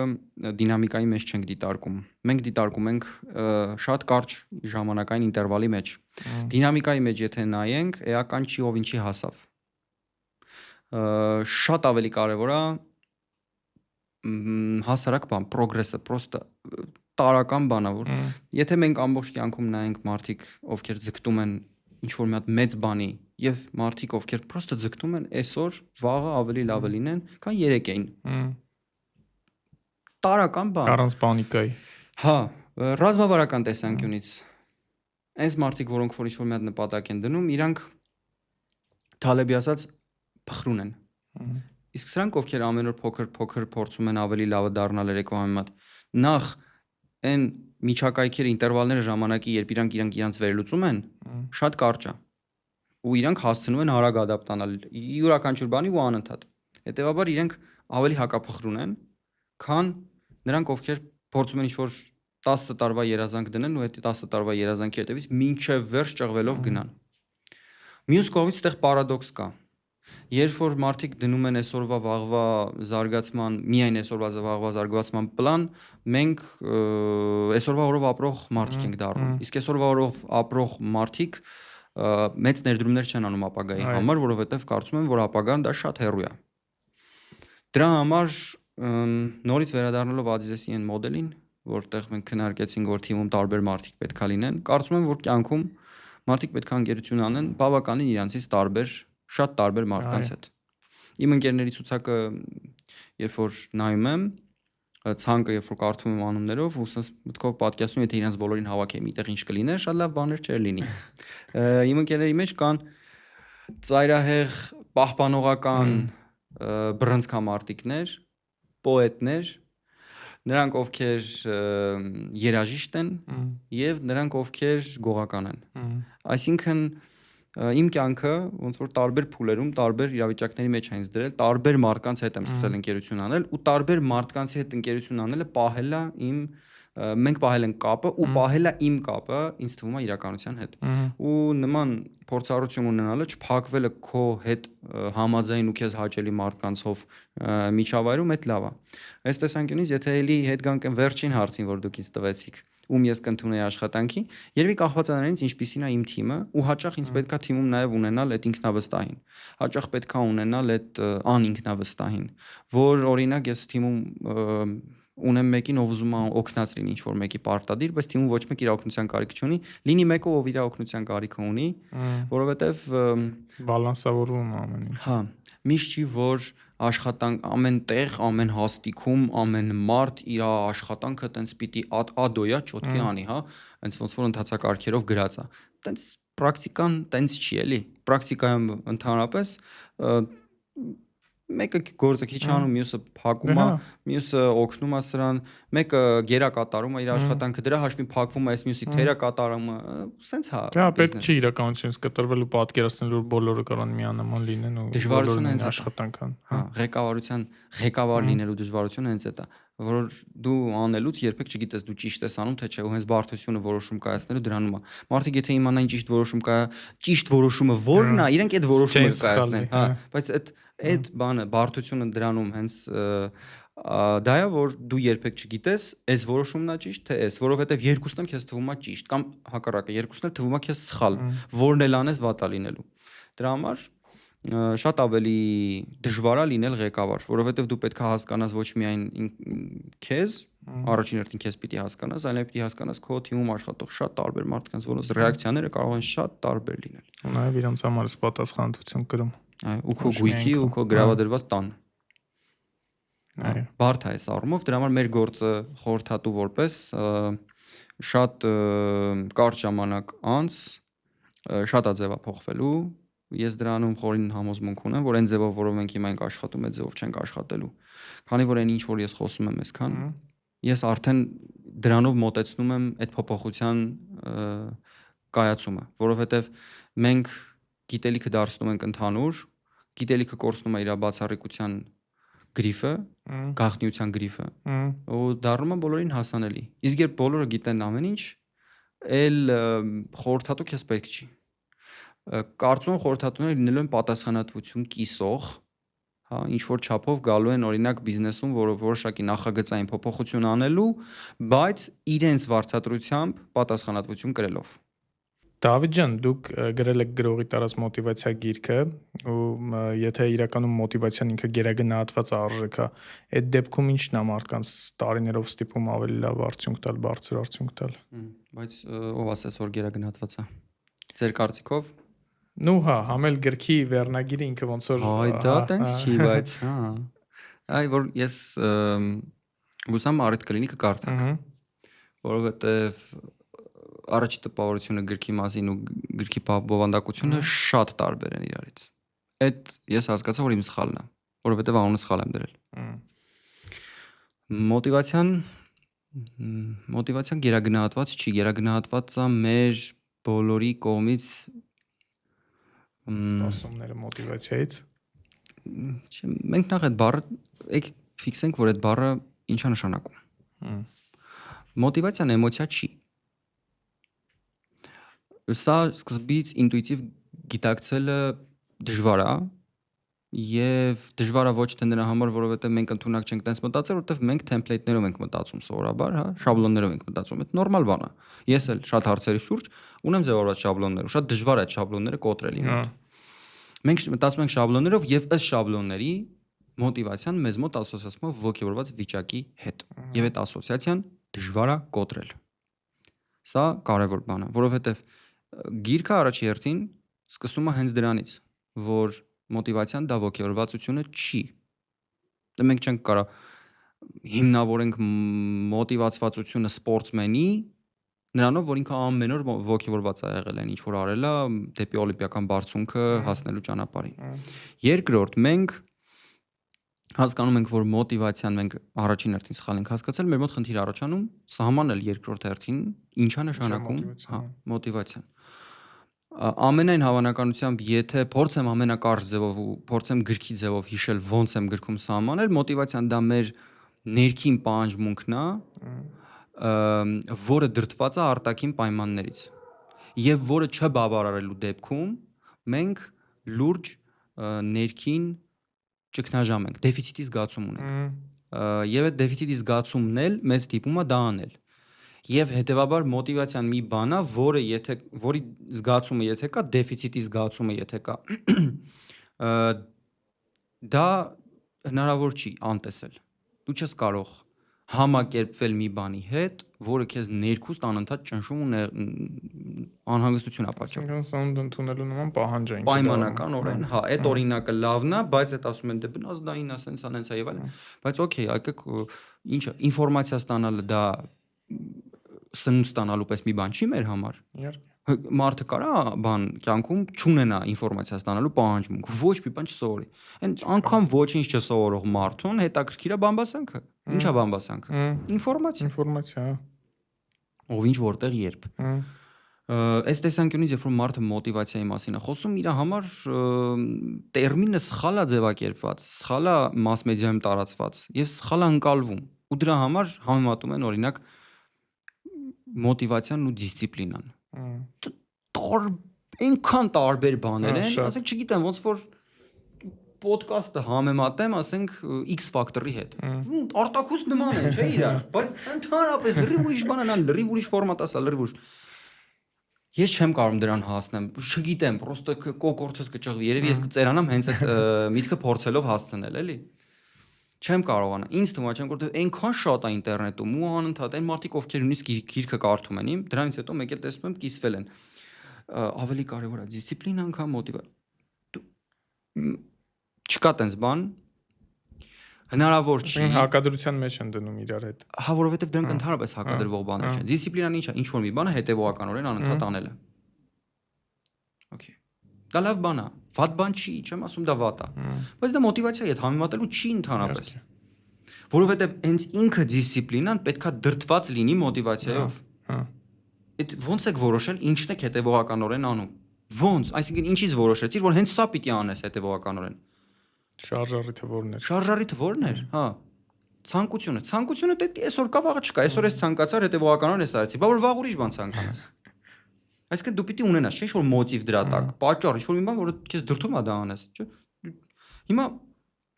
դինամիկայի մեջ չենք դիտարկում մենք դիտարկում ենք շատ կարճ ժամանակային ինտերվալի մեջ դինամիկայի մեջ եթե նայենք էական չի ով ինչի հասավ շատ ավելի կարևոր է հասարակ բան պրոգրեսը պրոստը տարական բան է որ եթե մենք ամբողջ կյանքում նայենք մարդիկ ովքեր ձգտում են ինչ որ մի հատ մեծ բանի եւ մարդիկ ովքեր պրոստը ձգտում են այսօր վաղը ավելի լավը լինեն քան երեկեին տարական բան առանց պանիկայի հա ռազմավարական տեսանկյունից այս մարդիկ որոնք որ ինչ որ մի հատ նպատակ են դնում իրանք Թալեբի ասած փխրուն են իսկ սրանք ովքեր ամեն օր փոքր փորձում են ավելի լավը դառնալ երեկո համեմատ նախ այն միջակայքերը ինտերվալները ժամանակի երբ իրանք վերլուծում են շատ կարճ է ու իրանք հասցնում են արագ ադապտանալ յուրաքանչյուր բանի ու անընդհատ հետեւաբար իրանք ավելի հակափխրուն են քան նրանք ովքեր փորձում են ինչ-որ 10 տարվա երազանք դնեն ու այդ 10 տարվա երազանքի հետևից մինչև վերջ ճղվելով գնան մյուս կողմից այդտեղ պարադոքս կա երբ որ մարդիկ դնում են այսօրվա վաղվա զարգացման միայն այսօրվա վաղվա զարգացման պլան մենք այսօրվա օրով ապրող մարդիկ ենք դառնում իսկ այսօրվա օրով ապրող մարդիկ մեծ ներդրումներ չեն անում ապագայի համար որովհետև կարծում են որ ապագան դա շատ հեռու է Դրա համար նորից վերադառնալով Adidas-ի այն մոդելին, որտեղ մենք քննարկեցինք, որ թիմում տարբեր մարդիկ պետքա լինեն, կարծում եմ, որ կյանքում մարդիկ պետքա ընկերություն անեն բավականին իրանցից շատ տարբեր մարդկանց հետ։ Իմ ընկերների ցուցակը, երբ որ նայում եմ, ցանկը երբ որ կարդում եմ անուններով, ու ասես մտքով պատկերացնում, եթե իրանց բոլորին հավաքեի միտեղ ինչ կլիներ, շատ լավ բաներ չէր լինի։ Իմ ընկերների մեջ կան ծայրահեղ պահպանողական բռնցքամարտիկներ, պոետներ, նրանք ովքեր երաժիշտ են եւ նրանք ովքեր գողական են։ Այսինքն իմ կյանքը ոնց որ տարբեր փուլերում, տարբեր իրավիճակների մեջ այնց դրել, տարբեր մարդկանց հետ եմ սկսել ընկերություն անել ու տարբեր մարդկանց հետ ընկերություն անելը պահելա մենք պահել ենք կապը ու պահելա իմ կապը ինձ թվում է իրականության հետ։ Ու նման փորձառություն ունենալը չփակվելը քո հետ համաձայն ու քեզ հաճելի մարդկանցով միջավայրում այդ լավ է։ Այս տեսանկյունից եթե էլի հետ գանք այն վերջին հարցին, որ դուք ինձ տվեցիք, ում ես կընդունեի աշխատանքի, երևի կախված է նրանից ինչպիսին է իմ թիմը ու հաճախ ինձ պետքա թիմում նաև ունենալ այդ ինքնավստահին։ Հաճախ պետքա ունենալ այդ անինքնավստահին, որ օրինակ ես թիմում ունեմ մեկին, ով ուզում է օգնած լինի ինչ-որ մեկի պարտադիր, բայց թիմում ոչ մեկ իր օգնության կարիք չունի, լինի մեկը, ով իր օգնության կարիքը ունի, որովհետև բալանսավորում ամեն ինչ։ Հա, միշտ չի, որ աշխատանք ամեն տեղ, ամեն հաստիքում, ամեն մարդ իր աշխատանքը տենց պիտի ադոյա չոտքի անի, հա, այնց ոնց որ ընթացակարգերով գրած է։ Տենց պրակտիկան տենց չի էլի։ Պրակտիկայում ընդհանրապես մեկը գործը քիչ անում, մյուսը փակում է, մյուսը օգնում է սրան, մեկը գերա կատարում է իր աշխատանքը, դրա հաշվին փակվում է, այս մյուսի թերը կատարումը, սենց հա։ Դա պետք չի իրականությունից կտրվել ու պատկերացնել, որ բոլորը կարող միանման լինեն ու դժվարությունը հենց աշխատանք կան։ Հա, ղեկավարության ղեկավար լինելու դժվարությունը հենց դա, որ դու անելուց երբեք չգիտես դու ճիշտ ես անում թե չէ, ու հենց բարդությունը որոշում կայացնելու դրանում է։ Մարդիկ եթե իմանային ճիշտ որոշում կա, ճիշտ որոշումը որն է, իրենք այդ որոշումը կայացնեն, հա, բայց այդ բանը բարդությունը դրանում հենց դա է, որ դու երբեք չգիտես այս որոշումն է ճիշտ թե այս, որովհետև երկուսն էլ քեզ թվում է ճիշտ կամ հակառակը, երկուսն էլ թվում է քեզ սխալ, որն էլ անես վատ է լինելու։ Դրա համար շատ ավելի դժվար է լինել ղեկավար, որովհետև դու պետք է հասկանաս ոչ միայն քեզ, առաջին հերթին քեզ պիտի հասկանաս, այլև պիտի հասկանաս քո թիմում աշխատող շատ տարբեր մարդկանց, որոնց ռեակցիաները կարող են շատ տարբեր լինել։ Ու նաև իրենց համար պատասխանատվություն կրում։ Ու քո գույքի ու քո գրավադրված տան։ Բարդ է այս առումով, դրա համար մեր գործը խորհրդատու որպես շատ կարճ ժամանակ անց շատ է ձևափոխվելու։ Ես դրանում խորին համոզմունք ունեմ, որ այն ձևով, որով մենք հիմա ենք աշխատում, այդ ձևով չենք աշխատելու։ Քանի որ այն ինչ որ ես խոսում եմ այսքան, ես արդեն դրանով մոտեցնում եմ այդ փոփոխության կայացումը, որովհետև մենք գիտելիքը դարձնում ենք ընդհանուր, գիտելիքը կորցնում է իր բացառիկության գրիֆը, գաղտնիության գրիֆը, ու դառնում է բոլորին հասանելի։ Իսկ երբ բոլորը գիտեն ամեն ինչ, էլ խորհրդատու քեզ պետք չի։ Կարծում եմ խորհրդատուները լինելու են պատասխանատվություն կիսող, հա, ինչ որ չափով գալու են օրինակ բիզնեսում, որը որոշակի նախագծային փոփոխություն անելու, բայց իրենց վարձատրությամբ պատասխանատվություն կրելով։ Դավիթ ջան, դուք գրել եք գրողի տարած մոտիվացիա գիրքը, ու եթե իրականում մոտիվացիան ինքը գերագնահատված արժեք է, այդ դեպքում ի՞նչն է մարդկանց տարիներով ստիպում ավելի լավ արդյունք տալ, բարձր արդյունք տալ։ Բայց ով ասաց, որ գերագնահատված է։ Ձեր կարծիքով։ Նու հա, համել գրքի վերնագիրը ինքը ոնց որ Այ դա տենց չի, բայց հա։ Այ որ ես ուսամ առիթ կլինի կկարդակ, որովհետև առաջի տպավորությունը գրքի մասին ու գրքի բովանդակությունը շատ տարբեր են իրարից։ Այդ ես հասկացա, որ իմ սխալն է, որովհետև անունը սխալ եմ դրել։ Մոտիվացիան գերագնահատված չի, գերագնահատված է մեր բոլորի կողմից սպասումները մոտիվացիայից։ Մենք նախ այդ բառը եք ֆիքսենք, որ այդ բառը ինչ է նշանակում։ Մոտիվացիան էմոցիա չի։ Սա սկզբից ինտուիտիվ գիտակցելը դժվար է, եւ դժվար է ոչ թե նրա համար, որովհետեւ մենք ընդունակ չենք տենց մտածել, որովհետեւ մենք թեմպլեյթներով ենք մտածում սովորաբար, հա, շաբլոններով ենք մտածում։ Այդ նորմալ բան է։ Ես էլ շատ հարցերի շուրջ ունեմ ձևավորված շաբլոններ, ու շատ դժվար է այդ շաբլոնները կոտրել իմ մոտ։ Մենք մտածում ենք շաբլոններով եւ ըստ շաբլոնների մոտիվացիան մեզ մոտ ասոցիացվում է ոգևորված վիճակի հետ եւ այդ ասոցիացիան դժվար է կոտրել։ Սա կարևոր բան է, որովհետեւ գիրքը առաջի հերթին սկսում է հենց դրանից, որ մոտիվացիան դա ոգևորվածությունը չի։ Դե մենք չենք կարա հիմնավորենք մոտիվացվածությունը սպորտսմենի նրանով, որ ինքը ամեն օր ոգևորված է եղել են, ինչ որ արել է դեպի օլիմպիական բարձունքը հասնելու ճանապարհին։ Երկրորդ, մենք հասկանում ենք, որ մոտիվացիան մենք առաջին հերթին սխալ ենք հասկացել, մեր մոտ խնդիր առաջանում սահմանել երկրորդ հերթին ինչա նշանակում, հա, մոտիվացիան։ Ամենայն հավանականությամբ, եթե փորձեմ ամենակարճ ձևով ու փորձեմ գրքի ձևով հիշել ոնց եմ գրքում սահմանել, մոտիվացիան դա մեր ներքին պահանջմունքն է, որը դրդված է արտաքին պայմաններից եւ որը չբավարարելու դեպքում մենք լուրջ ներքին ճգնաժամ ենք, դեֆիցիտի զգացում ունենք։ Եվ այդ դեֆիցիտի զգացումն էլ մեզ դիպում է դա անել։ Եվ հետեւաբար մոտիվացիան մի բան է, որի զգացումը եթե կա, դեֆիցիտի զգացումը եթե կա, դա հնարավոր չի անտեսել։ Դու չես կարող համակերպվել մի բանի հետ, որը քեզ ներքուստ անընդհատ ճնշում ու անհանգստություն ապացուցում։ Այսինքն սնունդ ընդունելու նման պահանջ է ինքը։ Պայմանականորեն, հա, այդ օրինակը լավն է, բայց այդ ասում են դե բնազդային է, սենց է եւ այլն։ Բայց օքեյ, այկեք ինչը ինֆորմացիա ստանալը դա սնունդ ստանալու պես մի բան չի մեր համար։ Իհարկե։ Մարդը կարա բան կյանքում չունենա ինֆորմացիա ստանալու պահանջմունք, ոչ մի բան չսովորի։ Այն անգամ ոչինչ չսովորող մարդուն հետաքրքիր է բամբասանքը։ Ի՞նչ է բամբասանքը։ Ինֆորմացիա։ Ով ինչ որտեղ երբ։ Այս տեսանկյունից երբ որ մարդը մոտիվացիայի մասին է խոսում, իր համար տերմինը սխալ է ձևակերպված, սխալ է մաս մեդիայում տարածված եւ սխալ է ընկալվում։ Ու դրա համար համեմատում են օրինակ մոտիվացիան ու դիսցիպլինան։ Այնքան տարբեր բաներ են, ասենք չգիտեմ, ոնց որ ոդկասթը համեմատեմ, ասենք X Factor-ի հետ։ Արտաքուստ նման են, չէ՞ իրար, բայց ընդհանրապես լրիվ ուրիշ բան են, լրիվ ուրիշ ֆորմատ ասա, լրիվ ուրիշ։ Ես չեմ կարող դրան հասնեմ, չգիտեմ, պրոստը կոկորտս կճղվի, երևի ես կծերանամ հենց այդ միտքը փորձելով հասցնել, էլի։ Չեմ կարողանա։ Ինձ թվում է, չեմ որտեղ այնքան շատ է ինտերնետում ու անընդհատ այն մարդիկ, ովքեր նույնիսկ գիրքը կարդում են, դրանից հետո մեկ էլ տեսնում եմ կիսվել են։ Ավելի կարևոր է դիսցիպլինան, քան մոտիվացիա։ Չկա տենց բան։ Հնարավոր չի։ Հակադրության մեջ են դնում իրար հետ։ Հա, որովհետև դրանք ընդհանրապես հակադրվող բաներ չեն։ Դիսցիպլինան ի՞նչ է, ինչ որ մի բան է հետևողականորեն անընդհատ անելը։ Okay։ Դա լավ բան է, վատ բան չի, չեմ ասում դա վատ է։ Բայց դա մոտիվացիայի հետ համեմատելու չի ընդհանրապես։ Որովհետև հենց ինքը դիսցիպլինան պետքա դրդված լինի մոտիվացիայով։ Այդ ոնց եք որոշել ինչն եք հետևողականորեն անում։ Ոնց, այսինքն ինչից որոշեցիր, որ հենց սա պիտի անես հետևողականորեն։ Շարժառիթը որն էր։ Շարժառիթը որն էր, հա։ Ցանկությունը դե այսօր կա, վաղը չկա։ Այսօր ես ցանկացար հետևողականորեն ես արեցի, բա որ վաղ ուրիշ բան ցանկանաս։ Այսինքն դու պիտի ունենաս, չէ՞ որ մոտիվ դրա տակ, պատճառ, ինչ որ մի բան, որը քեզ դրդում է դա անես, չէ՞։ Հիմա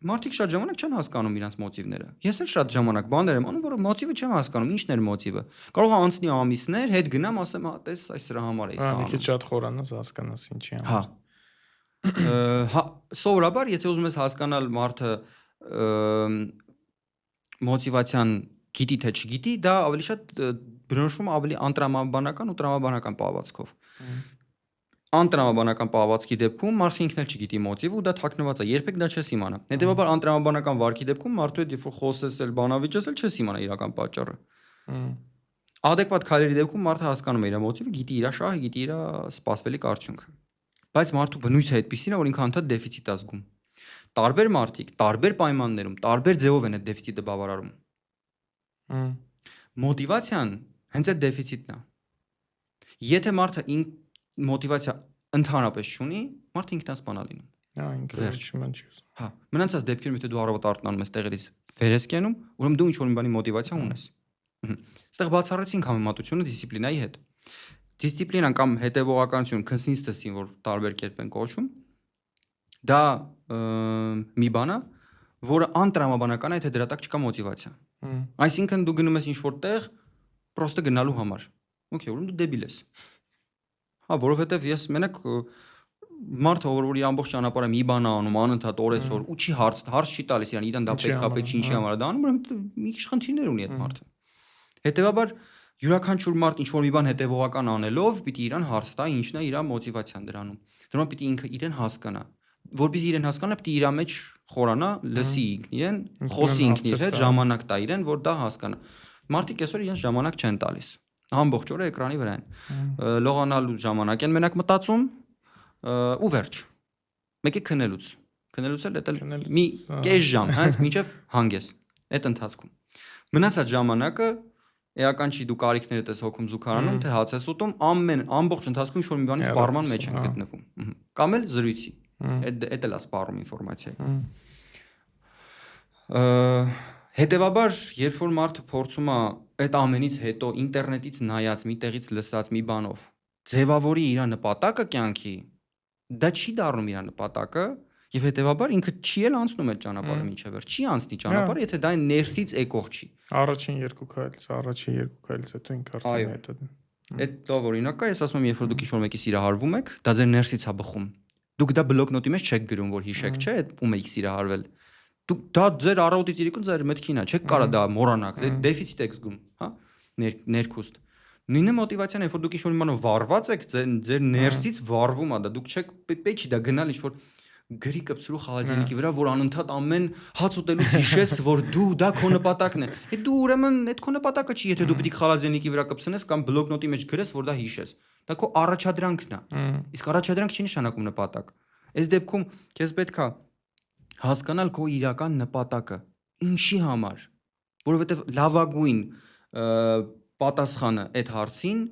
մարդիկ շատ ժամանակ չեն հասկանում իրենց մոտիվները։ Ես էլ շատ ժամանակ բաներ եմ անում, որը մոտիվը չեմ հասկանում, ինչն էր մոտիվը։ Կարող է անցնի ամիսներ, հետ գնամ, ասեմ, հա, տես, այս սրա համար էի սա անում։ Մի քիչ շատ խորանաս հասկանաս ինչի համար։ Հա։ Հա, սովորաբար, եթե ուզում ես հասկանալ մարդը մոտիվացիան գիտի թե չգիտի, դա ավելի շատ բնորոշվում է ավելի անտրամաբանական ու տրամաբանական պահվածքով։ Անտրամաբանական պահվածքի դեպքում մարդը ինքն էլ չգիտի մոտիվը ու դա թաքնված է, երբեք դա չես իմանա։ Հետևաբար անտրամաբանական վարքի դեպքում մարդու հետ երբ որ խոսես էլ բանավիճես էլ չես իմանա իրական պատճառը։ Adekvat քայլերի դեպքում մարդը հասկանում է իր մոտիվը, գիտի իր շահը, գիտի իր սպասվելիք արդյունքը։ Բայց մարդու բնույթը այդպեսին է, որ ինքը անդադ դեֆիցիտ է զգում։ Տարբեր մարդիկ, տարբեր պայմաններում, տարբեր ձևով են այդ դեֆիցիտը բավարարում։ Մոտիվացիան հենց այդ դեֆիցիտն է։ Եթե մարդը մոտիվացիա ընդհանրապես չունի, մարդը ինքնասպան է լինում։ Հա, ինքը վերջում չի ուզում։ Հա, մնացած դեպքերում եթե դու առավոտ արտանում ես տեղերից վեր ես կենում, ուրեմն դու ինչ որ մի բանի մոտիվացիա ունես։ Այստեղ բացառեցինք համեմատությունը դիսցիպլինայի հետ։ Դիսցիպլինան կամ հետևողականություն, consistency, որ տարբեր կերպ են կոչում, դա մի բան է, որը անտրամաբանական է, եթե դրա տակ չկա մոտիվացիա։ Այսինքն դու գնում ես ինչ-որ տեղ, պրոստը գնալու համար։ Okay, ուրեմն դու դեբիլ ես։ Հա, որովհետև ես մենակ մարդը որ իր ամբողջ ճանապարհը մի բան անում, անընդհատ օրեցօր ու չի հարց չի տալիս իրան դա պետքա պետք չի ինչի համար դա անում, ուրեմն մի քիչ խնդիրներ ունի այդ մարդը։ Հետևաբար յուրաքանչյուր մարդ ինչ որ մի բան հետևողական անելով պիտի իրան հարց տա ինչն է իր մոտիվացիան դրանում։ Դրանով պիտի ինքը իրեն հասկանա։ Որպեսզի իրեն հասկանա, պիտի իր մեջ խորանա, լսի իրեն, խոսի ինքն իր հետ, ժամանակ տա իրեն, որ դա հասկանա։ Մարդիկ այսօր իրենց ժամանակ չեն տալիս։ Ամբողջ օրը էկրանի վրա են։ Լողանալու ժամանակ են մենակ մտածում ու վերջ։ Մեկը քնելուց էլ դա մի կես ժամ, հա, մինչև հանգես։ Այդ ընթացքում։ Մնացած ժամանակը էական չի դու կարիքներդ ես հոգում զուգարանում, թե հաց ես ուտում, ամբողջ ընթացքում ինչ որ մի բանի սպառման մեջ են գտնվում։ Կամ էլ զրույցի։ Այդ էլ է սպառում ինֆորմացիայի։ Հետևաբար, երբ որ մարդը փորձում է այդ ամենից հետո ինտերնետից նայած, մի տեղից լսած մի բանով ձևավորի իր նպատակը կյանքի, դա չի դառնում իր նպատակը եւ հետևաբար ինքը չի էլ անցնում այդ ճանապարհը մինչեւ վերջ, չի անցնի ճանապարհը, եթե դա ներսից եկող չի։ Առաջին երկու քայլից հետո ինքը արդեն հետո։ Այդ լավ օրինակ է, ես ասում եմ, երբ որ դուք ինչ-որ մեկի սիրահարվում եք, դա ձեր ներսից է բխում։ Դուք դա բլոկնոտի մեջ չեք գրում, որ հիշեք, չէ՞, ում եք սիրահարվել։ Դուք դա ձեր առավոտից իրիկուն ձեր մտքին է, չեք կարա դա մոռանաք, դեֆիցիտ եք զգում, հա, ներքուստ։ Նույնը մոտիվացիան է, որ դուք ինչ-որ մի բանով վառված եք, ձեր ներսից վառվում է դա, դուք չեք պետք չի դա գնալ ինչ-որ գրի կպցրու խաղացենիքի վրա, որ անընդհատ ամեն հաց ուտելուց հիշես, որ դու դա քո նպատակն է։ Է դու ուրեմն այդ քո նպատակը չի, եթե դու պիտի խաղացենիքի վրա կպցնես կամ բլոկնոտի մեջ գրես, որ դա հիշես։ Դա քո առաջադրանքն է։ Իսկ առաջադրանք չի նշանակում նպատակ։ Այս դեպքում քեզ պետքա հասկանալ քո իրական նպատակը։ Ինչի համար։ Որովհետև լավագույն պատասխանը այդ հարցին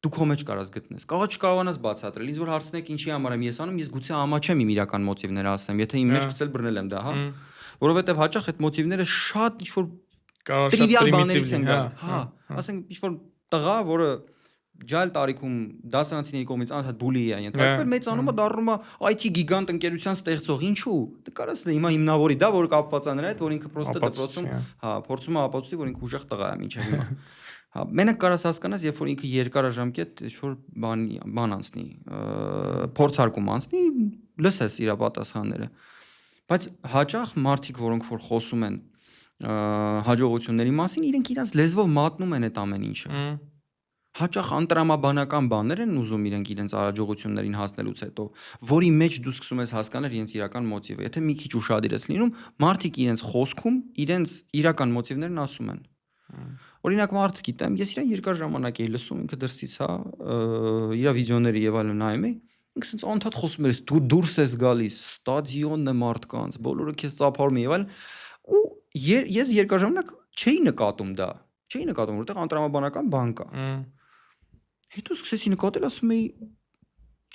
դու քո մեջ կարաս գտնես։ Կարող չկարողանաս բացատրել։ Ինձ որ հարցնեք ինչի համար եմ ես անում, ես գուցե ամաչեմ իմ իրական մոտիվները ասեմ, եթե իմ մեջ գցել բռնել եմ դա, հա։ Որովհետև հաճախ այդ մոտիվները շատ ինչ-որ տրիվիալ բաներից են գալ, հա։ Ասենք ինչ-որ տղա, որը ջալ տարիքում դասարանցիների կողմից անընդհատ բուլի է ենթարկվել, մեծանումը դառնում է IT գիգանտ ընկերության ստեղծող։ Ինչու՞։ Դե կարաս հիմա հիմնավորի դա, որ կապված է նրա հետ, որ ինքը պրոստը դպրոցում, հա, փորձում է ապացուցի, որ ինքը ուժեղ տղա է մինչև հիմա։ Հա, մենակ կարաս հասկանաս, երբ որ ինքը երկարաժամկետ ինչ-որ բան անցնի, փորձարկում անցնի, լսես իր պատասխանները։ Բայց հաճախ մարդիկ, որոնք որ խոսում են հաջողությունների մասին, իրենք իրենց լեզվով մատնում են այդ ամեն ինչը։ Հաճախ անտրամաբանական բաներ են ուզում իրենց հաջողություններին հասնելուց հետո, որի մեջ դու սկսում ես հասկանալ իրենց իրական մոտիվը։ Եթե մի քիչ ուշադիր ես լինում, մարդիկ իրենց խոսքում իրենց իրական մոտիվներն ասում են։ Օրինակ մարդ գիտեմ, ես իր երկար ժամանակ էի լսում, ինքը դրսից, հա, իր վիդեոները եւ այլն նայում էի, ինքը ասենց անընդհատ խոսում էր, դու դուրս ես գալիս, ստադիոնն է մարդկանց, բոլորը քեզ ծափարում եւ այլն, ու ես երկար ժամանակ չէի նկատում դա, որովհետեւ անտրամաբանական բան կա։ Հետո սկսեցի նկատել, ասում էի,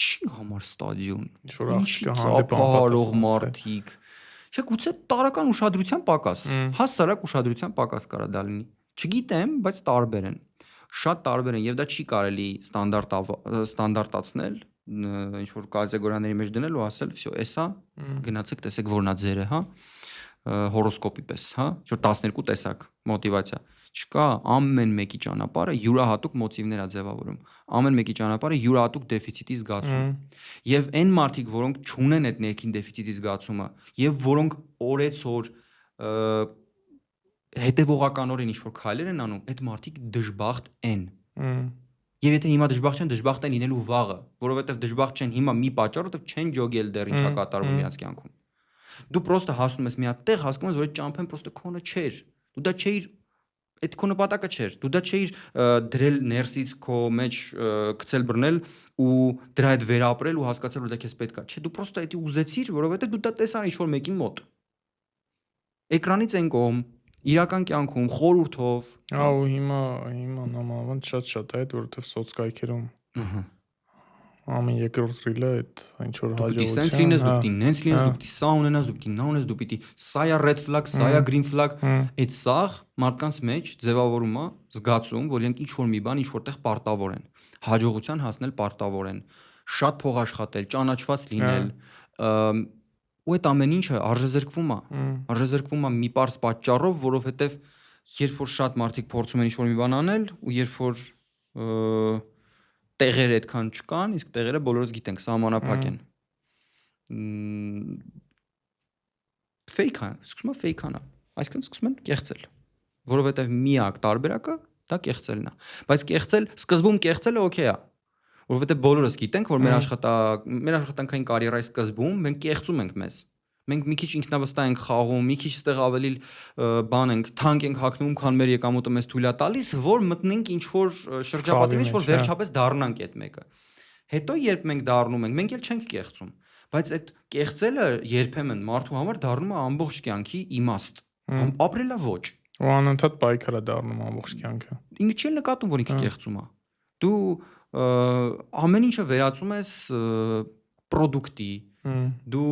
չի համար ստադիոն, ինչի ծափարող մարդիկ։ Չէ, գուցե տարական ուշադրության պակաս, հասարակ ուշադրության պակաս կարա դա լինի։ Չգիտեմ, բայց տարբեր են։ Շատ տարբեր են եւ դա չի կարելի ստանդարտացնել, ինչ որ կատեգորիաների մեջ դնել ու ասել, всё, էսա գնացեք տեսեք որնա ձերը, հա, հորոսկոպի պես, հա, ինչ որ 12 տեսակ մոտիվացիա։ Չկա, ամեն մեկի ճանապարհը յուրահատուկ մոտիվներ է ձևավորում։ Ամեն մեկի ճանապարհը յուրահատուկ դեֆիցիտի զգացում։ Եվ այն մարդիկ, որոնք չունեն այդ ներքին դեֆիցիտի զգացումը, եւ որոնք օրեցօր հետևողականորեն ինչ-որ քայլեր են անում, այդ մարդիկ դժբախտ են։ Եվ եթե հիմա դժբախտ չեն, դժբախտ են լինելու վաղը, որովհետև դժբախտ չեն հիմա մի պատճառով, որովհետև չեն ջոգել դեռ ինչա կատարվում իրենց կյանքում։ Դու պրոստը հասնում ես մի հատ տեղ, հասկանում ես, որ այդ ճամփեն պրոստը քոնը չէր։ Դու դա չէիր, այդ քո նպատակը չէր։ Դու դա չէիր դրել ներսից քո մեջ գցել բռնել ու դրա հետ վերապրել ու հասկացել, որ դա քեզ պետք է։ Չէ, դու պրոստը դա ուզեցիր, որովհետև դու դա տեսար ինչ-որ մեկի մոտ։ Էկրանից են կողմ իրական կյանքում խորհուրդով, հա, ու հիմա նմանավանդ շատ է այդ, որովհետև սոցկայքերում ամեն երկրորդ ռիլը այդ ինչ որ հաջողության, սենց լինես, դու պիտի նենց լինես, դու պիտի սա ունենաս, դու պիտի նա ունես, դու պիտի սա է red flag, սա է green flag, այդ սաղ մարդկանց մեջ ձևավորում է զգացում, որ իրենք ինչ որ մի բան ինչ որտեղ պարտավոր են, հաջողության հասնել պարտավոր են, շատ փող աշխատել, ճանաչված լինել, ու այդ ամեն ինչը արժեզրկվում է մի պարզ պատճառով, որովհետև երբ որ շատ մարդիկ փորձում են ինչ-որ մի բան անել, ու երբ որ տեղերը այդքան չկան, իսկ տեղերը բոլորս գիտենք, սահմանափակ են։ ֆեյքան, սկսում է ֆեյքանա, այսինքն սկսում են կեղծել, որովհետև միակ տարբերակը դա կեղծելն է, բայց կեղծել, սկզբում կեղծելը օքեյ է, որովհետև բոլորս գիտենք, որ մեր աշխատանքային կարիերայի սկզբում մենք կեղծում ենք մեզ, մենք մի քիչ ինքնավստահ ենք խաղում, մի քիչ ստեղ ավելի բան ենք, թանկ ենք հագնում, քան մեր եկամուտը մեզ թույլ է տալիս, որ մտնենք ինչ-որ շրջապատի մեջ, որ վերջապես դառնանք այդ մեկը։ Հետո երբ մենք դառնում ենք, մենք էլ չենք կեղծում, բայց այդ կեղծելը երբեմն մարդու համար դառնում է ամբողջ կյանքի իմաստ, ապրելա ոչ։ Ու անընդհատ պայքար է դառնում ամբողջ կյանքը։ Ինքը չի նկատում, որ ինքը կեղծում է։ Դու ամեն ինչը վերածում ես պրոդուկտի, դու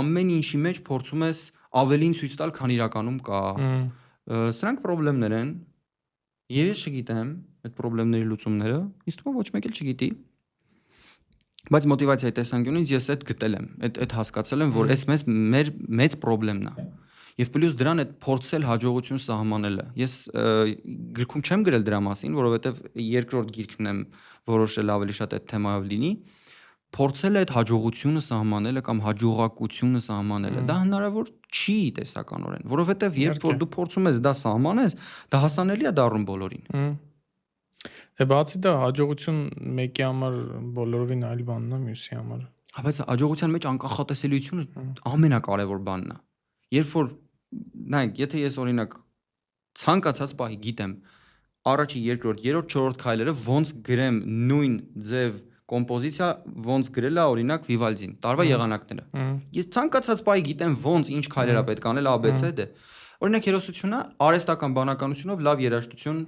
ամեն ինչի մեջ փորձում ես ավելին ցույց տալ, քան իրականում կա։ Սրանք խնդիրներ են, ես չգիտեմ այդ խնդիրների լուծումները, ինձ թվում է ոչ մեկ էլ չգիտի։ Բայց մոտիվացիայի տեսանկյունից ես այդ գտել եմ, այդ հասկացել եմ, որ այս մեր մեծ խնդիրն է։ Եվ պլյուս դրան այդ փորձել հաջողություն սահմանելը։ Ես գրքում չեմ գրել դրա մասին, որովհետև երկրորդ գիրքն եմ որոշել ավելի շատ այդ թեմայով լինի։ Փորձել այդ հաջողությունը սահմանելը կամ հաջողակությունը սահմանելը, դա հնարավոր չի տեսականորեն, որովհետև երբ որ դու փորձում ես դա սահմանես, դա հասանելի է դառնում բոլորին։ Բացի դա հաջողություն մեկի համար բոլորովին այլ բանն է, մյուսի համար։ Բայց հաջողության մեջ անկախատեսելիությունը ամենակարևոր բանն է։ Երբ որ նայեք, եթե ես օրինակ ցանկացած պահի գիտեմ առաջի, երկրորդ, երրորդ, չորրորդ քայլերը ոնց գրեմ նույն ձև կոմպոզիցիա, ոնց գրել է օրինակ Վիվալդին, տարվա եղանակները։ Ես ցանկացած պահի գիտեմ ոնց ինչ քայլեր է պետք անել ABC-ը։ Օրինակ հերոսությունը արհեստական բանականությունով լավ երաժշտություն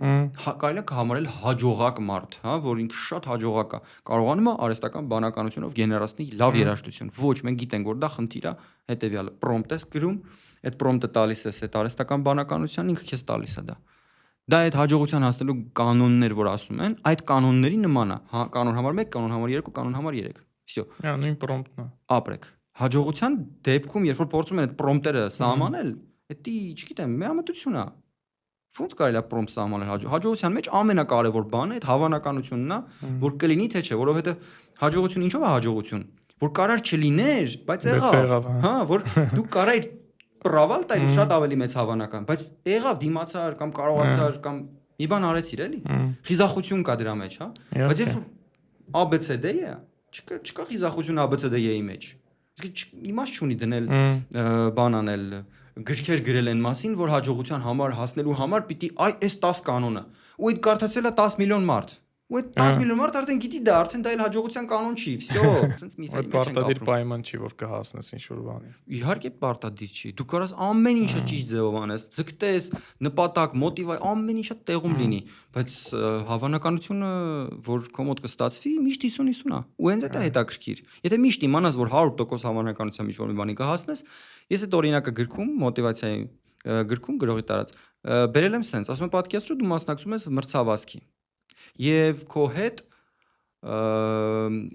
կարելի է համարել հաջողակ մարդ, հա, որ ինքը շատ հաջողակ է, կարողանում է արհեստական բանականությունով գեներացնի լավ երաժշտություն։ Ոչ, մենք գիտենք, որ դա խնդիր է, հետեւյալը պրոմպտ ես գրում, այդ պրոմպտը տալիս ես այդ արհեստական բանականության, ինքը քեզ տալիս է դա։ Դա այդ հաջողության հասնելու կանոններ, որ ասում են, այդ կանոնների նման է, հա, կանոն համար 1, կանոն համար 2, կանոն համար 3։ Всё։ Հա, նույն պրոմպտն է։ Ապրեք։ Հաջողության դեպքում, երբ որ փորձում են այդ պրոմպտերը սահմանել, դա, չգիտեմ, միամտություն է։ Ոնց կարելի է պրոմպտ սահմանել հաջողության մեջ ամենակարևոր բանը այդ հավանականությունն է, որ կլինի թե չէ, որովհետև հաջողություն ինչով է հաջողություն, որ կարար չլիներ, բայց եղավ, հա, որ դու կարայր պրավալ տալ շատ ավելի մեծ հավանական, բայց եղավ, դիմացար կամ կարողացար կամ մի բան արեցիր, էլի։ Խիզախություն կա դրա մեջ, հա։ Բայց երբ ABCD-ը, չկա խիզախություն ABCD-ի մեջ։ Իսկ իմաստ չունի դնել բան անել, գրքեր գրել են մասին, որ հաջողության համար հասնելու համար պիտի այս 10 կանոնը։ Ու այդ կարդացել է 10 միլիոն մարդ։ Ու այդ 10 միլիոն մարդ արդեն գիտի դա, արդեն դա էլ հաջողության կանոն չի, всё, sense մի ֆեյլ մեջ ենք ապրում։ Պայման չի, որ կհասնես ինչ-որ բանի։ Իհարկե պարտադիր չի։ Դու կարաս ամեն ինչը ճիշտ ձևով անես, ձգտես, նպատակ, մոտիվայ, ամեն ինչը տեղում լինի, բայց հավանականությունը, որ քո մոտ կստացվի, միշտ 50-50 է։ Ու հենց դա հետաքրքիր։ Եթե միշտ իմանաս, որ 100% հավանականությամբ ինչ-որ մի բանի կհասնես, ես այդ օրինակը գրքում, մոտիվացիայի գրքում գրողի տարած, բերել եմ sense, ասում եմ պատկերացրու դու մասնակցում ես մրցավազքի։ Եվ քո հետ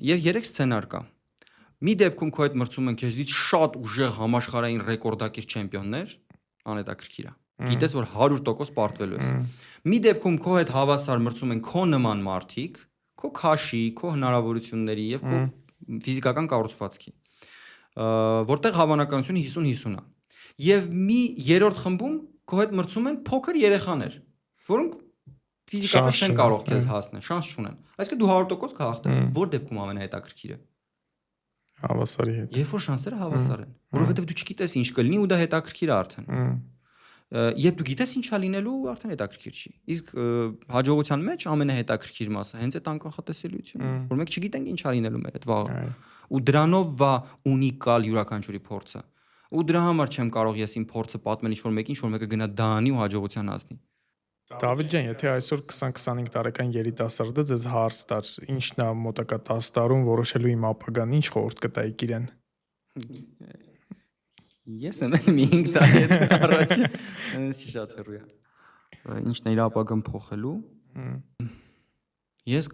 եւ 3 սցենար կա։ Մի դեպքում քո հետ մրցում են քեզից շատ ուժեղ համաշխարհային ռեկորդակիր չեմպիոններ, անհետաքրքիր է։ Գիտես, որ 100% պարտվելու ես։ Մի դեպքում քո հետ հավասար մրցում են քո նման մարդիկ, քո քաշի, քո հնարավորությունների եւ քո ֆիզիկական կառուցվածքի, որտեղ հավանականությունը 50-50 է։ Եվ մի երրորդ խմբում քո հետ մրցում են փոքր երեխաներ, որոնք ֆիզիկապես չեն կարող քեզ հասնել, շանս չունեն։ Այսինքն դու 100% կհաղթես։ Որ դեպքում ամենահետաքրքիրը հավասարի հետ։ Երբ որ շանսերը հավասար են, որովհետև դու չգիտես ինչ կլինի ու դա հետաքրքիր է արդեն։ Երբ դու գիտես ինչա լինելու, արդեն հետաքրքիր չի։ Իսկ հաջողության մեջ ամենահետաքրքիր մասը հենց այդ անկախատեսելիությունն է, որ մենք չգիտենք ինչա լինելու մեր այդ վաղը։ Ու դրանով վա ունիկալ յուրաքանչյուրի փորձը։ Ու դրա համար չեմ կարող ես իմ փորձը պատմել ինչ-որ մեկին, ինչ-որ մեկը գնա դանի ու հաջողության հասնի։ Դավիթ ջան, եթե այսօր 20-25 տարեկան երիտասարդը ձեզ հարց տար, ինչն է մոտակա 10 տարում որոշելու իմ ապագան, ինչ խորհուրդ կտայիք իրեն։ Ես եմ մի 5 տարի առաջ, չի շատ հեռու է։ Ինչն է իր ապագան փոխելու։ Ես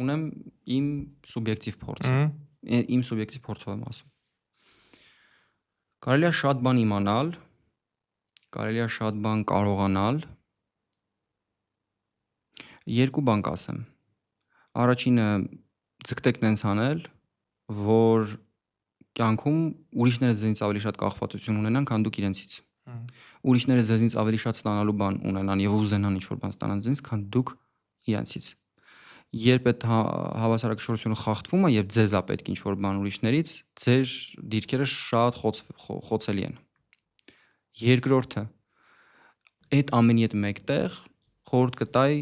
ունեմ իմ սուբյեկտիվ փորձը։ Իմ սուբյեկտիվ փորձով եմ ասում։ Կարելի է շատ բան իմանալ, կարելի է շատ բան կարողանալ։ Երկու բան կասեմ։ Առաջինը ձգտեք նենց անել, որ կյանքում ուրիշները ձեզնից ավելի շատ կախվածություն ունենան, քան դուք իրենցից։ Ուրիշները ձեզնից ավելի շատ ստանալու բան ունենան եւ ուզենան ինչ-որ բան ստանալ ձեզնից, քան դուք իրենցից։ Երբ այդ հավասարակշռությունը խախտվում է եւ ձեզ է պետք ինչ-որ բան ուրիշներից, ձեր դիրքերը շատ խոցելի են։ Երկրորդը, այդ ամենի հետ մեկտեղ խորհուրդ կտայի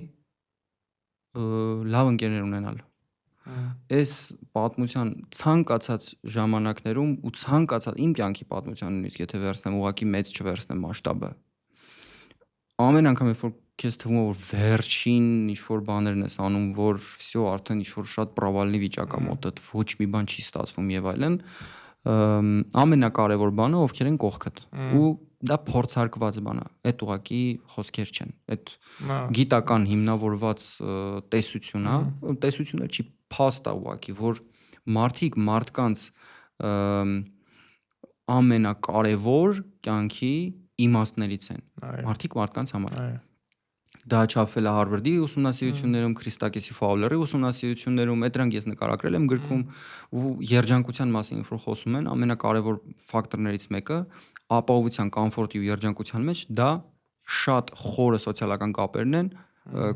լավ ընկերներ ունենալ։ Այս պատմության ցանկացած ժամանակներում ու ցանկացած իմ կյանքի պատմության նույնիսկ եթե վերցնեմ ուղղակի մեծ չվերցնեմ մասշտաբը, ամեն անգամ երբ որ քեզ թվում է որ վերջին ինչ-որ բաներն ես անում, որ վсё արդեն ինչ-որ շատ պրավալնի վիճակ է մոտդ, ոչ մի բան չի ստացվում եւ այլն, ամենակարևոր բանը ովքեր են կողքդ ու դա փորձարկված բան է, այդ ուղղակի խոսքեր չեն, այդ գիտական հիմնավորված տեսություն է, տեսությունը չի փաստ է ուղղակի, որ մարդկանց ամենակարևոր կյանքի իմաստներից են, մարդկանց համար։ Դա չափվել է Հարվարդի ուսումնասիրություններում, Քրիստակեսի Ֆաուլերի ուսումնասիրություններում, այդ դրանք ես նկարագրել եմ գրքում ու երջանկության մասին որ խոսում են, ամենակարևոր ֆակտորներից մեկը ապահովության, կոմֆորտի ու երջանկության մեջ դա շատ խորը սոցիալական կապերն են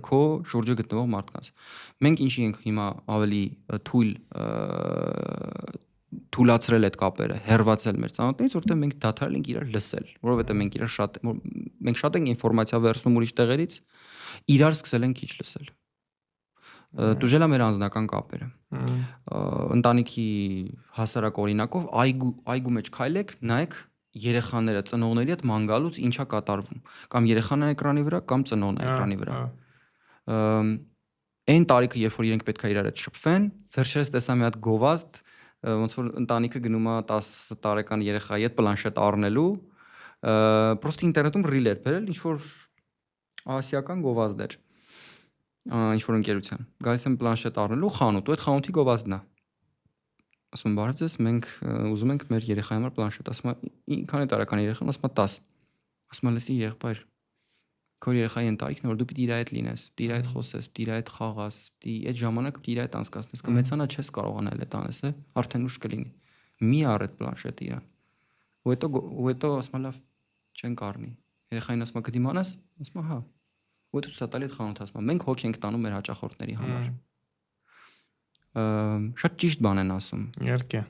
քո շուրջը գտնվող մարդկանց։ Մենք ինչի ենք հիմա ավելի թույլացրել այդ կապերը, հեռացել մեր ծանոթներից, որտեղ մենք դադարել ենք իրար լսել, որովհետև մենք շատ ենք ինֆորմացիա վերցնում ուրիշ տեղերից, իրար սկսել ենք քիչ լսել։ Դուժելա մեր անձնական կապերը։ Ընտանիքի հասարակ օրինակով այգու մեջ քայլեք, նայեք երեխաները ծնողների հետ ման գալուց ինչա կատարվում, կամ երեխան է էկրանի վրա, կամ ծնողն է էկրանի վրա։ Այն տարիքը, երբ որ իրենք պետք է իրար հետ շփվեն, վերջերս տեսա մի հատ գովազդ, ոնց որ ընտանիքը գնում է 10 տարեկան երեխայի հետ պլանշետ առնելու, պրոստը ինտերնետում ռիլ էր բերել, ինչ որ ասիական գովազդ էր, ինչ որ ընկերության։ Գալիս են պլանշետ առնելու խանութ, ու այդ խանութի գովազդն է։ Ասում եմ, բարև ձեզ, մենք ուզում ենք մեր երեխայի համար պլանշետ, ասում եմ, քանի տարեկան երեխան, ասում եմ 10։ Ասում եմ, լսի եղբայր, քո երեխայի ընտանիքն է, որ դու պիտի իր հետ լինես, պիտի իր հետ խոսես, պիտի իր հետ խաղաս, պիտի այդ ժամանակը պիտի իր հետ անցկացնես, կմեծանա չես կարողանալ այդ անես, արդեն ուշ կլինի։ Մի առ այդ պլանշետը իրան։ Ու հետո ասում եմ, լավ, չեն կառնի։ Երեխային ասում եմ, կդիմանաս, ասում եմ, հա։ Ու հետո ցույց տալի այդ խանութը, ասում եմ, մենք հոգ ենք տանում մեր հաճախորդների համար։ Շատ ճիշտ բան են ասում։ Իհարկե։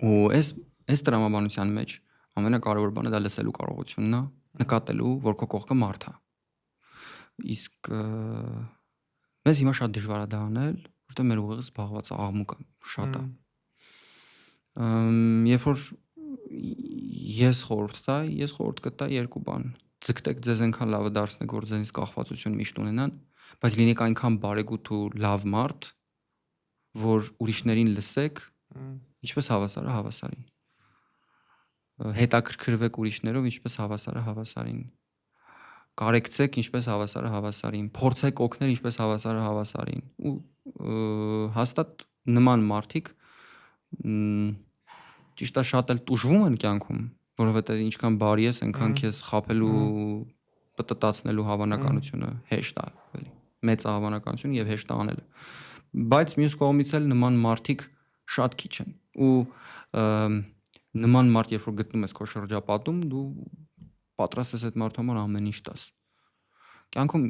Ու այս տրամաբանության մեջ ամենակարևոր բանը դա լսելու կարողությունն է, նկատելու, որ քո կողքը մարդ է։ Իսկ մեզ հիմա շատ դժվար է դա անել, որտեղ մեր ուղեղը զբաղված է աղմուկը շատ է։ Երբ որ ես խորհուրդ կտայի երկու բան։ Ձգտեք ձեզ այնքան լավը դարձնեք, որ ձեզնից կախվածություն միշտ ունենան, բայց լինեք այնքան բարեգութ ու լավ մարդ, որ ուրիշներին լսեք, ինչպես հավասարը հավասարին։ Հետաքրքրվեք ուրիշներով, ինչպես հավասարը հավասարին։ Կարեկցեք, ինչպես հավասարը հավասարին։ Փորձեք օգնել, ինչպես հավասարը հավասարին։ Ու հաստատ նման մարդիկ ճիշտ է շատ էլ տուժվում են կյանքում, որովհետև ինչքան բարի ես, այնքան քեզ խաբելու, պտտացնելու հավանականությունը հեշտ է, էլի։ Մեծ հավանականություն եւ հեշտ է անելը։ Բայց մյուս կողմից էլ նման մարդիկ շատ քիչ են։ Ու նման մարդ, երբ որ գտնում ես քո շրջապատում, դու պատրաստ ես այդ մարդու համար ամեն ինչ տաս։ Կյանքում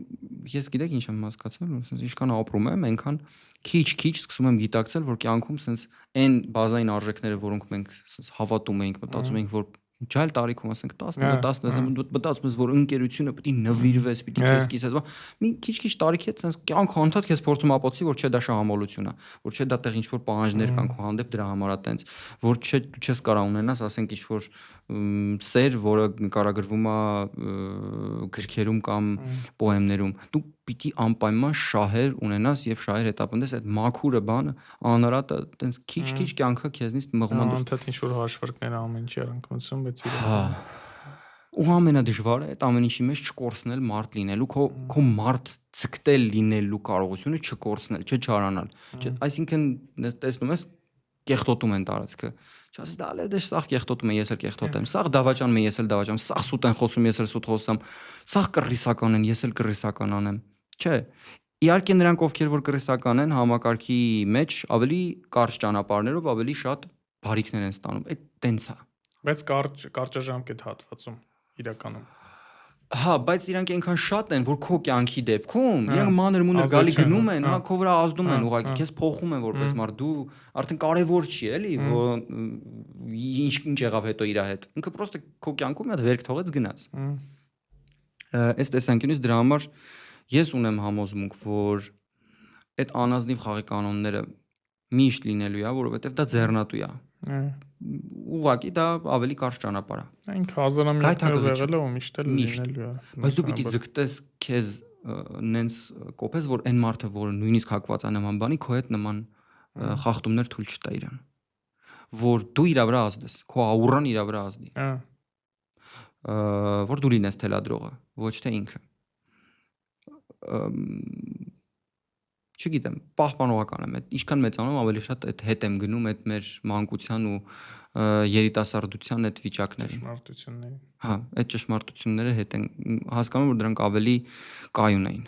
ես գիտեք ինչ եմ հասկացել, որ ասես ինչքան ապրում եմ, այնքան քիչ սկսում եմ գիտակցել, որ կյանքում ասես այն բազային արժեքները, որոնք մենք ասես հավատում էինք, մտածում էինք, որ ջայլ տարիքում ասենք 10-10 մտածում ես, որ ընկերությունը պետք է նվիրվես, պետք է քեզ կիսես, մի քիչ տարիքի հետ sense կյանքը անդադ քեզ փորձում ապացուցի, որ չէ դա շահամոլություն է, որ չէ դա տեղ ինչ որ պահանջներ կան քո հանդեպ դրա համար է տենց, որ չես կարող ունենաս, ասենք ինչ որ սեր, որը նկարագրվում է գրքերում կամ պոեմներում, դու պիտի անպայման շահեր ունենաս եւ շահեր հետապնդես, այդ մաքուրը բանը անհրատը տենց քիչ կյանքը քեզնից մղում է դուրս։ Անդադ ինչ որ հաշվարկներ ամեն ինչ երանքնություն, բայց ու ամենադժվարը այդ ամեն ինչի մեջ չկորցնել մարդ լինելու, քո մարդ ցկտել լինելու կարողությունը չկորցնել, չարանալ։ Այսինքն տեսնում ես կեղտոտում են տարածքը։ Չասես դա լե դե սաղ կեղտոտում են, ես էլ կեղտոտեմ։ Սաղ դավաճանում են, ես էլ դավաճանում։ Սաղ սուտ են խոսում, ես էլ սուտ խոսամ։ Սաղ կռիսական են, ես էլ կռիսական անեմ։ Չէ։ Իհարկե նրանք ովքեր որ կռիսական են համակարգի մեջ ավելի կարճ ճանապարհներով ավելի շատ բարիքներ են ստանում, այդ տենց է։ Բայց կարճաժամկետ հատվածում իրականում։ Հա, բայց իրանք այնքան շատ են, որ քո կյանքի դեպքում Հա, իրանք մանր-մունր գալի ազդեցություն, գնում են, հա, հա, քո վրա ազդում հա, են, ուղղակի հա, քեզ փոխում են որպես մարդ, դու արդեն կարևոր չի, էլի, որ ինչ եղավ հետո իր հետ։ Ինքը պրոստը քո կյանքում մի հատ վերք թողեց գնաց։ Այս տեսանկյունից դրա համար ես ունեմ համոզմունք, որ այդ անազնիվ խաղի կանոնները միշտ լինելու է, որովհետև դա ձեռնատու է։ Ուղղակի դա ավելի կարճ ճանապարհ է։ Այն հազարամյակներով Գայթակղիչ եղել է ու միշտ էլ միշտ։ լինելու է։ Բայց դու պիտի ձգտես քեզ նենց կոփես, որ այն մարդը, որը նույնիսկ հակված է նման բանի, քո հետ նման խախտումներ թույլ չտա իրան, որ դու իրա վրա ազդես, քո աուրան իրա վրա ազդի, որ դու լինես թելադրողը, ոչ թե ինքը։ Չգիտեմ, պահպանողական եմ, ինչքան մեծանում ավելի շատ այդ հետ եմ գնում այդ մեր մանկության ու երիտասարդության այդ վիճակների։ Ճշմարտությունների։ Հա, այդ ճշմարտությունները հետ են հասկանում, որ դրանք ավելի կայուն էին։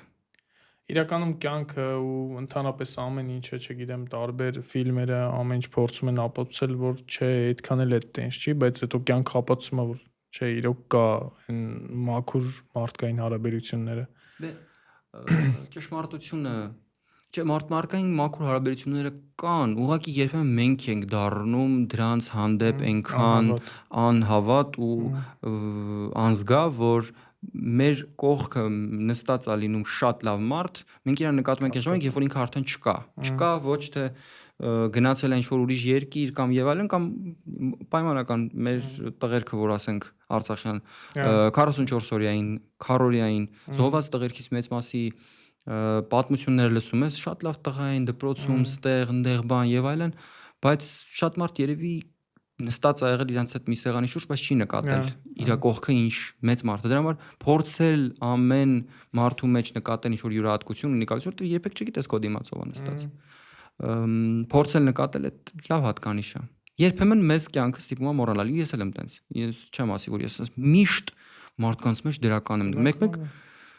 Իրականում կյանքը ու ընդհանրապես ամեն ինչը, չգիտեմ, տարբեր ֆիլմերը ամեն ինչ փորձում են ապացուցել, որ չէ, այդքան էլ այդ տենց չի, բայց հետո կյանքը ապացուցում է, որ չէ, իրոք կա այն մաքուր մարդկային հարաբերությունները։ Դե ճշմարտությունը չէ, մարդկային մաքուր հարաբերությունները կան, ուղղակի երբեմն մենք ենք դառնում դրանց հանդեպ այնքան անհավատ ու անզգա, որ մեր կողքը նստած է լինում շատ լավ մարդ, մենք իրան նկատում ենք երբ որ ինքը արդեն չկա, ոչ թե գնացել է ինչ-որ ուրիշ երկիր կամ եւ այլն, կամ պայմանական մեր տղերքը, որ ասենք արցախյան 44 օրյային, քառօրյային զոհված տղերքից մեծ մասի պատմությունները լսում ես, շատ լավ տղա են դպրոցում, ստեղ, ընդեղ բան եւ այլն, բայց շատ մարդ երևի նստած ա եղել իրանց այդ մի սեղանի շուրջ, բայց չի նկատել իր կողքը ինչ մեծ մարդ է։ Դրա համար փորձել ամեն մարդու մեջ նկատել ինչ-որ յուրահատկություն ունիկալություն, որտեղ երբեք չգիտես քո դիմացով է նստած։ Փորձել նկատել այդ լավ հատկանիշ է։ Երբեմն մեզ կյանքը ստիպում է մոռանալ, ես էլ եմ տենց։ Ես չեմ ասի, որ ես միշտ մարդկանց մեջ դրական եմ դնում։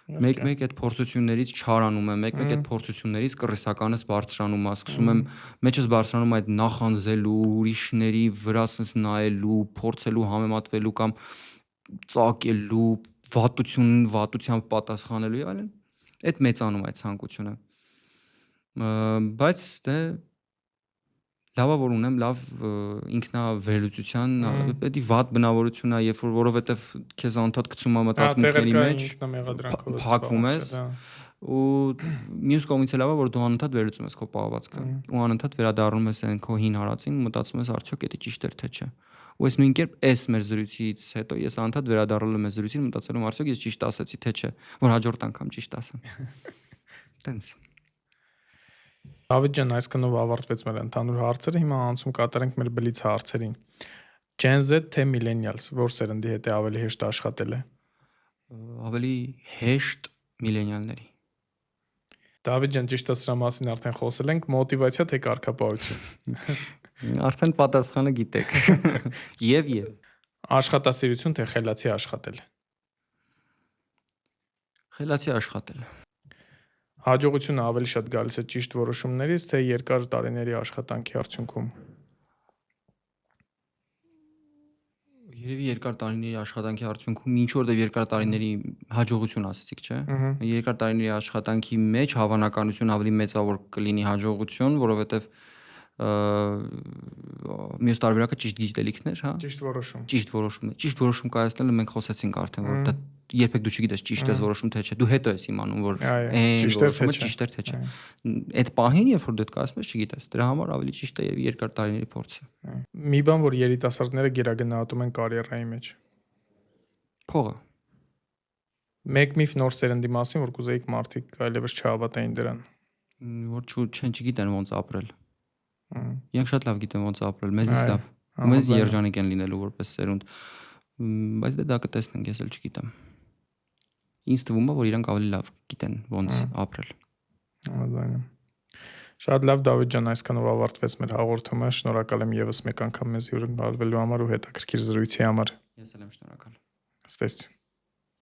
Մեկ-մեկ այդ փորձություններից չարանում եմ, մեկ-մեկ այդ փորձություններից կռիսականս բարձրանում եմ, սկսում եմ մեջս բարձրանում այդ նախանձելու, ուրիշների վրա նայելու, փորձելու համեմատվելու կամ ծակելու, վատությամբ պատասխանելու եւ այլն։ Այդ մեծանում այդ ցանկությունը։ Բայց դե լավա որ ունեմ լավ ինքնավերլուծության, պետք է վատ բնավորություն է, երբ որ որովհետև քեզ անդադ գցում է մտածմունքների մեջ, փակվում ես ու մյուս կողմից լավա որ դու անընդհատ վերլուծում ես քո պահվածքը ու անընդհատ վերադառնում ես այն քո հին հարածին, մտածում ես արդյոք դա ճիշտ էր թե չէ։ Ու այս նույն կերպ այս մեր զրույցից հետո ես անընդհատ վերադառնում եմ զրույցին, մտածելու եմ արդյոք ես ճիշտ ասացի թե չէ, որ հաջորդ անգամ ճիշտ ասեմ։ Տենց։ Դավիթ ջան, այսքանով ավարտվեց մեր ընդհանուր հարցերը, հիմա անցում կատարենք մեր բլից հարցերին։ Gen Z թե Millennials, որ սերնդի հետ է ավելի հեշտ աշխատել է։ Ավելի հեշտ միլենիալների։ Դավիթ ջան, ճիշտ է, սրա մասին արդեն խոսել ենք, մոտիվացիա թե կարգապահություն։ Արդեն պատասխանը գիտեք։ Եվ Աշխատասիրություն թե խելացի աշխատել։ Խելացի աշխատել։ Հաջողությունը ավելի շատ գալիս է ճիշտ որոշումներից, թե երկար տարիների աշխատանքի արդյունքում։ Երևի երկար տարիների աշխատանքի արդյունքում ինչ որտեղ երկար տարիների հաջողություն ասեցիք, չէ՞։ Երկար տարիների աշխատանքի մեջ հավանականություն ավելի մեծ է որ կլինի հաջողություն, որովհետև մյուս տարբերակը ճիշտ գիտելիքներ, հա։ Ճիշտ որոշում։ Ճիշտ որոշումներ։ Ճիշտ որոշում կայացնելը մենք խոսեցինք արդեն, որ դա երբեք դու չգիտես ճիշտ ես որոշում թե չէ։ Դու հետո ես իմանում, որ այն որոշումը ճիշտ էր թե չէ։ Այդ պահին, երբ որ դու դա կասես, չգիտես։ Դրա համար ավելի ճիշտ է երկար տարիների փորձը։ Մի բան, որ երիտասարդները գերագնահատում են կարիերայի մեջ։ Փողը։ Մեկ միֆ նոր սերնդի մասին, որ կուզեիք մարդիկ այլևս չհավատային դրան։ Որ չգիտեն ոնց ապրել։ Իրենք շատ լավ գիտեն ոնց ապրել, մեզից լավ։ Այո, Մեզ երջանիկ են լինելու որպես սերունդ, բայց դա կտեսնենք, ես էլ չգիտեմ։ Ինձ թվում է, որ իրանք ավելի լավ գիտեն ոնց ապրել։ Համաձայն եմ։ Շատ լավ, Դավիթ ջան, այսքանով ավարտվեց մեր հաղորդումը։ Շնորհակալ եմ եւս մեկ անգամ մեզ հյուրընկալվելու համար ու հետաքրքիր զրույցի համար։ Ես էլ եմ շնորհակալ։ Ստեսություն։